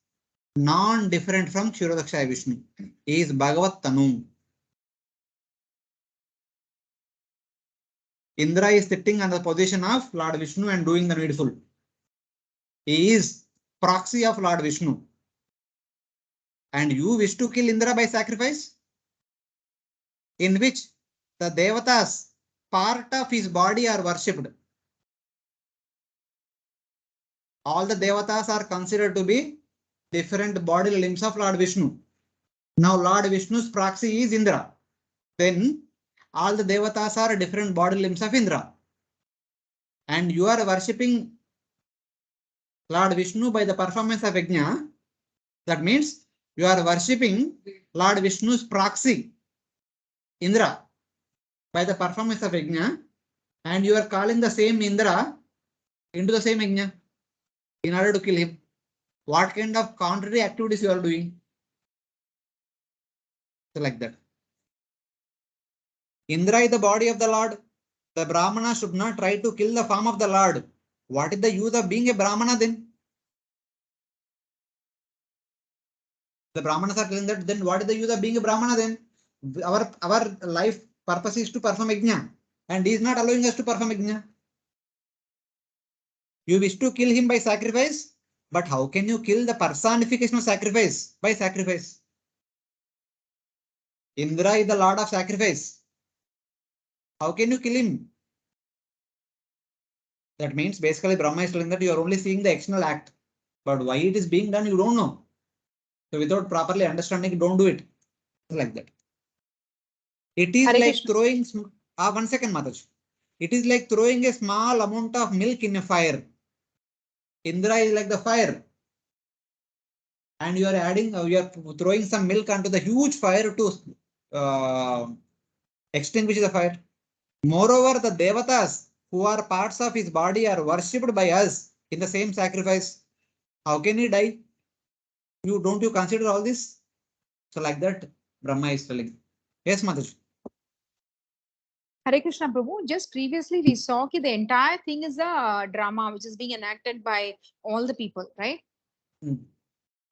non-different from Kshirodaksha Vishnu. He is Bhagavat Tanu. Indra is sitting on the position of Lord Vishnu and doing the needful. He is proxy of Lord Vishnu. And you wish to kill Indra by sacrifice? In which the Devatas, part of his body, are worshipped. All the Devatas are considered to be different body limbs of Lord Vishnu. Now Lord Vishnu's proxy is Indra. Then all the Devatas are different body limbs of Indra. And you are worshipping Lord Vishnu by the performance of Yajna. That means you are worshipping Lord Vishnu's proxy, Indra, by the performance of Yajna. And you are calling the same Indra into the same Yajna in order to kill him. What kind of contrary activities you are doing? So like that. Indra is the body of the Lord. The Brahmana should not try to kill the form of the Lord. What is the use of being a Brahmana then? The Brahmanas are telling that then what is the use of being a Brahmana then? Our life purpose is to perform Yajna. And he is not allowing us to perform Yajna. You wish to kill him by sacrifice, but how can you kill the personification of sacrifice by sacrifice? Indra is the Lord of sacrifice. How can you kill him? That means basically Brahma is telling that you are only seeing the external act, but why it is being done, you don't know. So without properly understanding, don't do it. Like that. It is Hare like Krishna. throwing, 1 second, Mataji. It is like throwing a small amount of milk in a fire. Indra is like the fire. And you are adding, you are throwing some milk onto the huge fire to extinguish the fire. Moreover, the Devatas who are parts of his body are worshipped by us in the same sacrifice. How can he die? Don't you consider all this? So like that, Brahma is telling. Yes, Mataji. Hare Krishna Prabhu, just previously we saw that the entire thing is a drama which is being enacted by all the people, right?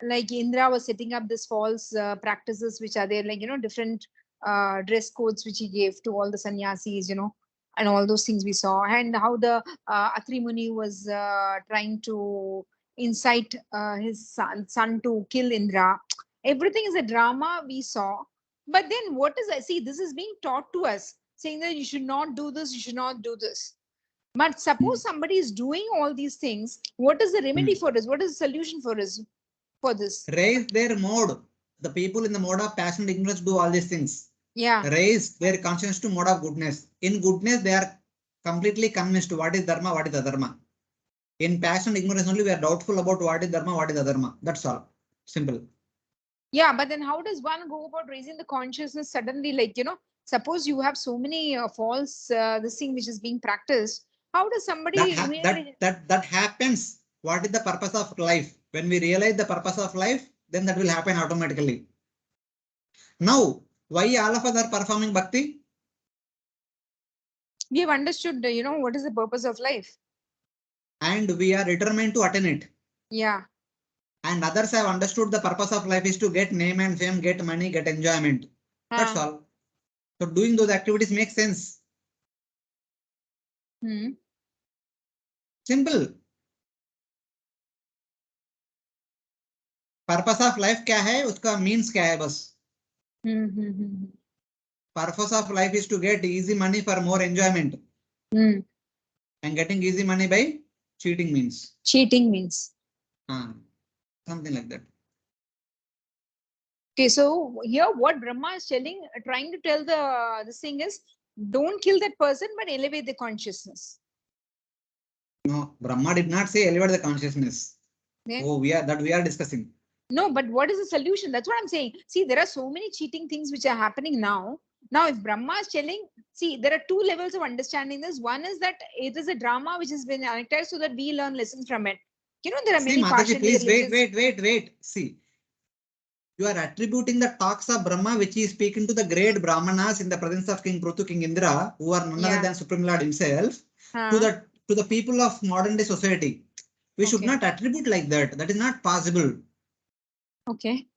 Like Indra was setting up this false practices which are there, like, different dress codes which he gave to all the sannyasis, and all those things we saw, and how the Atri Muni was trying to incite his son to kill Indra. Everything is a drama we saw. But then what is I see this is being taught to us, saying that you should not do this, you should not do this. But suppose somebody is doing all these things, what is the remedy for this? What is the solution for this? For this? Raise their mode. The people in the mode of passion and ignorance do all these things. Yeah. Raise their conscience to mode of goodness. In goodness, they are completely convinced what is dharma, what is adharma. In passion and ignorance only, we are doubtful about what is dharma, what is adharma. That's all. Simple. Yeah, but then how does one go about raising the consciousness suddenly? Like, suppose you have so many false this thing which is being practiced. How does somebody immediately? That happens. What is the purpose of life? When we realize the purpose of life, then that will happen automatically. Now, why all of us are performing bhakti? We have understood, what is the purpose of life. And we are determined to attain it. Yeah. And others have understood the purpose of life is to get name and fame, get money, get enjoyment. That's all. So doing those activities makes sense. Simple. Purpose of life क्या है, उसका means क्या है बस. Purpose of life is to get easy money for more enjoyment. And getting easy money by cheating means. Cheating means. Something like that. Okay, so here what Brahma is trying to tell this thing is, don't kill that person, but elevate the consciousness. No, Brahma did not say elevate the consciousness. Yeah. Oh, we are discussing. No, but what is the solution? That's what I'm saying. See, there are so many cheating things which are happening now. Now, if Brahma is telling, see, there are two levels of understanding this. One is that it is a drama which has been enacted so that we learn lessons from it. There are many Mataji, please religions. wait. See, you are attributing the talks of Brahma, which he is speaking to the great Brahmanas in the presence of King Prthu, King Indra, who are none other than Supreme Lord himself, to the people of modern day society. We should not attribute like that. That is not possible. Okay.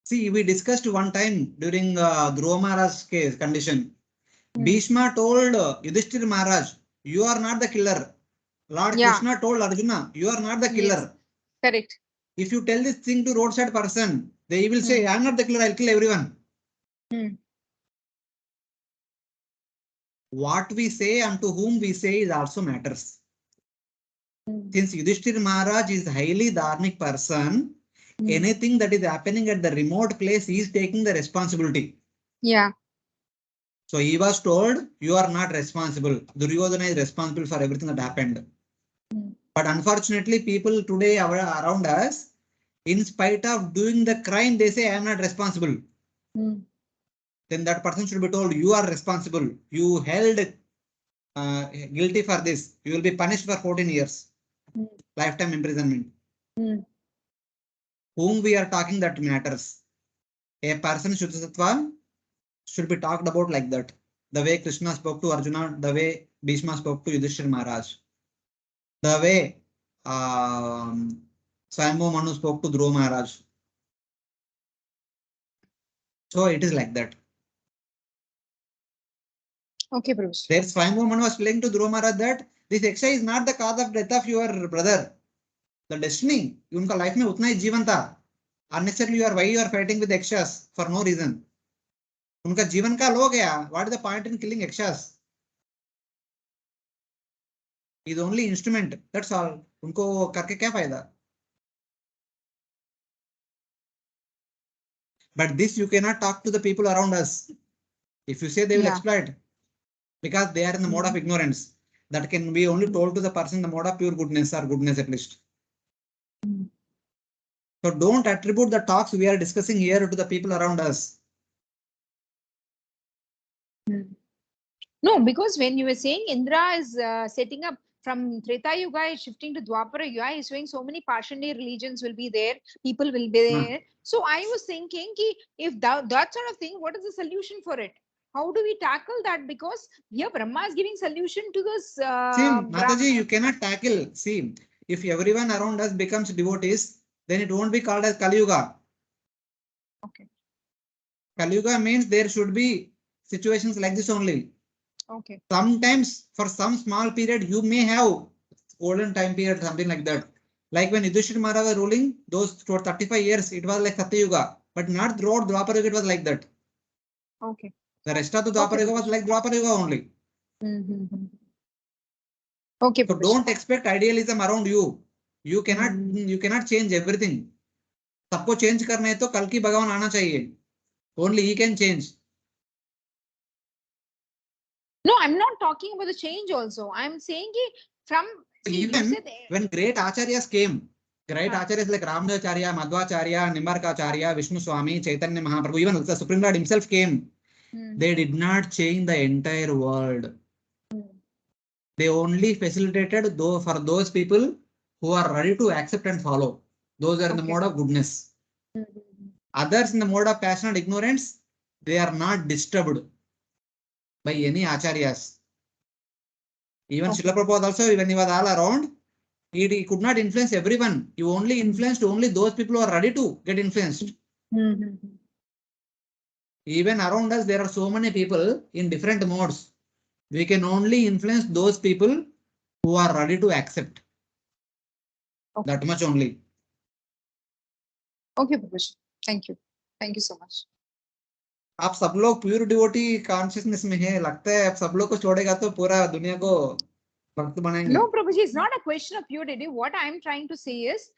See, we discussed one time during Dhruva Maharaj's case condition. Bhishma told Yudhishthir Maharaj, you are not the killer. Lord Krishna told Arjuna, you are not the killer. Yes. Correct. If you tell this thing to roadside person, they will say, I am not the killer, I'll kill everyone. What we say and to whom we say is also matters. Since Yudhishthir Maharaj is highly dharmic person, anything that is happening at the remote place, he is taking the responsibility. Yeah. So he was told, you are not responsible. Duryodhana is responsible for everything that happened. But unfortunately, people today around us, in spite of doing the crime, they say, I am not responsible. Then that person should be told, you are responsible. You held guilty for this. You will be punished for 14 years. Lifetime imprisonment. Whom we are talking, that matters. A person Shuddha should be talked about like that. The way Krishna spoke to Arjuna, the way Bhishma spoke to Yudhishthir Maharaj, the way Swayambhu Manu spoke to Dhruva Maharaj. So it is like that. Okay, Bruce. There Swayambhu Manu was telling to Dhruva Maharaj that this Yaksha is not the cause of death of your brother. The destiny. Unka life mein utna hi जीवन था. Unnecessarily why you are fighting with Yakshas for no reason. उनका जीवन काल हो गया. What is the point in killing Yakshas? He is only instrument. That's all. उनको करके क्या फायदा? But this you cannot talk to the people around us. If you say they will exploit, because they are in the mode of ignorance. That can be only told to the person in the mode of pure goodness or goodness at least. So don't attribute the talks we are discussing here to the people around us. No, because when you were saying Indra is setting up from Treta Yuga, is shifting to Dwapara Yuga, is showing so many Parshandy religions will be there, people will be there. So I was thinking, if that sort of thing, what is the solution for it? How do we tackle that? Because here Brahma is giving solution to this. See, Mataji, you cannot tackle. See, if everyone around us becomes devotees, then it won't be called as Kali Yuga. Okay. Kali Yuga means there should be situations like this only. Okay. Sometimes for some small period, you may have golden time period, something like that. Like when Yudhishthira Maharaj was ruling, those for 35 years, it was like Satya Yuga. But not throughout Dwapara Yuga, it was like that. Okay. The rest of the Dwapara Yuga was like Dwapara Yuga only. Okay. So don't expect idealism around you. You cannot change everything. सबको change करना है तो कल की भगवान आना चाहिए. Only he can change. No, I'm not talking about the change also. I'm saying from even when great acharyas came, great acharyas like Ramadevacharya, Madhvacharya, Nimbarkacharya, Vishnu Swami, Chaitanya Mahaprabhu, even the Supreme Lord himself came. They did not change the entire world. They only facilitated for those people who are ready to accept and follow. Those are in the Okay. mode of goodness. Others in the mode of passion and ignorance, they are not disturbed by any acharyas. Even Okay. Srila Prabhupada also, when he was all around, he could not influence everyone. He only influenced only those people who are ready to get influenced. Even around us, there are so many people in different modes. We can only influence those people who are ready to accept. Okay. That much only. Okay, Prabhuji. Thank you. Thank you so much. आप सब लोग pure devotee consciousness में है, लगता है आप सब लोग को छोड़ेगा तो पूरा दुनिया को भक्त बनाएंगे. No, Prabhuji, it's not a question of purity. What I'm trying to say is,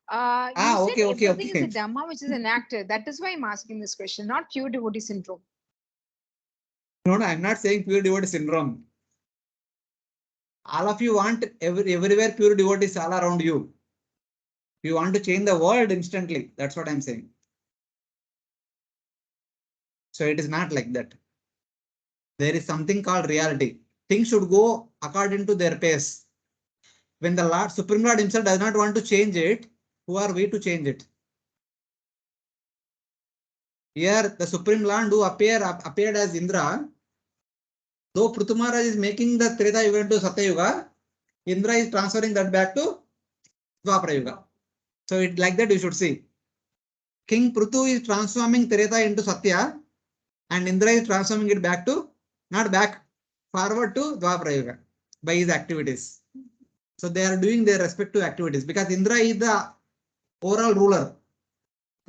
you said okay, everything okay. is a dhamma which is enacted. That is why I'm asking this question, not pure devotee syndrome. No, I'm not saying pure devotee syndrome. All of you want everywhere pure devotees all around you. You want to change the world instantly. That's what I'm saying. So it is not like that. There is something called reality. Things should go according to their pace. When the Lord, Supreme Lord himself does not want to change it, who are we to change it? Here, the Supreme Lord who appeared as Indra, though Prthu Maharaj is making the Treta Yuga into Satya Yuga, Indra is transferring that back to Dwapara Yuga. So it like that you should see. King Prthu is transforming Treta into Satya, and Indra is transforming it back to, not back, forward to Dwapara Yuga by his activities. So they are doing their respective activities because Indra is the overall ruler.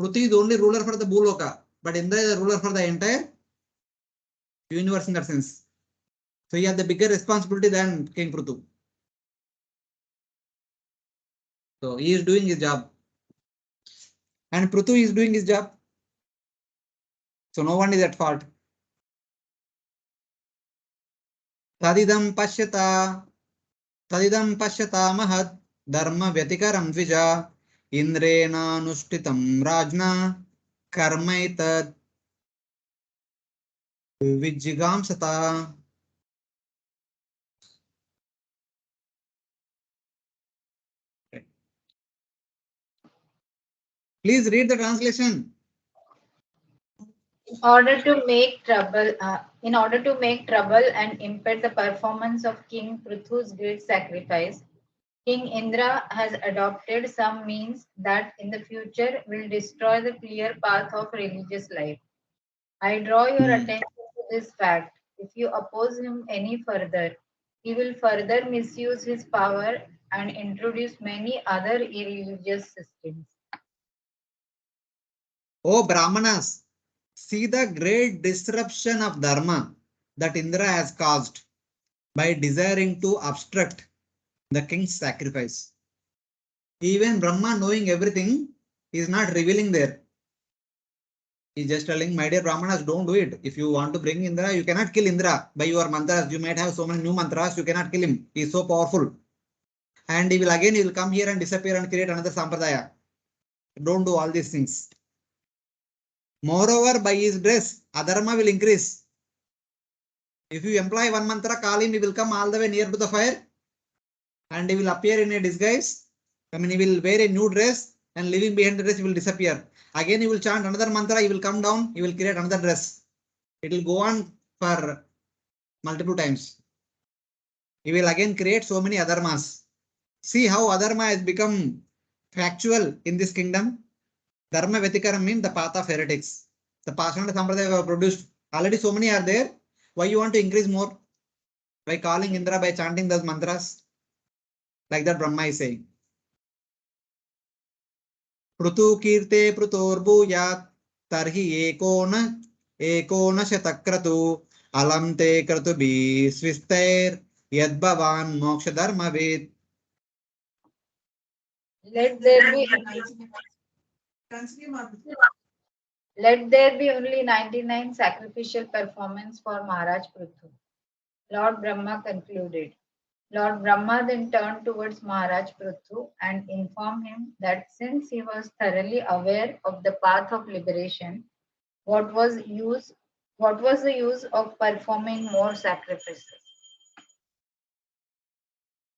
Prthu is only ruler for the Bhuloka, but Indra is the ruler for the entire universe in that sense. So he has the bigger responsibility than King Prthu. So he is doing his job. And Prthu is doing his job. So no one is at fault. Tadidam pashyata mahad dharma vyatikaram dvija indrena nushtitam rajna karmaitad vijigamsata. Please read the translation. In order to make trouble and impede the performance of King Prthu's great sacrifice, King Indra has adopted some means that in the future will destroy the clear path of religious life. I draw your attention to this fact. If you oppose him any further, he will further misuse his power and introduce many other irreligious systems. O Brahmanas, see the great disruption of dharma that Indra has caused by desiring to obstruct the king's sacrifice. Even Brahma, knowing everything, is not revealing there. He's just telling, my dear Brahmanas, don't do it. If you want to bring Indra, you cannot kill Indra by your mantras. You might have so many new mantras, you cannot kill him. He is so powerful. And he will come here and disappear and create another sampradaya. Don't do all these things. Moreover, by his dress, adharma will increase. If you employ one mantra, call him, he will come all the way near to the fire and he will appear in a disguise. I mean, he will wear a new dress and leaving behind the dress, he will disappear. Again, he will chant another mantra, he will come down, he will create another dress. It will go on for multiple times. He will again create so many adharmas. See how adharma has become factual in this kingdom. Dharma Vetikaram means the path of heretics. The Pasana Sampradaya have produced. Already so many are there. Why you want to increase more? By calling Indra, by chanting those mantras. Like that Brahma is saying. Pruthu kirte prutorbhuyat tarhi ekona shatakratu alam te kratu bi svistair yadbhavan moksha dharma ved. Let there be Let there be only 99 sacrificial performance for Maharaj Prthu. Lord Brahma concluded. Lord Brahma then turned towards Maharaj Prthu and informed him that since he was thoroughly aware of the path of liberation, what was the use of performing more sacrifices?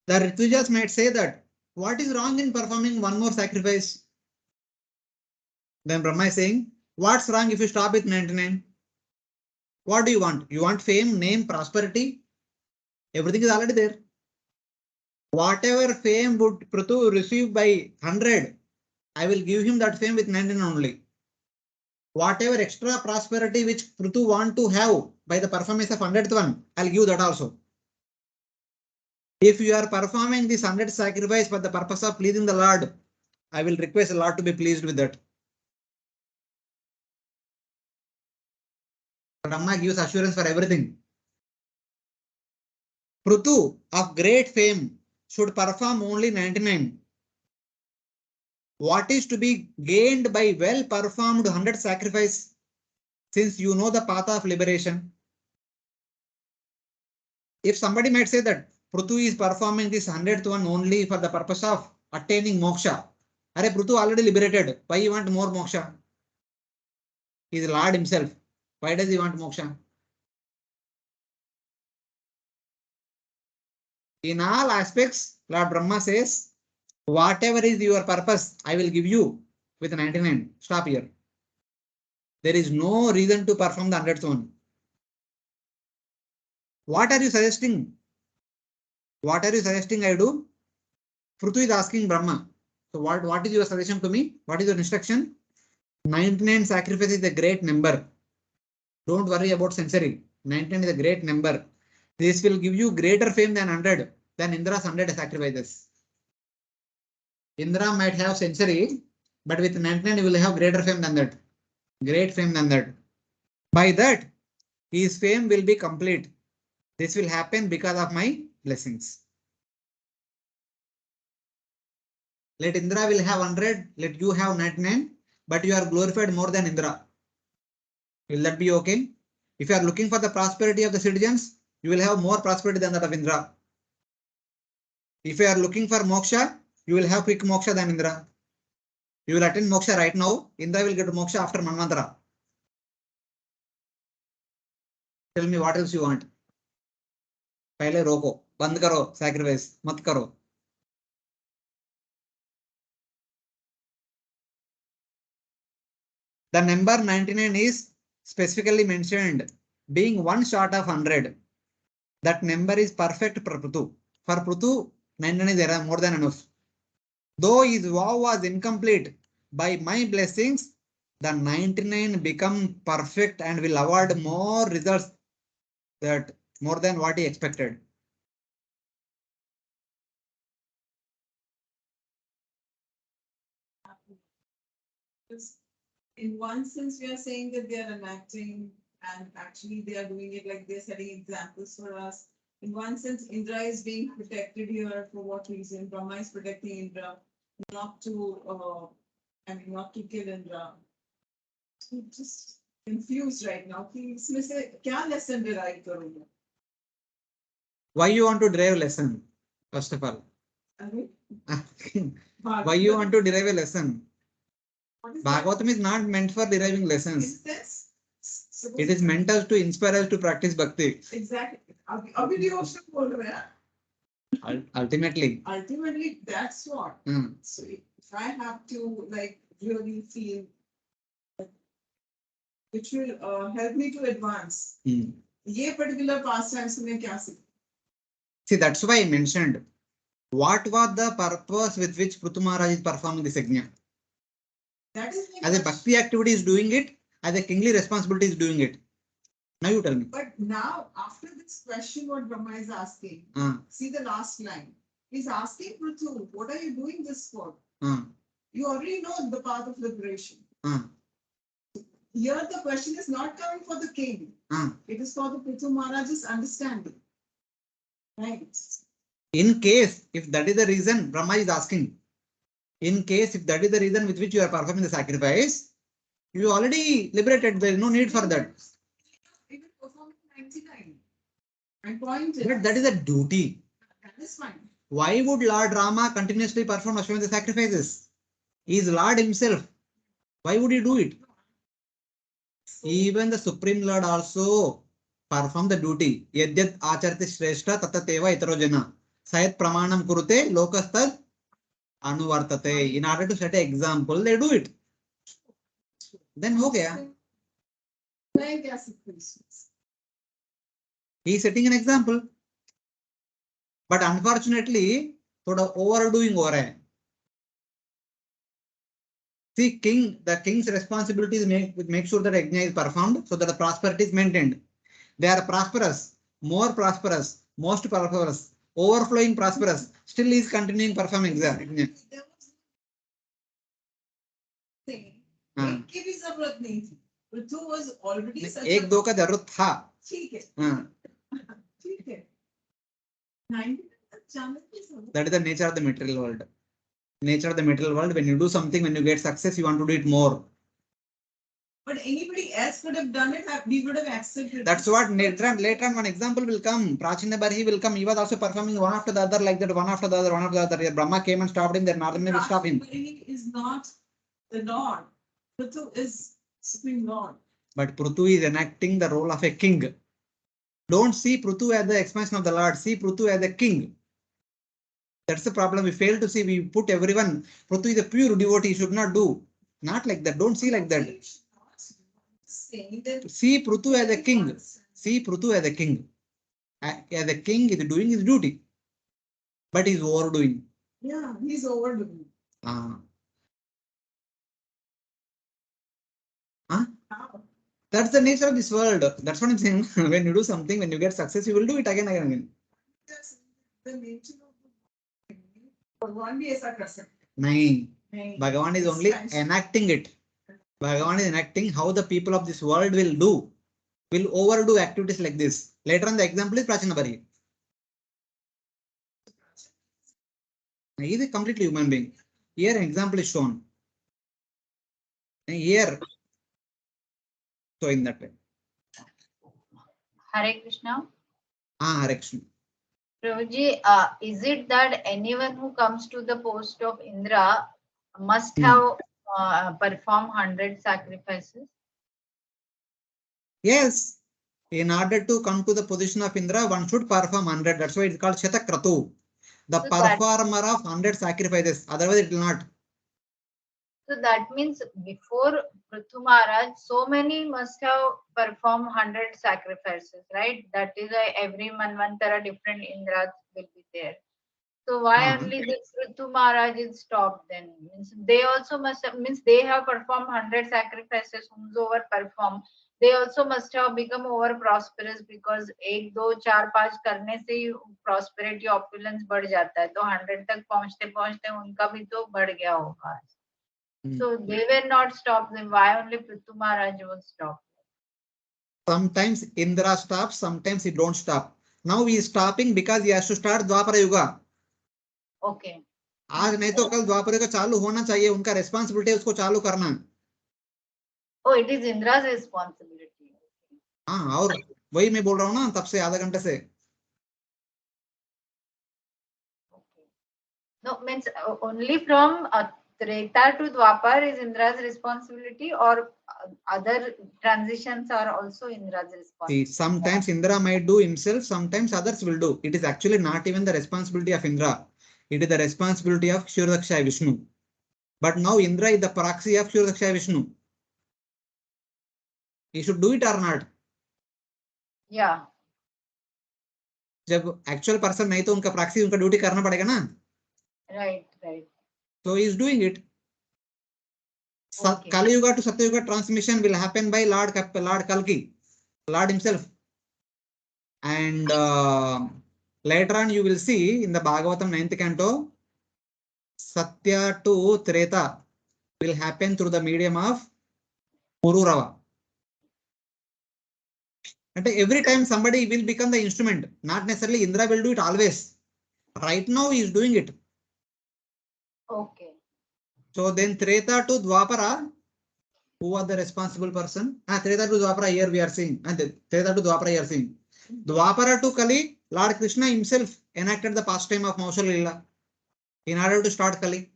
The Ritujas might say that what is wrong in performing one more sacrifice? Then Brahma is saying, what's wrong if you stop with 99? What do you want? You want fame, name, prosperity? Everything is already there. Whatever fame would Prthu receive by 100, I will give him that fame with 99 only. Whatever extra prosperity which Prthu want to have by the performance of 100th one, I'll give that also. If you are performing this 100 sacrifice for the purpose of pleasing the Lord, I will request the Lord to be pleased with that. Brahma gives assurance for everything. Prthu of great fame should perform only 99. What is to be gained by well performed 100 sacrifice, since you know the path of liberation? If somebody might say that Prthu is performing this 100th one only for the purpose of attaining moksha. Are Prthu already liberated? Why you want more moksha? He is Lord himself. Why does he want moksha? In all aspects, Lord Brahma says, whatever is your purpose, I will give you with 99. Stop here. There is no reason to perform the 100th one. What are you suggesting? What are you suggesting I do? Prthu is asking Brahma. So what is your suggestion to me? What is your instruction? 99 sacrifice is a great number. Don't worry about censoring. 99 is a great number. This will give you greater fame than 100, than Indra's 100 sacrifices. Indra might have century, but with 99 you will have greater fame than that. Great fame than that. By that, his fame will be complete. This will happen because of my blessings. Let Indra will have 100, let you have 99, but you are glorified more than Indra. Will that be okay? If you are looking for the prosperity of the citizens, you will have more prosperity than that of Indra. If you are looking for moksha, you will have quick moksha than Indra. You will attain moksha right now. Indra will get moksha after Manvantara. Tell me what else you want. पहले रोको, बंद करो, sacrifice मत करो. The number 99 is specifically mentioned, being one short of 100. That number is perfect for Prthu. For Prthu, 99 is more than enough. Though his vow was incomplete, by my blessings, the 99 become perfect and will award more results, that more than what he expected. In one sense, we are saying that they are enacting and actually they are doing it like they're setting examples for us. In one sense, Indra is being protected here for what reason? Brahma is protecting Indra, not to, not to kill Indra. I'm just confused right now. इसमें से क्या lesson derive करूँगा? Why you want to derive lesson? First of all, why you want to derive a lesson? Bhagavatam is not meant for deriving lessons. It is meant us to inspire us to practice bhakti. Exactly. अभी devotion बोल रहे हैं. Ultimately. Ultimately, that's what. So if I have to like really feel, which will help me to advance. ये particular pastimes में क्या सीखा? See, that's why I mentioned what was the purpose with which Prthu Maharaj is performing this yajna. That is as a bhakti activity is doing it, as a kingly responsibility is doing it. Now you tell me. But now, after this question, what Brahma is asking, see the last line. He's asking Prthu, what are you doing this for? You already know the path of liberation. Here, the question is not coming for the king. It is for the Prthu Maharaj's understanding. Right. In case, if that is the reason Brahma is asking, in case if that is the reason with which you are performing the sacrifice, you already liberated. There is no need for that. Even performing 99. My point is. But that is a duty. That is fine. Why would Lord Rama continuously perform Ashwamedha sacrifices? He is Lord himself. Why would he do it? Even the Supreme Lord also perform the duty. Yadyat acharti shrestha tatateva itarojana. Sayat pramanam kurute lokastad anuvartate. In order to set an example, they do it. then ho gaya. मैं क्या सकती हूँ? He is setting an example. But unfortunately, थोड़ा overdoing हो रहा है. See, the king's responsibility is make sure that yajna is performed so that the prosperity is maintained. They are prosperous, more prosperous, most prosperous, overflowing prosperous. Still he is continuing performing yajna. एक की भी जरूरत नहीं थी. Prithu was already such एक दो का जरूरत था. ठीक है. ठीक है. 90 That is the nature of the material world. Nature of the material world. When you do something, when you get success, you want to do it more. But anybody else could have done it. We would have accepted. That's what later on one example will come. Prachina Barhi will come. He was also performing one after the other like that, one after the other, one after the other. Brahma came and stopped him. Then Narayana will stop him. Barhi is not the Lord. Prthu is Supreme Lord. But Prthu is enacting the role of a king. Don't see Prthu as the expansion of the Lord. See Prthu as a king. That's the problem. We fail to see. We put everyone. Prthu is a pure devotee. He should not do. Not like that. Don't see like that. See Prthu as a king. See Prthu as a king. As a king, he is doing his duty. But he is overdoing. Yeah, he's overdoing. That's the nature of this world. That's what I'm saying. When you do something, when you get success, you will do it again and again. That's the nature of the Bhagwan bhi aisa kar sakta. Nahin. Bhagavan is only enacting it. Bhagavan is enacting how the people of this world will overdo activities like this. Later on, the example is Prachina Barhi. He is a completely human being. Here, an example is shown. And here, so in that way. Hare Krishna. Hare Krishna. Prabhuji, is it that anyone who comes to the post of Indra must have performed 100 sacrifices? Yes. In order to come to the position of Indra, one should perform 100. That's why it's called Shatakratu. The So performer of 100 sacrifices. Otherwise, it will not. So that means before Prthu Maharaj, so many must have performed 100 sacrifices, right? That is why every Manvantara different Indras will be there. So why only this Prthu Maharaj is stopped then? Means they also must have, means they have performed 100 sacrifices, whomsoever perform. They also must have become over prosperous because 1, 2, 4, 5 करने से ही prosperity opulence बढ़ जाता है. तो 100 तक पहुंचते पहुंचते उनका भी तो बढ़ गया होगा. So they were not stopped. Then why only Prthu Maharaj was stopped? Sometimes Indra stops, sometimes he don't stop. Now he is stopping because he has to start Dwapara Yuga. Okay. आज नहीं तो कल द्वापर युग चालू होना चाहिए. उनका responsibility है उसको चालू करना. Oh, it is Indra's responsibility. हाँ, और वही मैं बोल रहा हूँ ना तब से आधा घंटे से. Okay. No, means only from Treta to Dwapar is Indra's responsibility, or other transitions are also Indra's responsibility. See, sometimes Indra might do himself, sometimes others will do. It is actually not even the responsibility of Indra. It is the responsibility of Kshirodakshaya Vishnu. But now Indra is the proxy of Kshirodakshaya Vishnu. He should do it or not? Yeah. जब actual person नहीं तो उनका proxy उनका duty करना पड़ेगा ना? Right, right. So he is doing it. Okay. Kali Yuga to Satya Yuga transmission will happen by Lord Kalki, Lord himself. And later on you will see in the Bhagavatam 9th canto, Satya to Treta will happen through the medium of Pururava. And every time somebody will become the instrument, not necessarily Indra will do it always. Right now he is doing it. Okay. So then Treta to Dwapara, who was the responsible person? Treta to Dwapara here we are seeing. And Treta to Dwapara here seeing. Dwapara to Kali, Lord Krishna himself enacted the pastime of Maushala Lila in order to start Kali.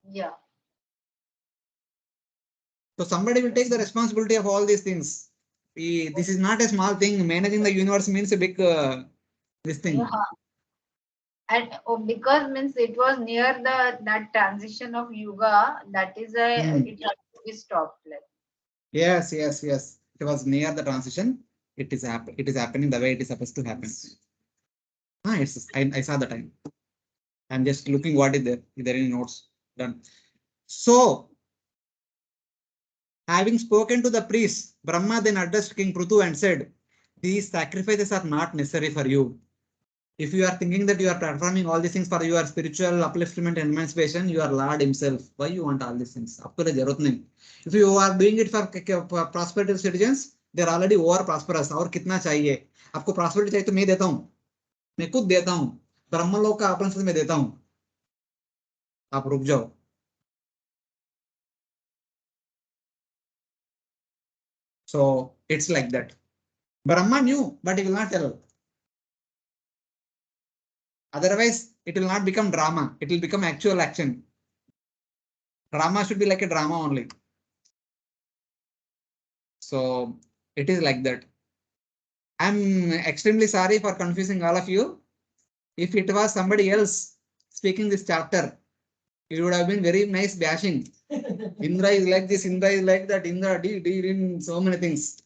Yeah. So somebody will take the responsibility of all these things. This is not a small thing. Managing the universe means a big this thing. Yeah. And because means it was near that transition of yuga, that is a it has to be stopped. Like. Yes. It was near the transition. It is happening the way it is supposed to happen. I saw the time. I'm just looking what is there. Is there any notes? Done. So, having spoken to the priest, Brahma then addressed King Prthu and said, "These sacrifices are not necessary for you. If you are thinking that you are performing all these things for your spiritual upliftment and emancipation, you are Lord himself. Why you want all these things? If you are doing it for prosperity of citizens, they are already over prosperous. और कितना चाहिए? आपको prosperity चाहिए तो मैं देता हूँ. मैं खुद देता हूँ. ब्रह्मलोक का अपना मैं देता हूँ. आप रुक जाओ. So it's like that. Brahma knew, but he will not tell. Otherwise, it will not become drama. It will become actual action. Drama should be like a drama only. So it is like that. I'm extremely sorry for confusing all of you. If it was somebody else speaking this chapter, it would have been very nice bashing. Indra is like this, Indra is like that, Indra did in so many things.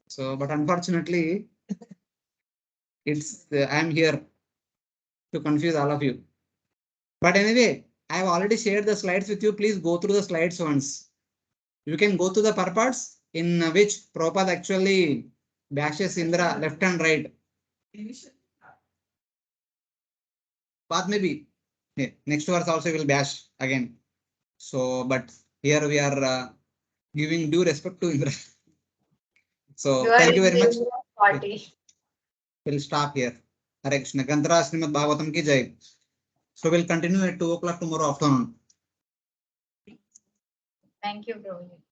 So, but unfortunately, it's I'm here to confuse all of you. But anyway, I have already shared the slides with you. Please go through the slides once. You can go to the purports in which Prabhupada actually bashes Indra left and right. Path maybe. Yeah, next verse also will bash again. So, but here we are giving due respect to Indra. So, thank you very much. Party. We'll stop here. Hare Krishna. Gandhara Srimad Bhagavatam ki jai. So, we'll continue at 2 o'clock tomorrow afternoon. Thank you, Prabhuji.